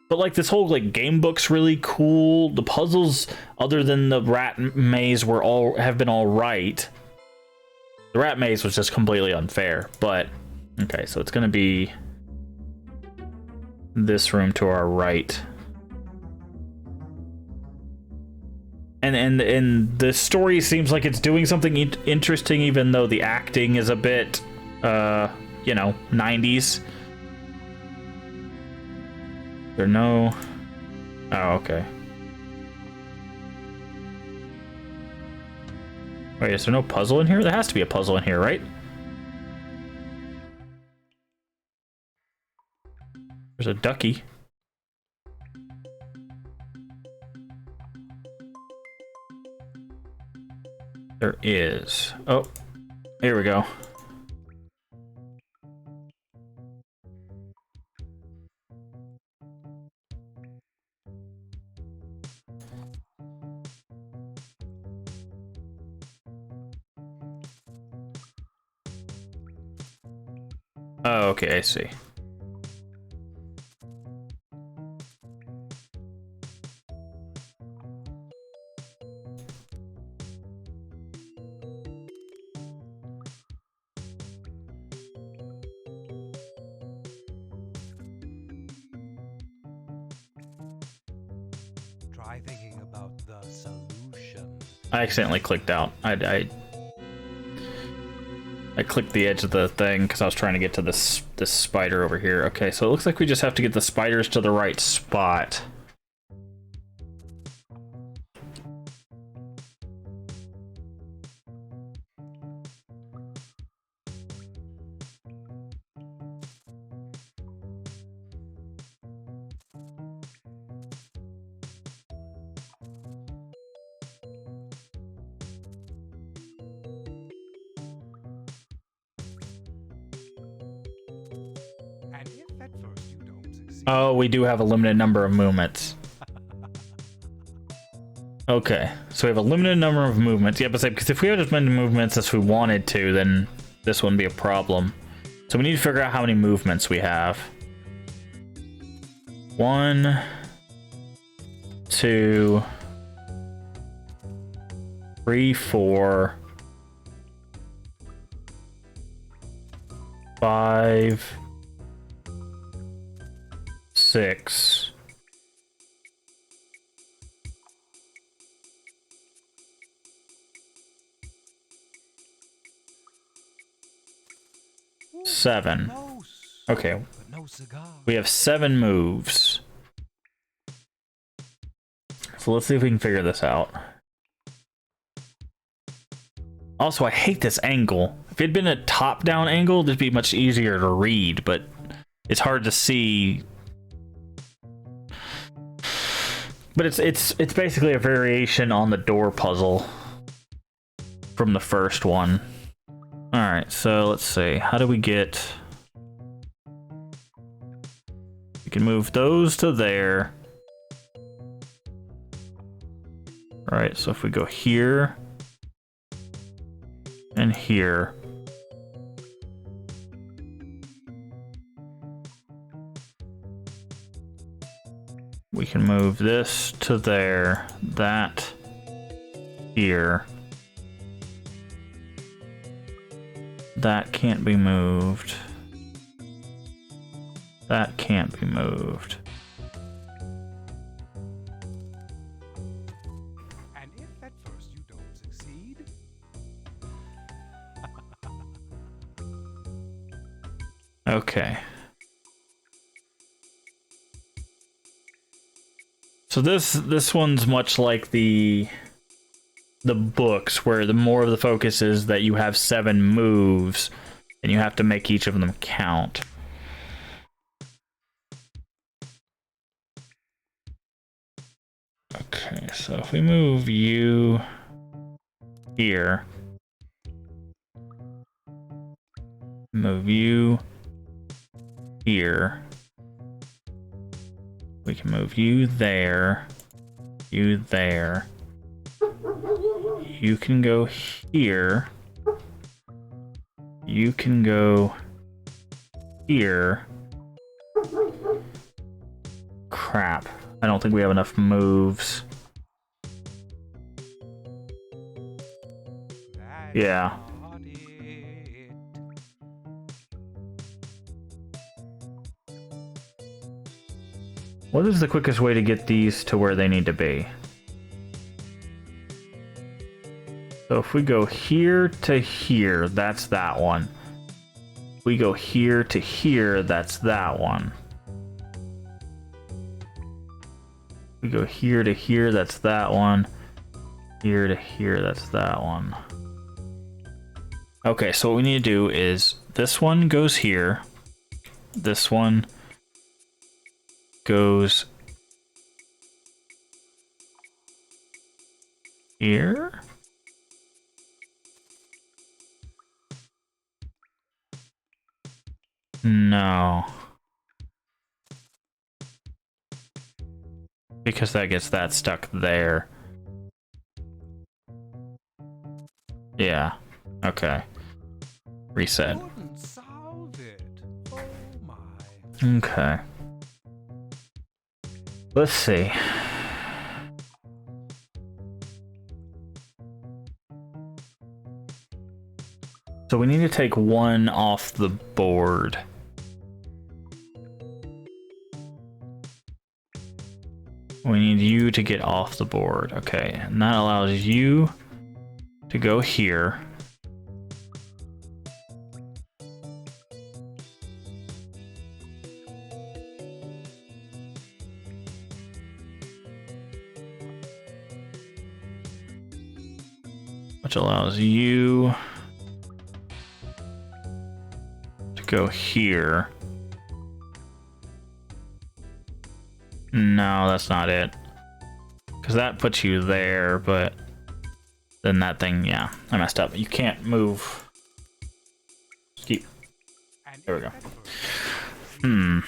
But like this whole like game book's really cool. The puzzles, other than the rat maze, have been all right. The rat maze was just completely unfair. But okay, so it's gonna be this room to our right. And the story seems like it's doing something interesting, even though the acting is a bit, you know, 90s. Oh, okay. Wait, is there no puzzle in here? There has to be a puzzle in here, right? There's a ducky. There is. Oh, here we go. Oh, okay, I see. Try thinking about the solution. I accidentally clicked out. I clicked the edge of the thing because I was trying to get to this spider over here. Okay, so it looks like we just have to get the spiders to the right spot. And if at first you don't succeed, Oh, we do have a limited number of movements. Okay, so we have a limited number of movements. Yeah, but because if we had as many movements as we wanted to, then this wouldn't be a problem. So we need to figure out how many movements we have. 1, 2, 3, 4, 5, 6. 7. close, Okay, but no cigar. we have 7 moves. So let's see if we can figure this out. Also, I hate this angle. If it had been a top-down angle, it'd be much easier to read, but it's hard to see. But it's basically a variation on the door puzzle from the first one. Alright, so let's see. How do we get... We can move those to there. Alright, so if we go here... and here... we can move this to there, that here. That can't be moved. That can't be moved. And if at first you don't succeed, Okay. So this one's much like the books, where the more of the focus is that you have 7 moves and you have to make each of them count. Okay, so if we move you here, move you here, we can move you there, you there. You can go here. You can go here. Crap. I don't think we have enough moves. that's Yeah. not it. What is the quickest way to get these to where they need to be? So if we go here to here, that's that one. If we go here to here, that's that one. If we go here to here, that's that one. Here to here, that's that one. Okay, so what we need to do is this one goes here. This one goes here. No. Because that gets that stuck there. Yeah. Okay. Reset. Couldn't solve it. Oh my. Okay. Let's see. So we need to take one off the board. We need you to get off the board. Okay, and that allows you to go here. Which allows you to go here. No, that's not it. Because that puts you there, but then that thing, yeah, I messed up. You can't move. Keep. There we go. Hmm.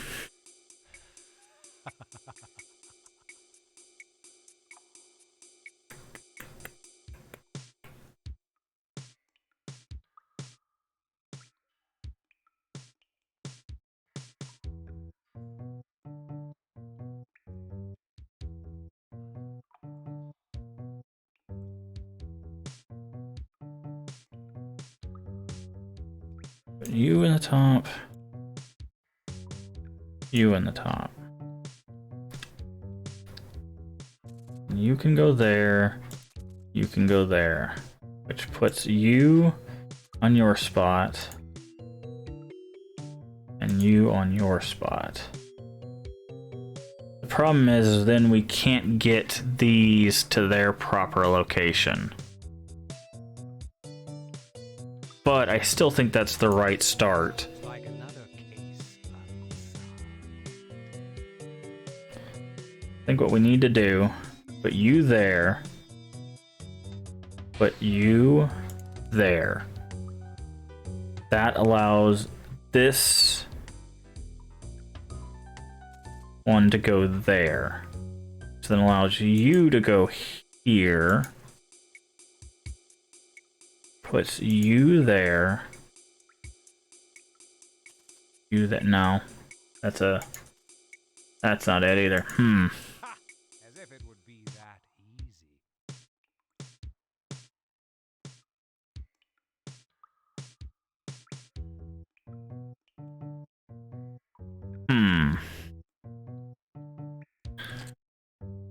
You in the top. You in the top. You can go there. You can go there. Which puts you on your spot. And you on your spot. The problem is then we can't get these to their proper location. But I still think that's the right start. Like another case. I think what we need to do, put you there, put you there. That allows this one to go there. So then allows you to go here. Puts you there. You that no. That's not it either. Ha! As if it would be that easy.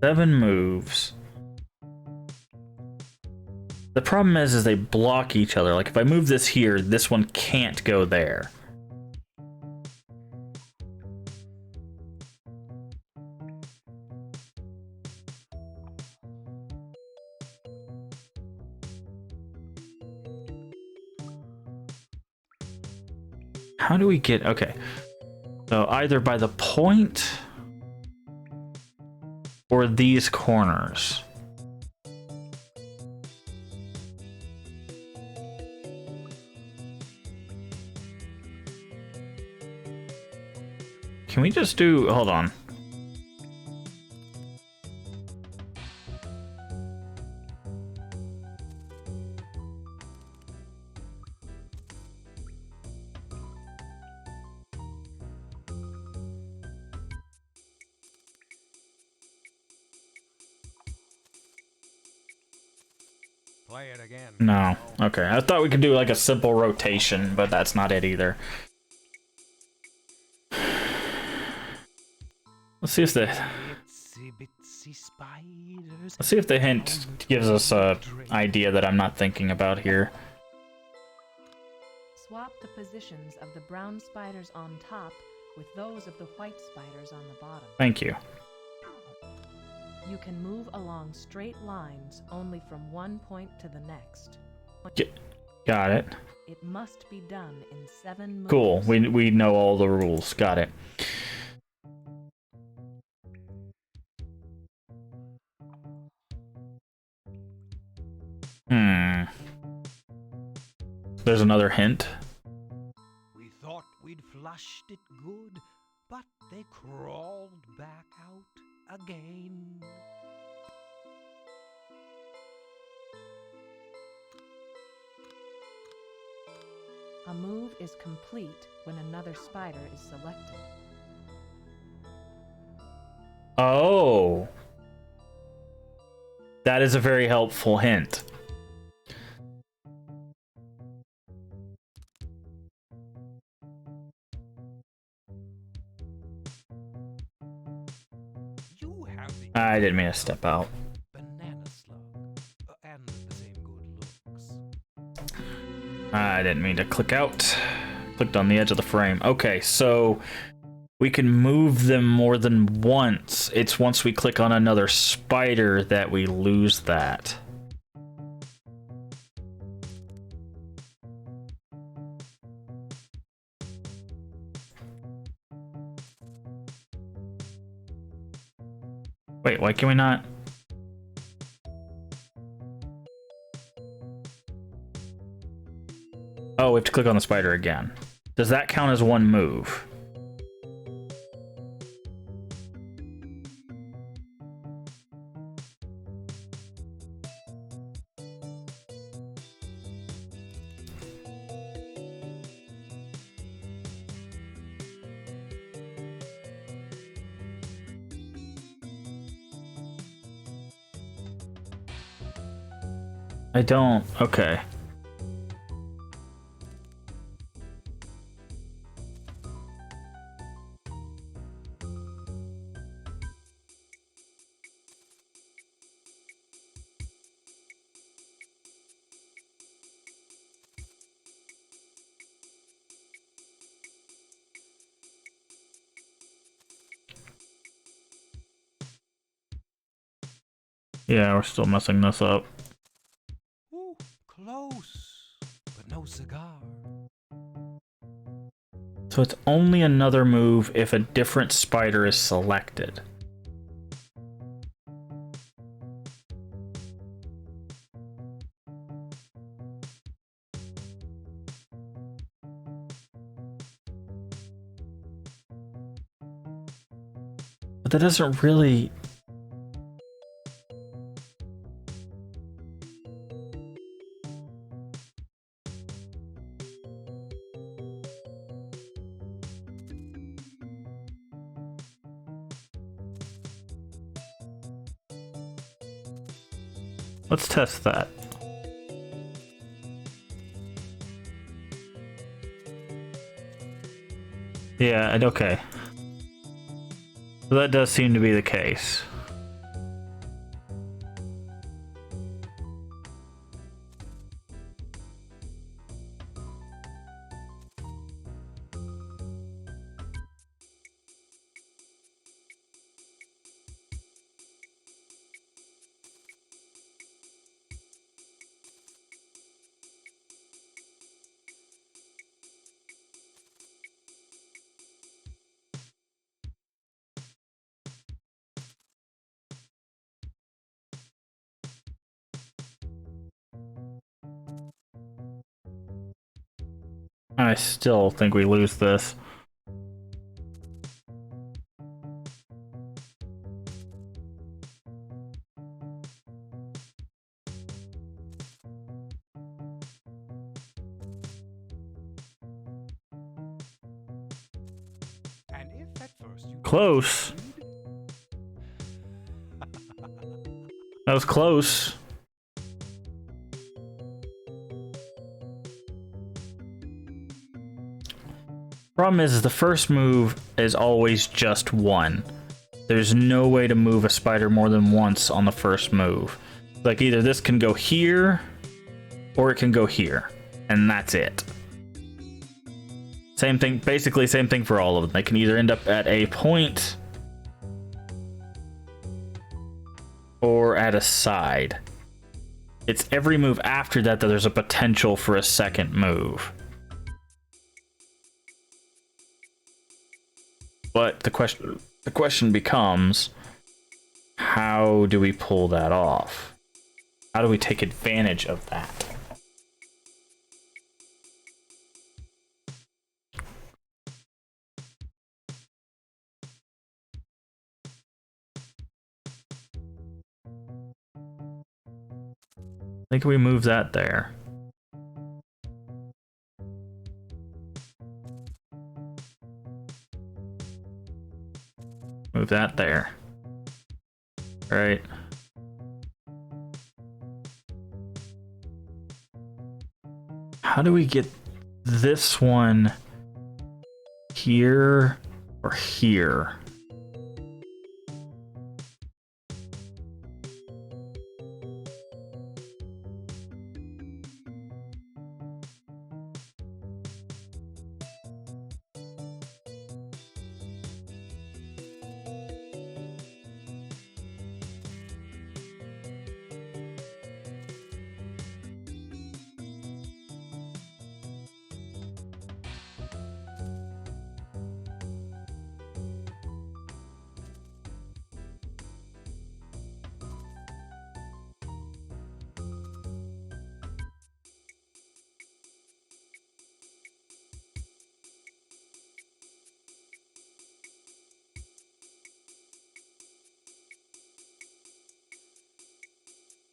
7 moves. The problem is they block each other. Like if I move this here, this one can't go there. How do we get... Okay. So either by the point or these corners. Can we just do... Hold on. Play it again. No. Okay. I thought we could do like a simple rotation, but that's not it either. Let's see if the... Let's see if the hint gives us a idea that I'm not thinking about here. Swap the positions of the brown spiders on top with those of the white spiders on the bottom. Thank you. You can move along straight lines only from one point to the next. Got it. It must be done in 7 moves. Cool. We know all the rules. Got it. There's another hint. We thought we'd flushed it good, but they crawled back out again. A move is complete when another spider is selected. Oh. That is a very helpful hint. I didn't mean to step out. Banana slug, and the same good looks. I didn't mean to click out. Clicked on the edge of the frame. Okay, so we can move them more than once. It's once we click on another spider that we lose that. Wait, why can we not? Oh, we have to click on the spider again. Does that count as one move? I don't. Okay. Yeah, we're still messing this up. Ooh, close, but no cigar. So it's only another move if a different spider is selected. But that doesn't really... Let's test that. Yeah, okay. So that does seem to be the case. I still think we lose this. And if at first you Close. That was close. Problem is the first move is always just one. There's no way to move a spider more than once on the first move. Like either this can go here or it can go here, and that's it. Same thing, basically same thing for all of them. They can either end up at a point or at a side. It's every move after that that there's a potential for a second move. But the question becomes, how do we pull that off? How do we take advantage of that? I think we move that there. Move that there. Right. How do we get this one here or here?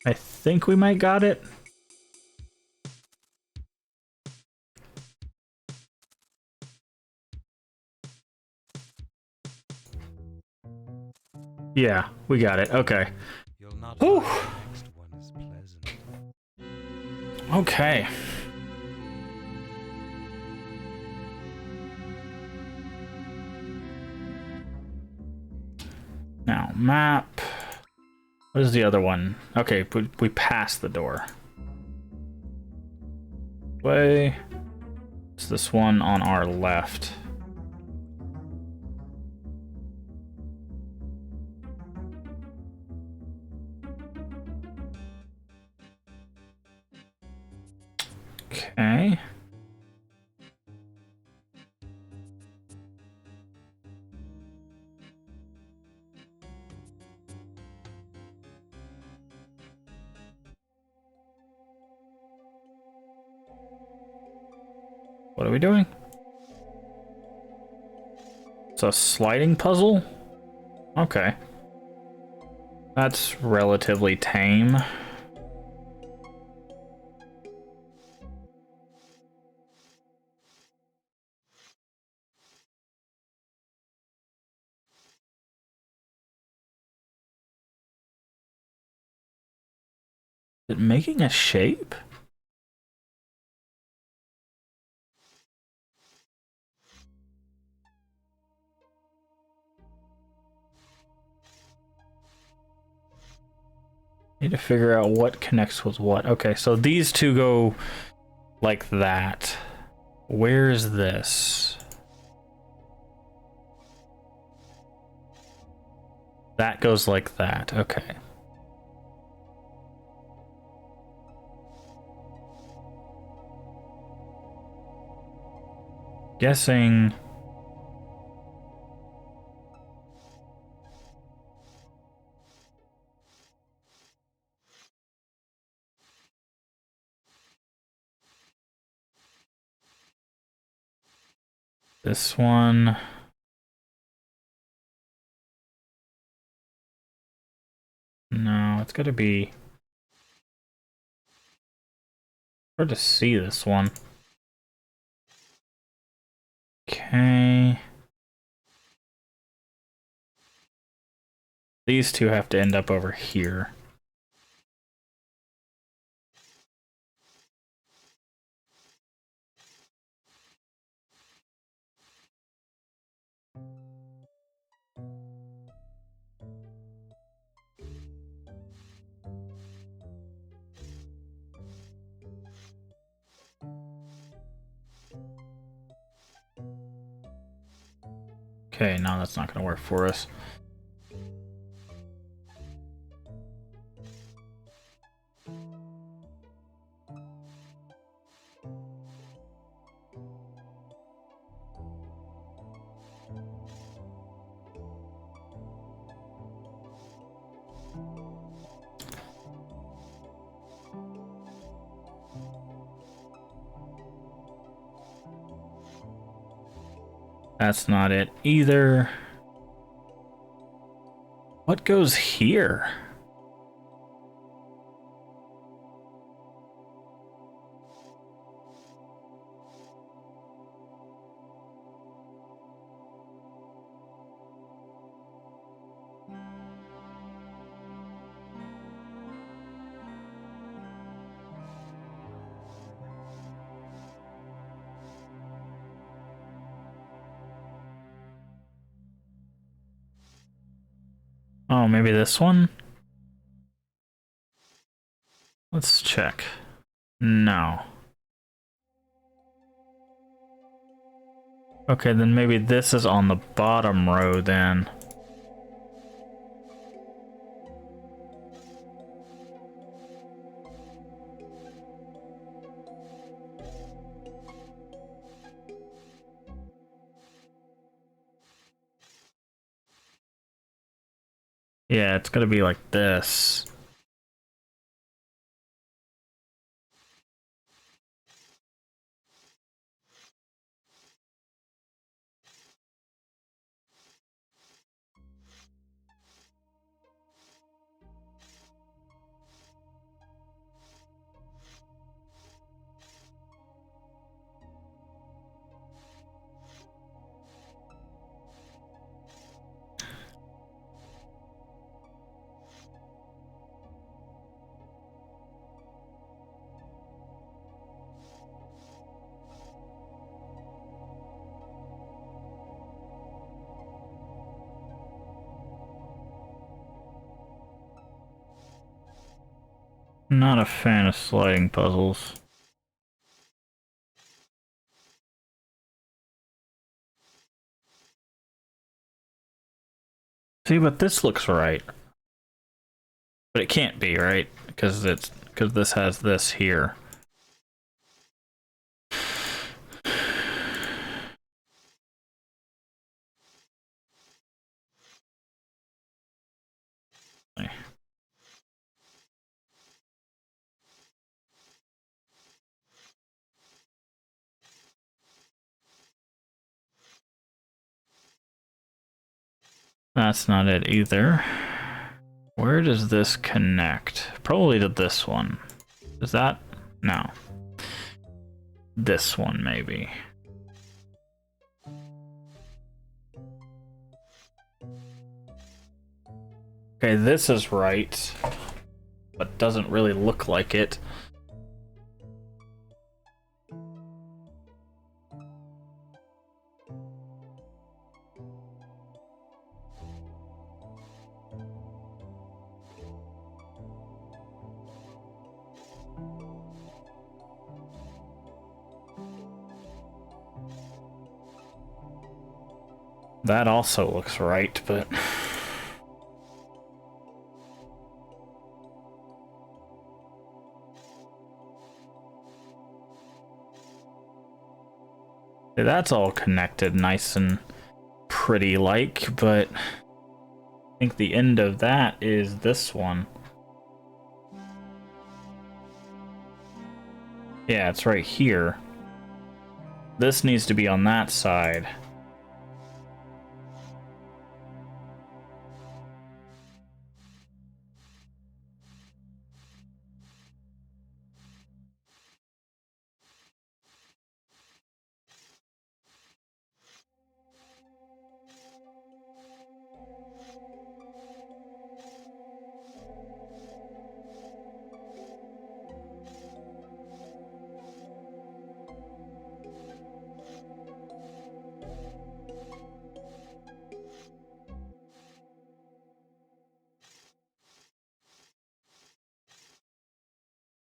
I think we might got it. Yeah, we got it. Okay. Whew. Okay. Now, map. What is the other one? Okay, we passed the door. Way. It's this one on our left. Okay. What are we doing? It's a sliding puzzle? Okay. That's relatively tame. Is it making a shape? Need to figure out what connects with what. Okay, so these two go like that. Where's this? That goes like that. Okay. Guessing. This one. No, it's gotta be hard to see this one. Okay. These two have to end up over here. Okay, no, that's not gonna work for us. That's not it either. What goes here? Oh, maybe this one? Let's check. No. Okay, then maybe this is on the bottom row then. Yeah, it's gonna be like this. Not a fan of sliding puzzles. See, but this looks right. But it can't be, right? Because this has this here. That's not it either. Where does this connect? Probably to this one. Is that? No. This one, maybe. Okay, this is right, but doesn't really look like it. That also looks right, but... That's all connected nice and pretty like, but I think the end of that is this one. Yeah, it's right here. This needs to be on that side.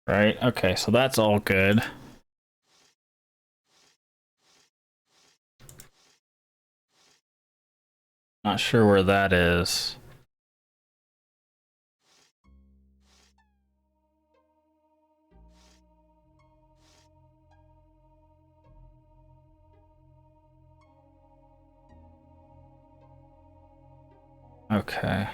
Right, okay, so that's all good. Not sure where that is. Okay.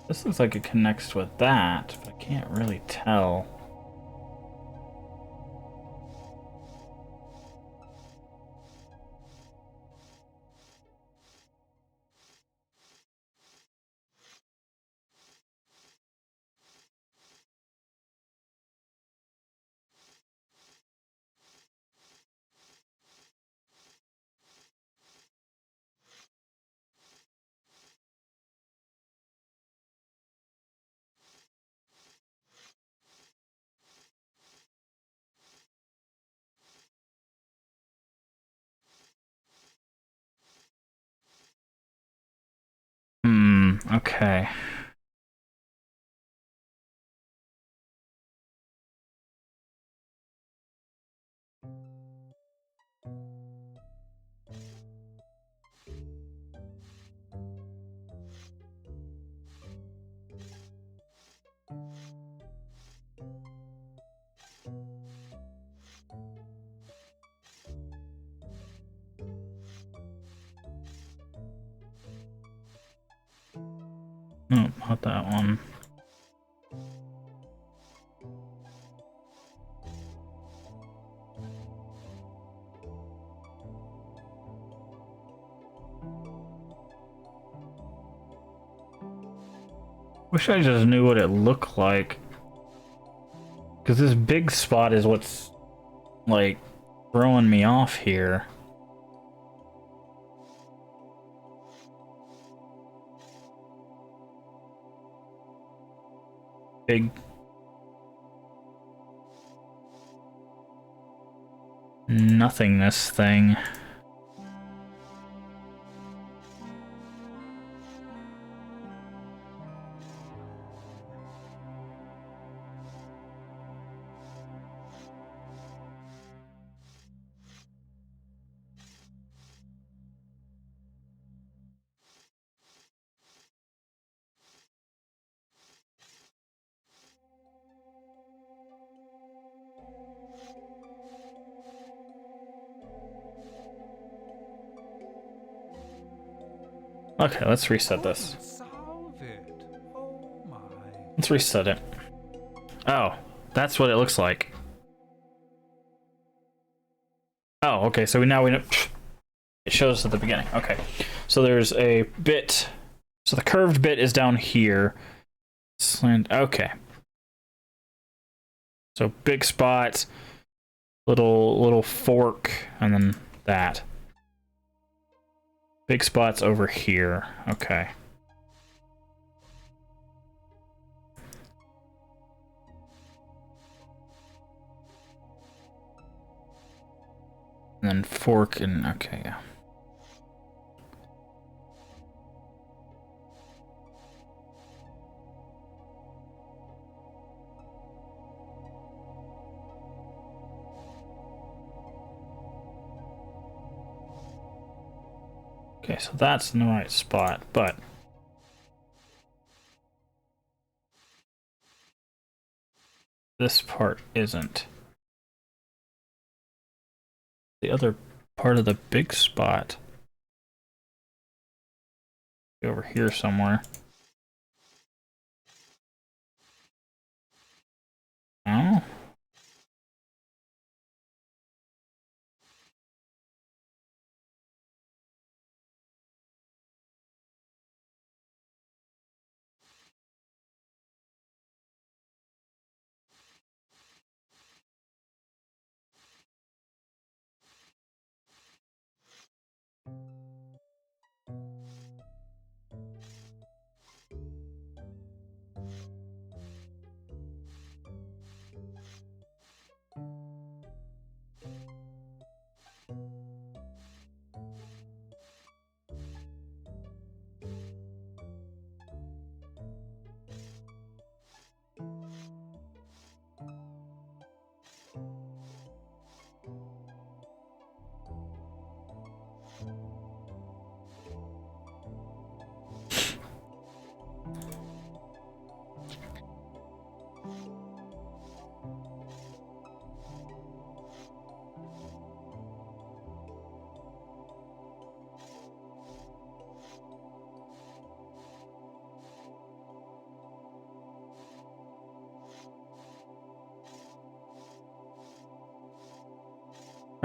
This looks like it connects with that, but I can't really tell. Okay. Nope, not that one. Wish I just knew what it looked like. Because this big spot is what's, like, throwing me off here. Big... nothingness thing. Okay, let's reset this. Solve it. Oh my. Let's reset it. Oh, that's what it looks like. Oh, okay, so now we know. It shows us at the beginning. Okay, so there's a bit. So the curved bit is down here. Slant. Okay. So big spot, little fork, and then that. Big spot's over here. Okay. And then fork and okay, yeah. Okay, so that's in the right spot, but this part isn't. The other part of the big spot. Over here somewhere. Oh.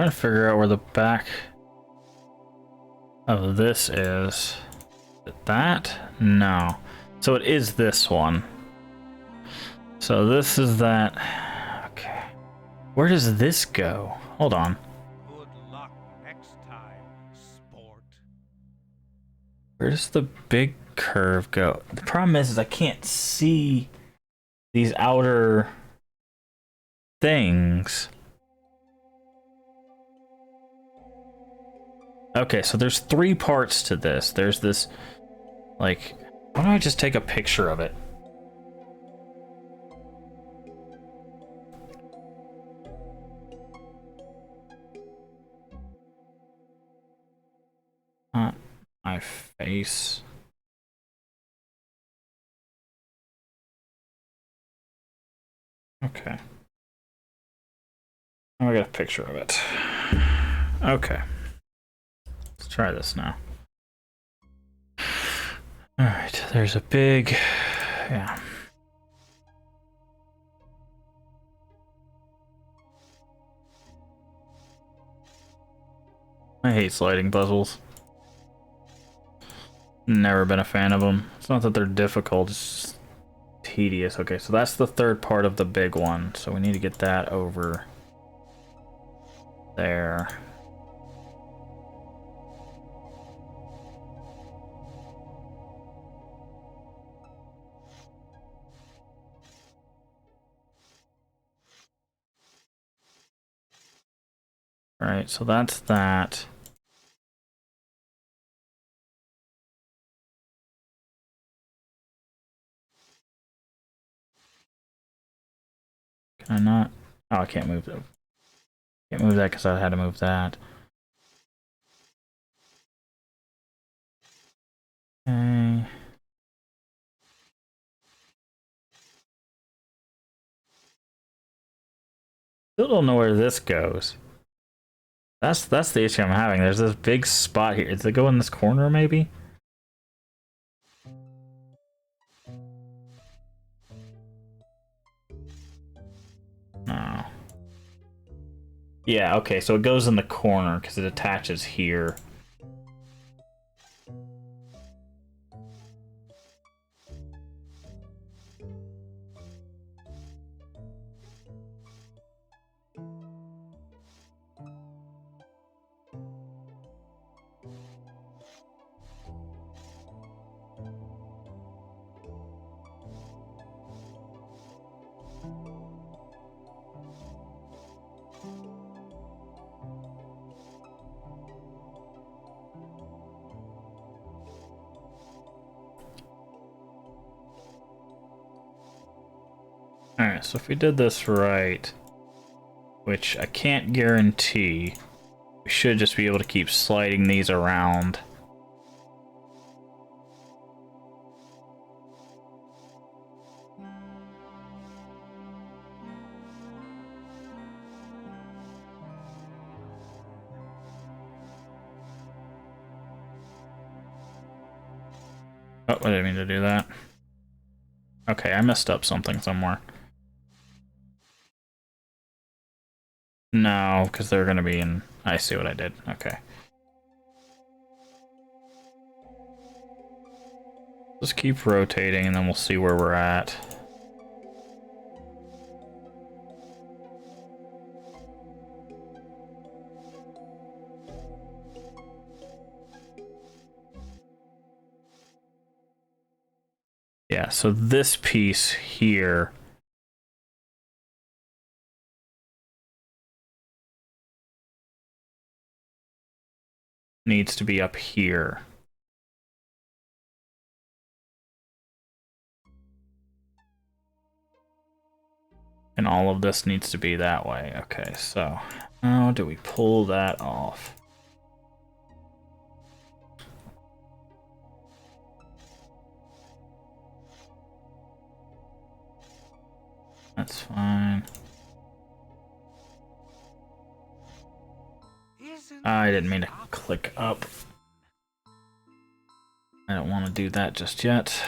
Trying to figure out where the back of this is. Is it that? No. So it is this one. So this is that. Okay. Where does this go? Hold on. Good luck next time, sport. Where does the big curve go? The problem is I can't see these outer things. Okay, so there's 3 parts to this. There's this, like, why don't I just take a picture of it? My face. Okay. Oh, I got a picture of it. Okay. Let's try this now. Alright, there's a big... yeah. I hate sliding puzzles. Never been a fan of them. It's not that they're difficult, it's just tedious. Okay, so that's the 3rd part of the big one. So we need to get that over there. Alright, so that's that. Can I not? Oh, I can't move that. Can't move that because I had to move that. Okay. Still don't know where this goes. That's the issue I'm having. There's this big spot here. Does it go in this corner maybe? No. Yeah, okay, so it goes in the corner because it attaches here. Alright, so if we did this right, which I can't guarantee, we should just be able to keep sliding these around. Oh, I didn't mean to do that. Okay, I messed up something somewhere. No, because they're going to be in... I see what I did. Okay. Just keep rotating and then we'll see where we're at. Yeah, so this piece here needs to be up here. And all of this needs to be that way. Okay, so how do we pull that off? That's fine. I didn't mean to click up. I don't want to do that just yet.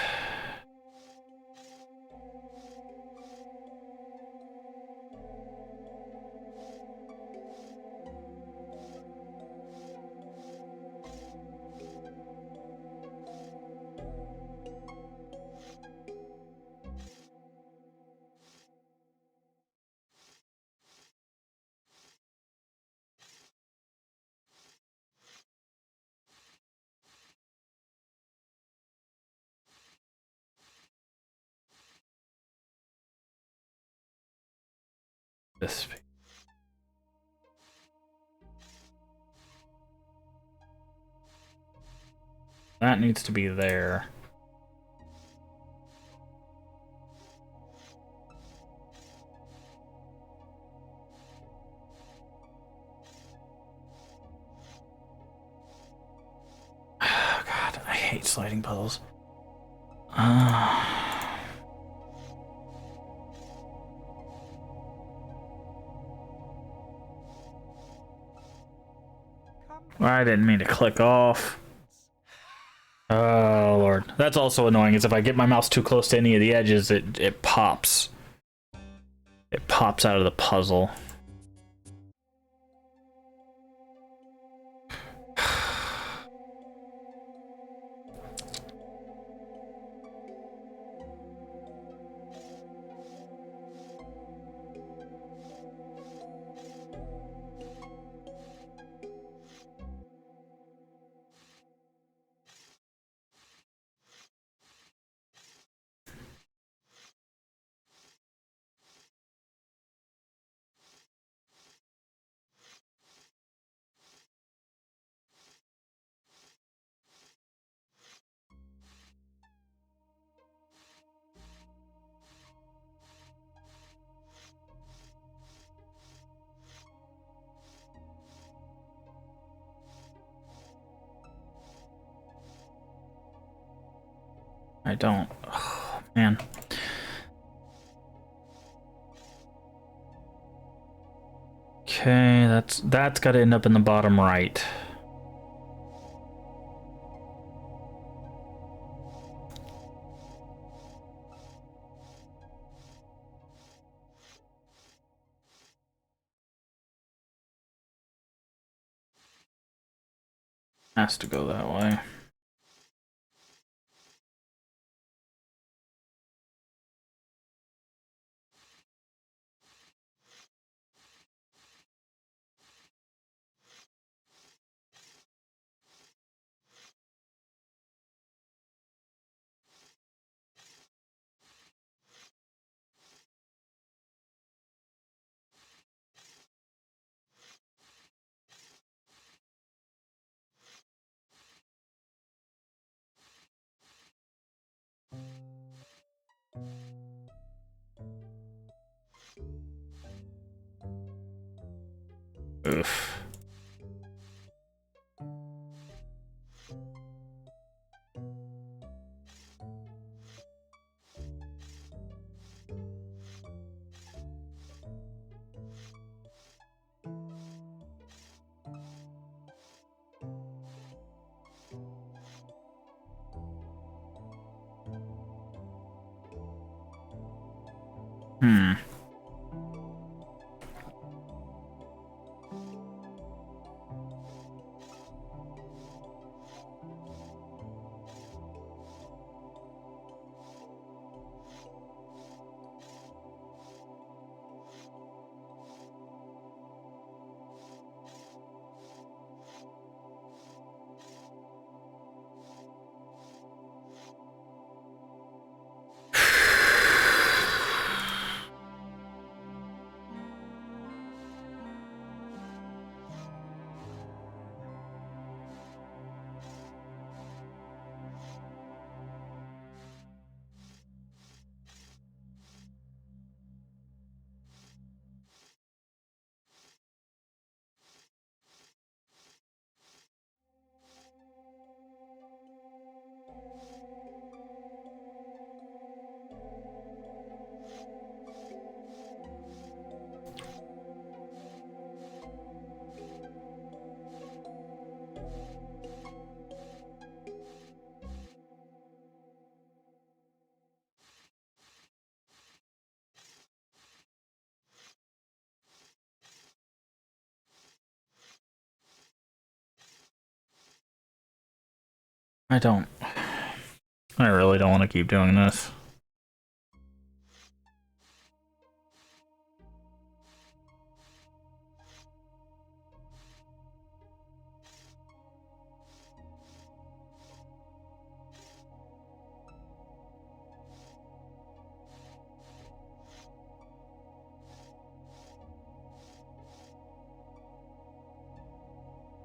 This. That needs to be there. Oh, God, I hate sliding puzzles. I didn't mean to click off. Oh, Lord. That's also annoying, is if I get my mouse too close to any of the edges, it pops. It pops out of the puzzle. I don't. Oh, man. Okay, that's got to end up in the bottom right. Has to go that way. Oof. Hmm. I don't. I really don't want to keep doing this.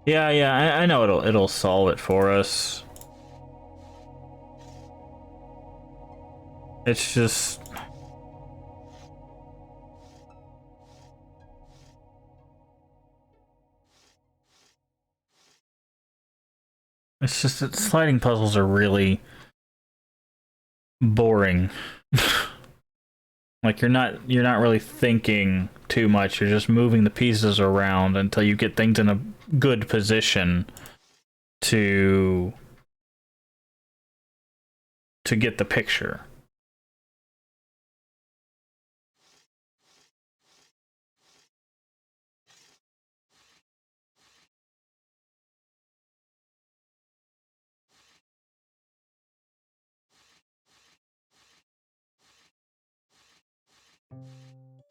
Yeah, I know it'll solve it for us. It's just... It's just that sliding puzzles are really boring. Like you're not really thinking too much. You're just moving the pieces around until you get things in a good position to get the picture.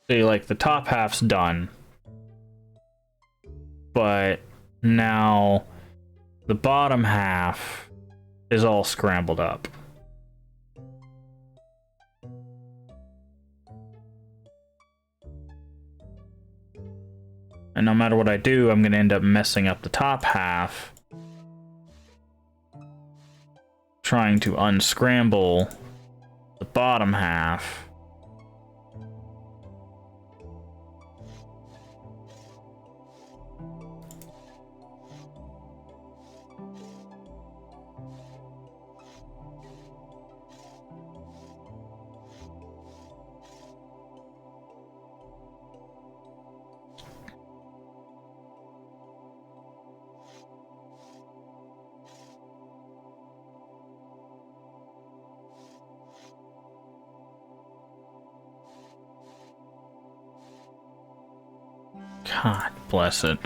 See, like the top half's done, but now the bottom half is all scrambled up. And no matter what I do, I'm gonna end up messing up the top half, trying to unscramble the bottom half. God bless it.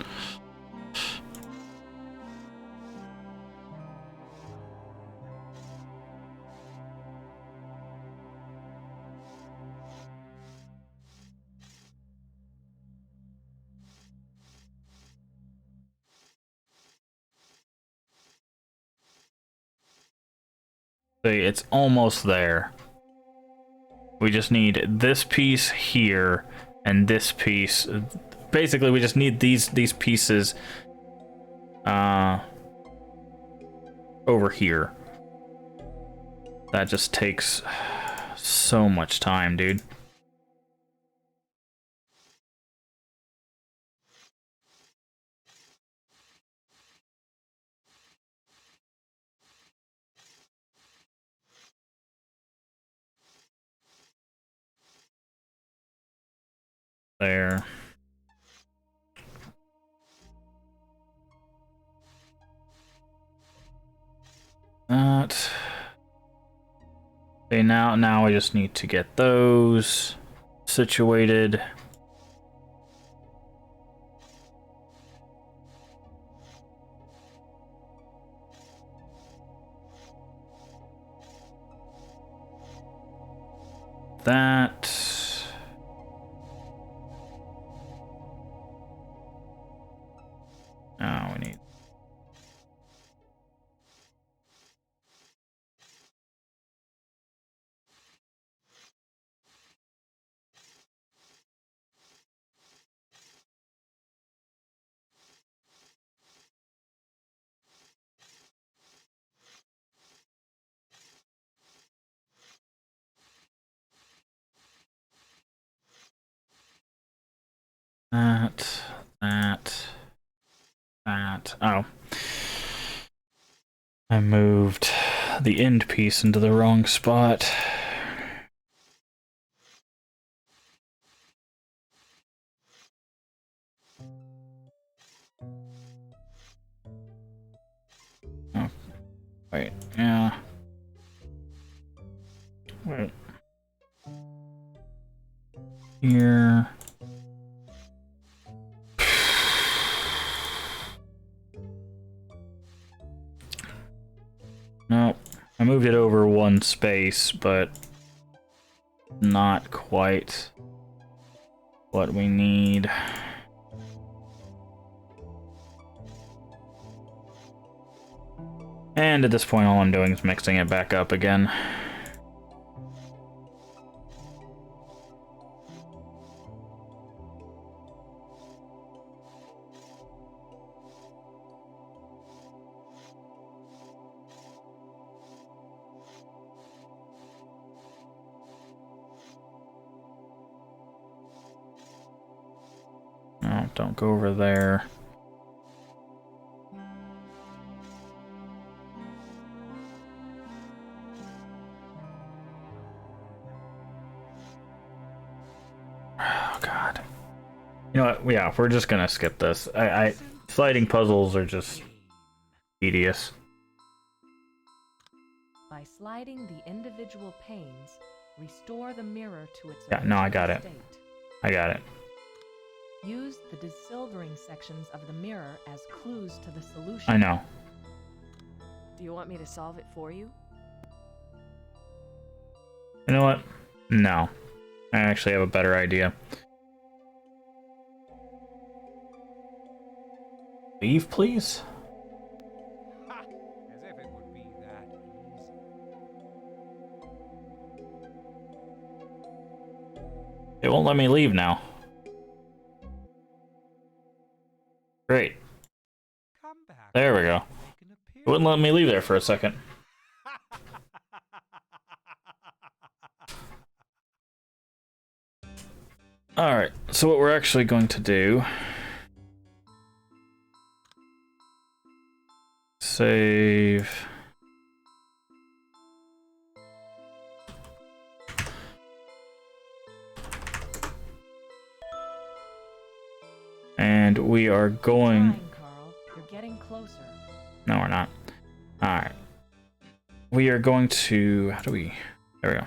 See, it's almost there. We just need this piece here and this piece. Basically, we just need these pieces over here. That just takes so much time, dude. There. That. Okay, now I just need to get those situated. That. Now we need. That. Oh. I moved the end piece into the wrong spot. Oh. Wait, yeah. Wait. Here. Nope. I moved it over one space, but not quite what we need. And at this point, all I'm doing is mixing it back up again. don't go over there. Oh god. You know what? Yeah, we're just gonna skip this. Sliding puzzles are just tedious. By sliding the individual panes, restore the mirror to its Yeah, no, I got it. state. I got it. Use the desilvering sections of the mirror as clues to the solution. I know. Do you want me to solve it for you? You know what? No. I actually have a better idea. Leave, please? Ha! As if it would be that easy. It won't let me leave now. Great. Come back. There we go. Make an It wouldn't let me leave there for a second. Alright, so what we're actually going to do... Save... And we are going... Fine, Carl. You're getting closer. No, we're not. Alright. We are going to... How do we... There we go.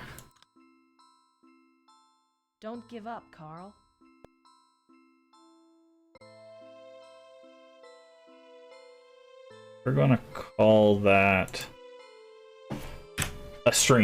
Don't give up, Carl. We're gonna call that... a stream.